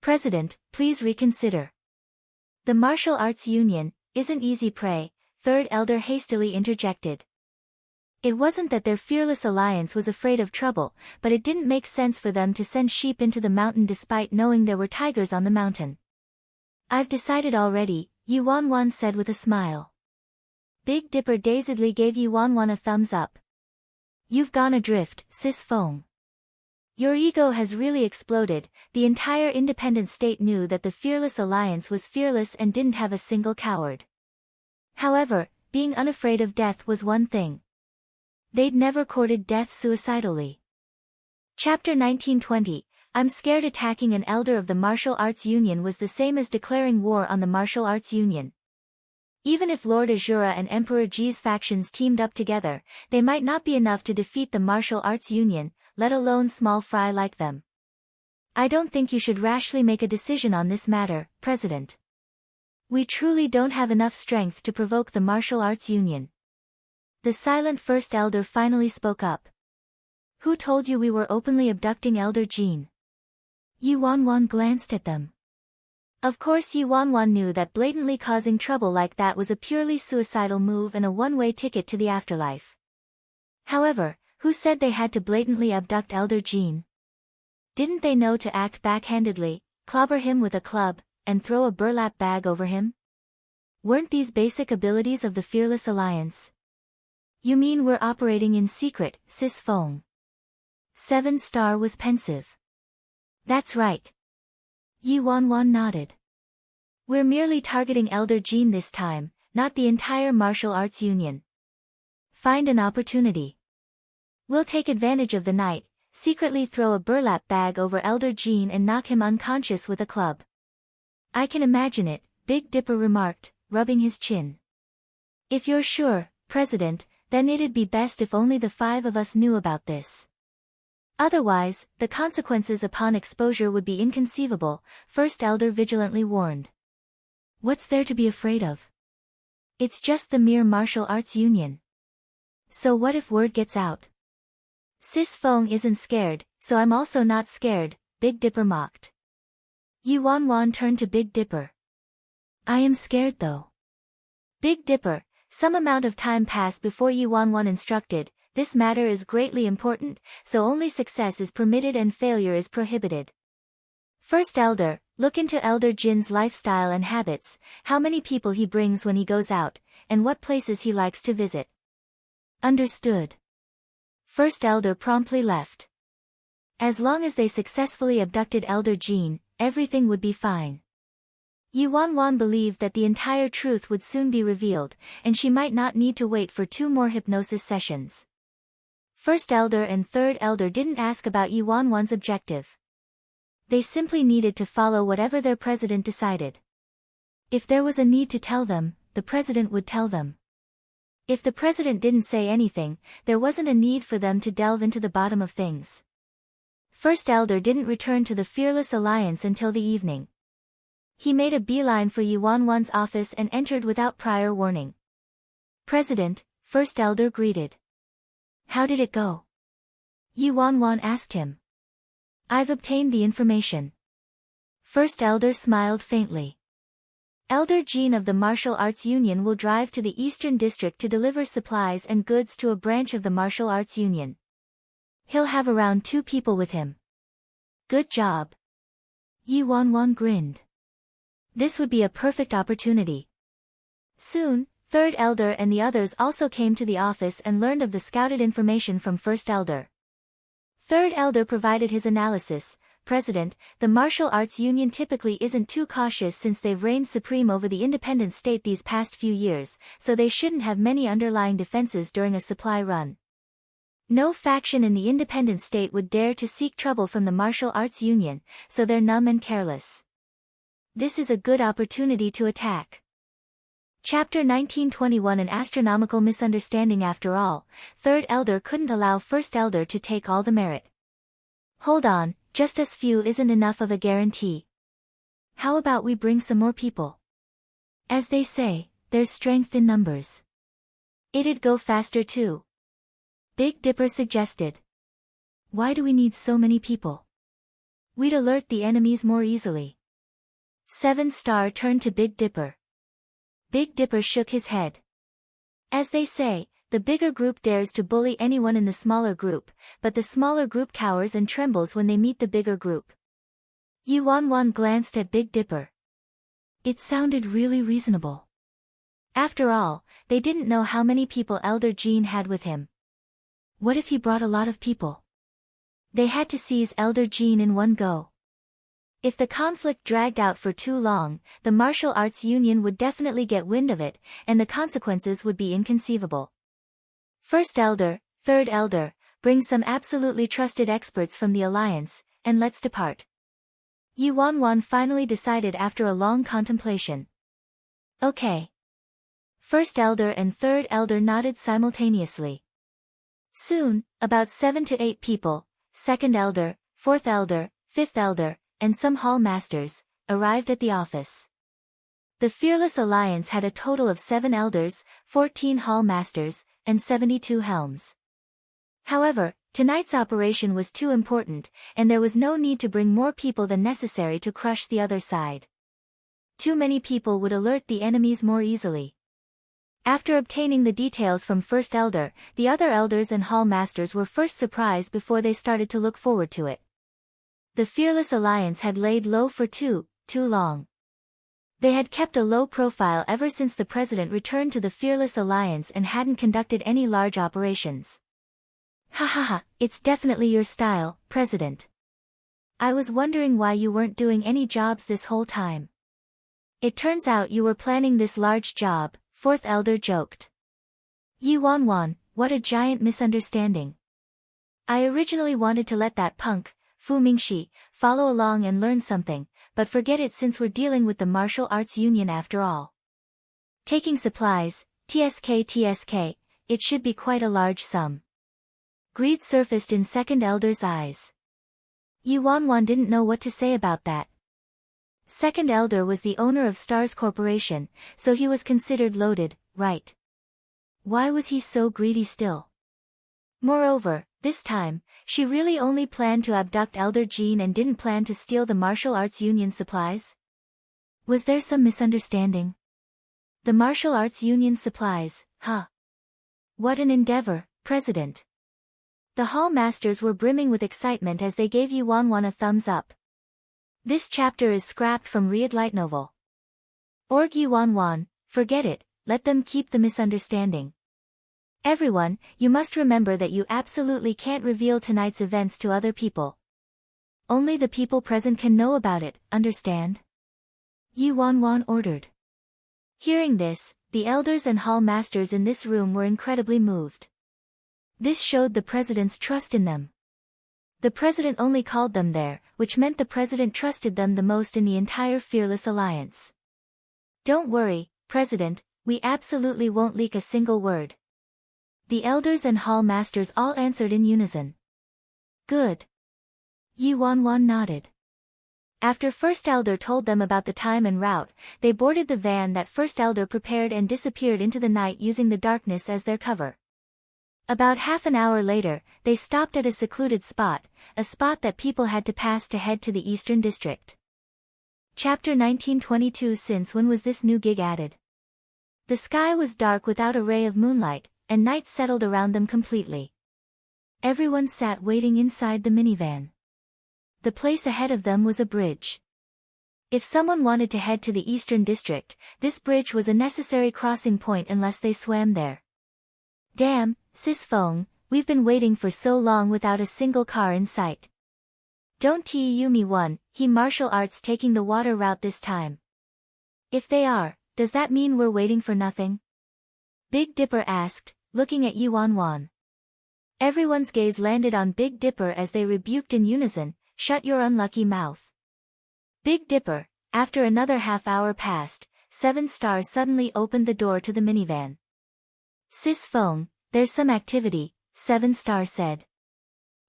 President, please reconsider. The Martial Arts Union isn't easy prey, Third Elder hastily interjected. It wasn't that their Fearless Alliance was afraid of trouble, but it didn't make sense for them to send sheep into the mountain despite knowing there were tigers on the mountain. I've decided already, Yi Wanwan said with a smile. Big Dipper dazedly gave Yi Wanwan a thumbs up. You've gone adrift, Sis Feng. Your ego has really exploded. The entire independent state knew that the Fearless Alliance was fearless and didn't have a single coward. However, being unafraid of death was one thing. They'd never courted death suicidally. Chapter 1920, I'm scared attacking an elder of the Martial Arts Union was the same as declaring war on the Martial Arts Union. Even if Lord Azura and Emperor Ji's factions teamed up together, they might not be enough to defeat the Martial Arts Union, let alone small fry like them. I don't think you should rashly make a decision on this matter, President. We truly don't have enough strength to provoke the Martial Arts Union. The silent First Elder finally spoke up. Who told you we were openly abducting Elder Jean? Yi Wanwan glanced at them. Of course Yi Wanwan knew that blatantly causing trouble like that was a purely suicidal move and a one-way ticket to the afterlife. However, who said they had to blatantly abduct Elder Jean? Didn't they know to act backhandedly, clobber him with a club, and throw a burlap bag over him? Weren't these basic abilities of the Fearless Alliance? You mean we're operating in secret, Sis Fong? 7-star was pensive. That's right. Yi Wanwan nodded. We're merely targeting Elder Jean this time, not the entire martial arts union. Find an opportunity. We'll take advantage of the night, secretly throw a burlap bag over Elder Jean and knock him unconscious with a club. I can imagine it, Big Dipper remarked, rubbing his chin. If you're sure, President, then it'd be best if only the 5 of us knew about this. Otherwise, the consequences upon exposure would be inconceivable, First Elder vigilantly warned. What's there to be afraid of? It's just the mere martial arts union. So what if word gets out? Sis Fong isn't scared, so I'm also not scared, Big Dipper mocked. Yi Wanwan turned to Big Dipper. I am scared though. Big Dipper, some amount of time passed before Yi Wanwan instructed, this matter is greatly important, so only success is permitted and failure is prohibited. First Elder, look into Elder Jin's lifestyle and habits, how many people he brings when he goes out, and what places he likes to visit. Understood. First Elder promptly left. As long as they successfully abducted Elder Jean, everything would be fine. Yi Wanwan believed that the entire truth would soon be revealed, and she might not need to wait for 2 more hypnosis sessions. First Elder and Third Elder didn't ask about Yi Wanwan's objective. They simply needed to follow whatever their president decided. If there was a need to tell them, the president would tell them. If the president didn't say anything, there wasn't a need for them to delve into the bottom of things. First Elder didn't return to the Fearless Alliance until the evening. He made a beeline for Yi Wanwan's office and entered without prior warning. President, First Elder greeted. How did it go? Yi Wanwan asked him. I've obtained the information. First Elder smiled faintly. Elder Jean of the Martial Arts Union will drive to the Eastern District to deliver supplies and goods to a branch of the Martial Arts Union. He'll have around 2 people with him. Good job. Yi Wanwan grinned. This would be a perfect opportunity. Soon, Third Elder and the others also came to the office and learned of the scouted information from First Elder. Third Elder provided his analysis. President, the Martial Arts Union typically isn't too cautious since they've reigned supreme over the independent state these past few years, so they shouldn't have many underlying defenses during a supply run. No faction in the independent state would dare to seek trouble from the Martial Arts Union, so they're numb and careless. This is a good opportunity to attack. Chapter 1921 An astronomical misunderstanding. After all, Third Elder couldn't allow First Elder to take all the merit. Hold on, just as few isn't enough of a guarantee. How about we bring some more people? As they say, there's strength in numbers. It'd go faster too. Big Dipper suggested. Why do we need so many people? We'd alert the enemies more easily. 7-star turned to Big Dipper. Big Dipper shook his head. As they say, the bigger group dares to bully anyone in the smaller group, but the smaller group cowers and trembles when they meet the bigger group. Yi Wanwan glanced at Big Dipper. It sounded really reasonable. After all, they didn't know how many people Elder Jean had with him. What if he brought a lot of people? They had to seize Elder Jean in one go. If the conflict dragged out for too long, the Martial Arts Union would definitely get wind of it, and the consequences would be inconceivable. First Elder, Third Elder, bring some absolutely trusted experts from the Alliance, and let's depart. Yi Wanwan finally decided after a long contemplation. Okay. First Elder and Third Elder nodded simultaneously. Soon, about 7 to 8 people, Second Elder, Fourth Elder, Fifth Elder, and some hall masters, arrived at the office. The Fearless Alliance had a total of 7 elders, 14 hall masters, and 72 helms. However, tonight's operation was too important, and there was no need to bring more people than necessary to crush the other side. Too many people would alert the enemies more easily. After obtaining the details from First Elder, the other elders and hall masters were first surprised before they started to look forward to it. The Fearless Alliance had laid low for too long. They had kept a low profile ever since the president returned to the Fearless Alliance and hadn't conducted any large operations. Ha ha ha, it's definitely your style, President. I was wondering why you weren't doing any jobs this whole time. It turns out you were planning this large job, fourth elder joked. Yi Wanwan, what a giant misunderstanding. I originally wanted to let that punk, Fu Mingxi, follow along and learn something, but forget it since we're dealing with the Martial Arts Union after all. Taking supplies, TSK, it should be quite a large sum. Greed surfaced in second elder's eyes. Yi Wanwan didn't know what to say about that. Second elder was the owner of Stars Corporation, so he was considered loaded, right? Why was he so greedy still? Moreover, this time, she really only planned to abduct Elder Jean and didn't plan to steal the Martial Arts Union supplies? Was there some misunderstanding? The Martial Arts Union supplies, huh? What an endeavor, President. The hall masters were brimming with excitement as they gave Yi Wanwan a thumbs up. This chapter is scrapped from Read Light Novel. Org Yi Wanwan, forget it, let them keep the misunderstanding. Everyone, you must remember that you absolutely can't reveal tonight's events to other people. Only the people present can know about it, understand? Yi Wanwan ordered. Hearing this, the elders and hall masters in this room were incredibly moved. This showed the president's trust in them. The president only called them there, which meant the president trusted them the most in the entire Fearless Alliance. Don't worry, President, we absolutely won't leak a single word. The elders and hall masters all answered in unison. Good. Yi Wanwan nodded. After First Elder told them about the time and route, they boarded the van that First Elder prepared and disappeared into the night using the darkness as their cover. About half an hour later, they stopped at a secluded spot, a spot that people had to pass to head to the Eastern District. Chapter 1922. Since when was this new gig added? The sky was dark without a ray of moonlight, and night settled around them completely. Everyone sat waiting inside the minivan. The place ahead of them was a bridge. If someone wanted to head to the Eastern District, this bridge was a necessary crossing point unless they swam there. Damn, Sis Feng, we've been waiting for so long without a single car in sight. Don't tell me one, he martial arts taking the water route this time. If they are, does that mean we're waiting for nothing? Big Dipper asked, looking at Yi Wanwan. Everyone's gaze landed on Big Dipper as they rebuked in unison, shut your unlucky mouth. Big Dipper, after another half hour passed, 7 Stars suddenly opened the door to the minivan. Sis Feng, there's some activity, 7 Stars said.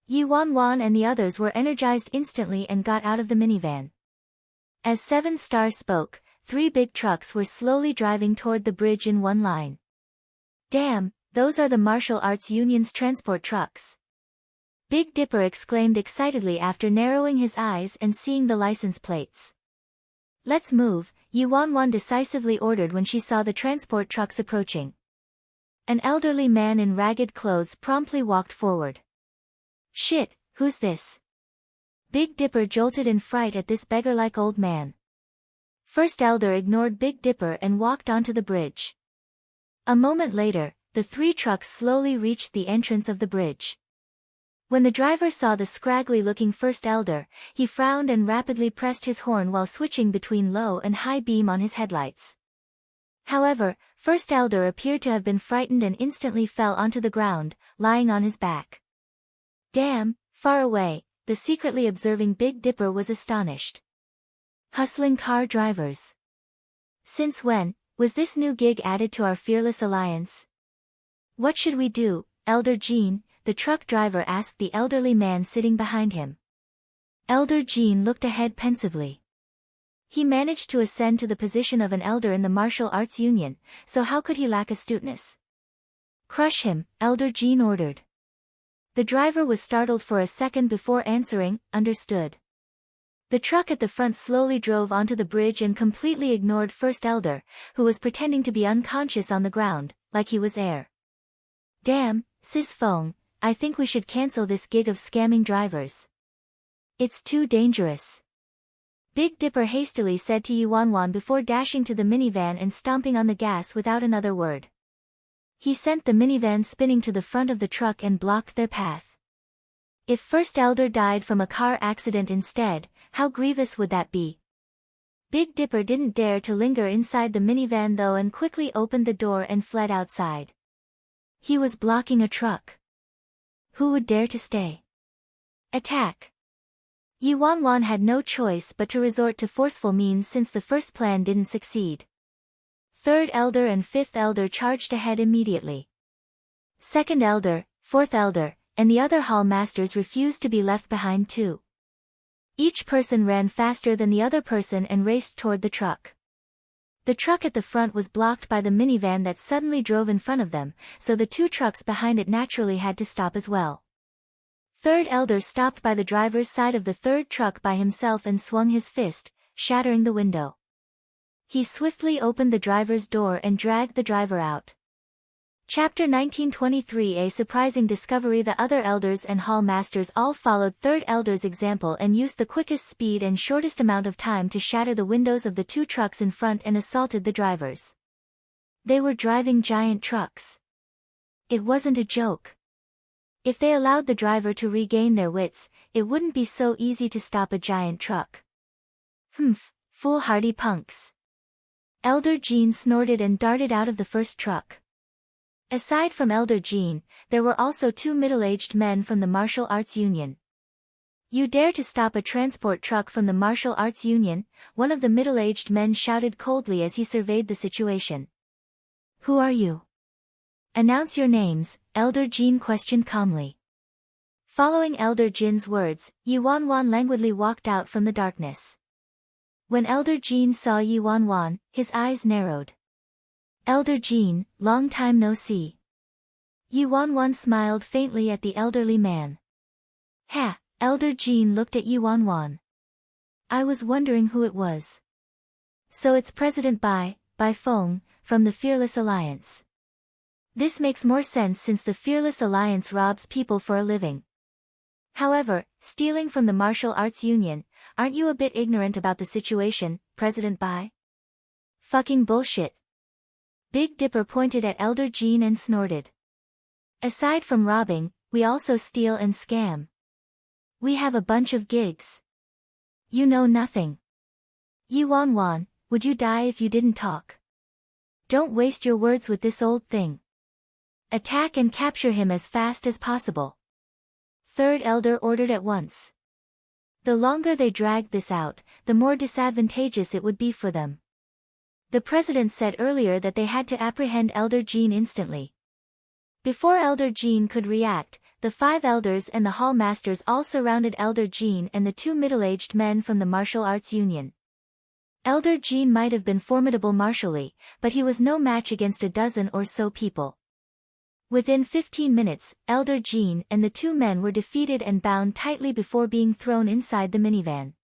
Yi Wanwan and the others were energized instantly and got out of the minivan. As 7 Stars spoke, 3 big trucks were slowly driving toward the bridge in one line. Damn, those are the Martial Arts Union's transport trucks. Big Dipper exclaimed excitedly after narrowing his eyes and seeing the license plates. Let's move, Yi Wanwan decisively ordered when she saw the transport trucks approaching. An elderly man in ragged clothes promptly walked forward. Shit, who's this? Big Dipper jolted in fright at this beggar-like old man. First Elder ignored Big Dipper and walked onto the bridge. A moment later, the 3 trucks slowly reached the entrance of the bridge. When the driver saw the scraggly-looking First Elder, he frowned and rapidly pressed his horn while switching between low and high beam on his headlights. However, First Elder appeared to have been frightened and instantly fell onto the ground, lying on his back. Damn, far away, the secretly observing Big Dipper was astonished. Hustling car drivers. Since when was this new gig added to our Fearless Alliance? What should we do, Elder Jean? The truck driver asked the elderly man sitting behind him. Elder Jean looked ahead pensively. He managed to ascend to the position of an elder in the Martial Arts Union, so how could he lack astuteness? Crush him, Elder Jean ordered. The driver was startled for a second before answering, understood. The truck at the front slowly drove onto the bridge and completely ignored First Elder, who was pretending to be unconscious on the ground, like he was air. Damn, Sis Feng, I think we should cancel this gig of scamming drivers. It's too dangerous. Big Dipper hastily said to Yuanwan before dashing to the minivan and stomping on the gas without another word. He sent the minivan spinning to the front of the truck and blocked their path. If First Elder died from a car accident instead, how grievous would that be? Big Dipper didn't dare to linger inside the minivan though and quickly opened the door and fled outside. He was blocking a truck. Who would dare to stay? Attack! Yuanwan had no choice but to resort to forceful means since the first plan didn't succeed. Third Elder and Fifth Elder charged ahead immediately. Second Elder, Fourth Elder, and the other hall masters refused to be left behind too. Each person ran faster than the other person and raced toward the truck. The truck at the front was blocked by the minivan that suddenly drove in front of them, so the two trucks behind it naturally had to stop as well. Third Elder stopped by the driver's side of the third truck by himself and swung his fist, shattering the window. He swiftly opened the driver's door and dragged the driver out. Chapter 1923. A surprising discovery. The other elders and hall masters all followed Third Elder's example and used the quickest speed and shortest amount of time to shatter the windows of the two trucks in front and assaulted the drivers. They were driving giant trucks. It wasn't a joke. If they allowed the driver to regain their wits, it wouldn't be so easy to stop a giant truck. Humph, foolhardy punks. Elder Jean snorted and darted out of the first truck. Aside from Elder Jean, there were also two middle-aged men from the Martial Arts Union. You dare to stop a transport truck from the Martial Arts Union? One of the middle-aged men shouted coldly as he surveyed the situation. Who are you? Announce your names, Elder Jean questioned calmly. Following Elder Jin's words, Yuanwan languidly walked out from the darkness. When Elder Jean saw Yuanwan, his eyes narrowed. Elder Jean, long time no see. Yuanwan smiled faintly at the elderly man. Ha, Elder Jean looked at Yuanwan. I was wondering who it was. So it's President Bai Feng, from the Fearless Alliance. This makes more sense since the Fearless Alliance robs people for a living. However, stealing from the Martial Arts Union, aren't you a bit ignorant about the situation, President Bai? Fucking bullshit. Big Dipper pointed at Elder Jean and snorted. Aside from robbing, we also steal and scam. We have a bunch of gigs. You know nothing. Yuanwan, would you die if you didn't talk? Don't waste your words with this old thing. Attack and capture him as fast as possible. Third Elder ordered at once. The longer they dragged this out, the more disadvantageous it would be for them. The president said earlier that they had to apprehend Elder Jean instantly. Before Elder Jean could react, the 5 elders and the hall masters all surrounded Elder Jean and the 2 middle-aged men from the Martial Arts Union. Elder Jean might have been formidable martially, but he was no match against a dozen or so people. Within 15 minutes, Elder Jean and the 2 men were defeated and bound tightly before being thrown inside the minivan.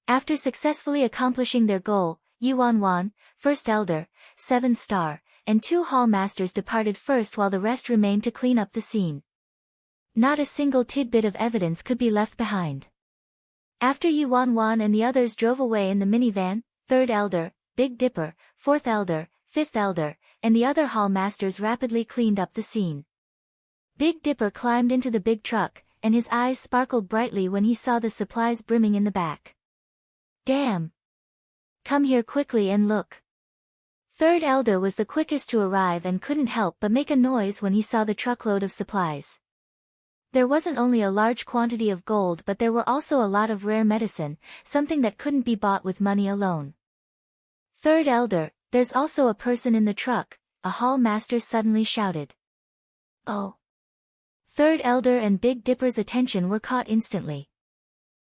After successfully accomplishing their goal, Yuanwan, First Elder, 7 Star, and 2 hall masters departed first while the rest remained to clean up the scene. Not a single tidbit of evidence could be left behind. After Yuanwan and the others drove away in the minivan, Third Elder, Big Dipper, Fourth Elder, Fifth Elder, and the other hall masters rapidly cleaned up the scene. Big Dipper climbed into the big truck, and his eyes sparkled brightly when he saw the supplies brimming in the back. Damn! Come here quickly and look. Third Elder was the quickest to arrive and couldn't help but make a noise when he saw the truckload of supplies. There wasn't only a large quantity of gold but there were also a lot of rare medicine, something that couldn't be bought with money alone. Third Elder, there's also a person in the truck, a hall master suddenly shouted. Oh. Third Elder and Big Dipper's attention were caught instantly.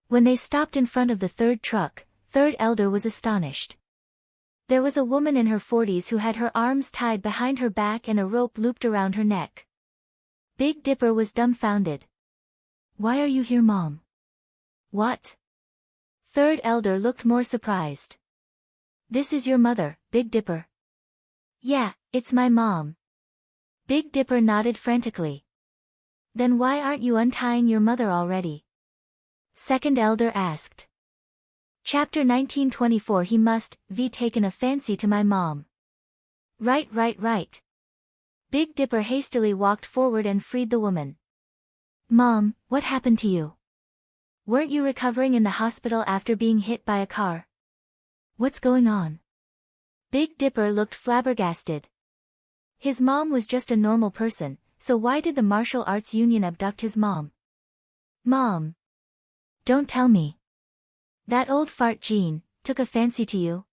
When they stopped in front of the third truck, Third Elder was astonished. There was a woman in her 40s who had her arms tied behind her back and a rope looped around her neck. Big Dipper was dumbfounded. Why are you here, Mom? What? Third Elder looked more surprised. This is your mother, Big Dipper. Yeah, it's my mom. Big Dipper nodded frantically. Then why aren't you untying your mother already? Second Elder asked. Chapter 1924 He must be taken a fancy to my mom. Right. Big Dipper hastily walked forward and freed the woman. Mom, what happened to you? Weren't you recovering in the hospital after being hit by a car? What's going on? Big Dipper looked flabbergasted. His mom was just a normal person, so why did the martial arts union abduct his mom? Mom! Don't tell me. That old fart Jean took a fancy to you?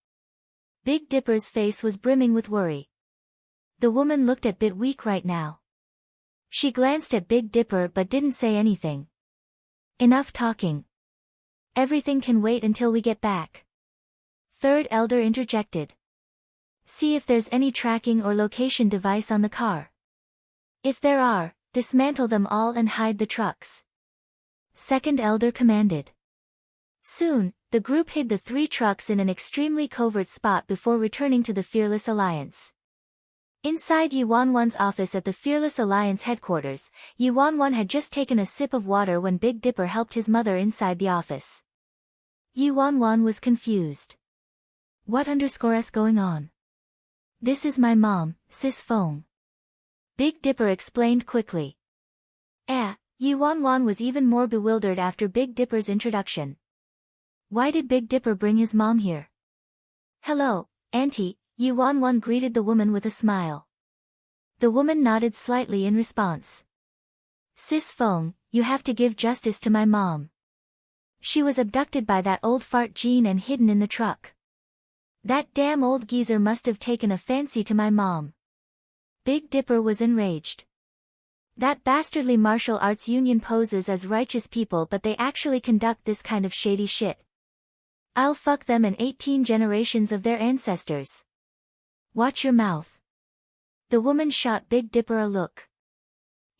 Big Dipper's face was brimming with worry. The woman looked a bit weak right now. She glanced at Big Dipper but didn't say anything. Enough talking. Everything can wait until we get back. Third elder interjected. See if there's any tracking or location device on the car. If there are, dismantle them all and hide the trucks. Second elder commanded. Soon, the group hid the 3 trucks in an extremely covert spot before returning to the Fearless Alliance. Inside Yuanwan's office at the Fearless Alliance headquarters, Yuanwan had just taken a sip of water when Big Dipper helped his mother inside the office. Yuanwan was confused. What_s going on? This is my mom, Sis Fong. Big Dipper explained quickly. Yuanwan was even more bewildered after Big Dipper's introduction. Why did Big Dipper bring his mom here? Hello, Auntie, Yuanwan greeted the woman with a smile. The woman nodded slightly in response. Sis Fong, you have to give justice to my mom. She was abducted by that old fart Jean and hidden in the truck. That damn old geezer must have taken a fancy to my mom. Big Dipper was enraged. That bastardly martial arts union poses as righteous people but they actually conduct this kind of shady shit. I'll fuck them and 18 generations of their ancestors. Watch your mouth. The woman shot Big Dipper a look.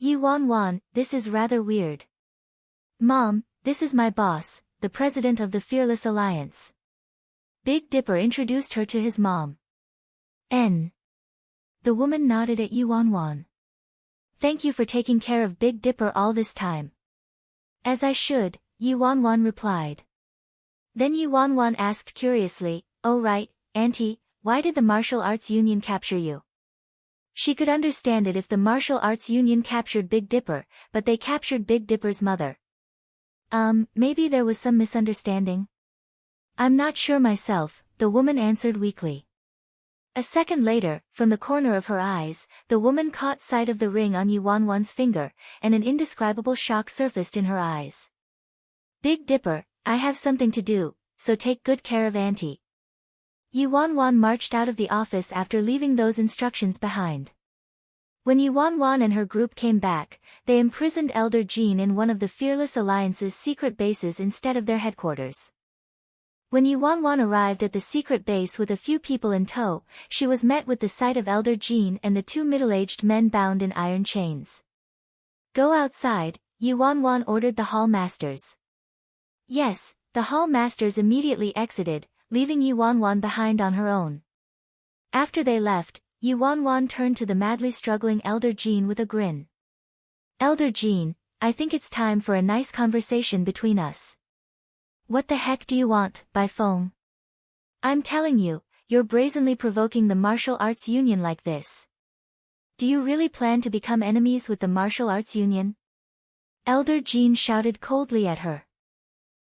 Yuanwan, this is rather weird. Mom, this is my boss, the president of the Fearless Alliance. Big Dipper introduced her to his mom. N. The woman nodded at Yuanwan. Thank you for taking care of Big Dipper all this time. As I should, Yuanwan replied. Then Yuanwan asked curiously, oh right, Auntie, why did the martial arts union capture you? She could understand it if the martial arts union captured Big Dipper, but they captured Big Dipper's mother. Maybe there was some misunderstanding? I'm not sure myself, the woman answered weakly. A second later, from the corner of her eyes, the woman caught sight of the ring on Yuanwan's finger, and an indescribable shock surfaced in her eyes. Big Dipper, I have something to do, so take good care of Auntie. Yuanwan marched out of the office after leaving those instructions behind. When Yuanwan and her group came back, they imprisoned Elder Jean in one of the Fearless Alliance's secret bases instead of their headquarters. When Yuanwan arrived at the secret base with a few people in tow, she was met with the sight of Elder Jean and the 2 middle-aged men bound in iron chains. Go outside, Yuanwan ordered the hall masters. Yes, the hall masters immediately exited, leaving Yuanwan behind on her own. After they left, Yuanwan turned to the madly struggling Elder Jean with a grin. Elder Jean, I think it's time for a nice conversation between us. What the heck do you want, by phone? I'm telling you, you're brazenly provoking the martial arts union like this. Do you really plan to become enemies with the martial arts union? Elder Jean shouted coldly at her.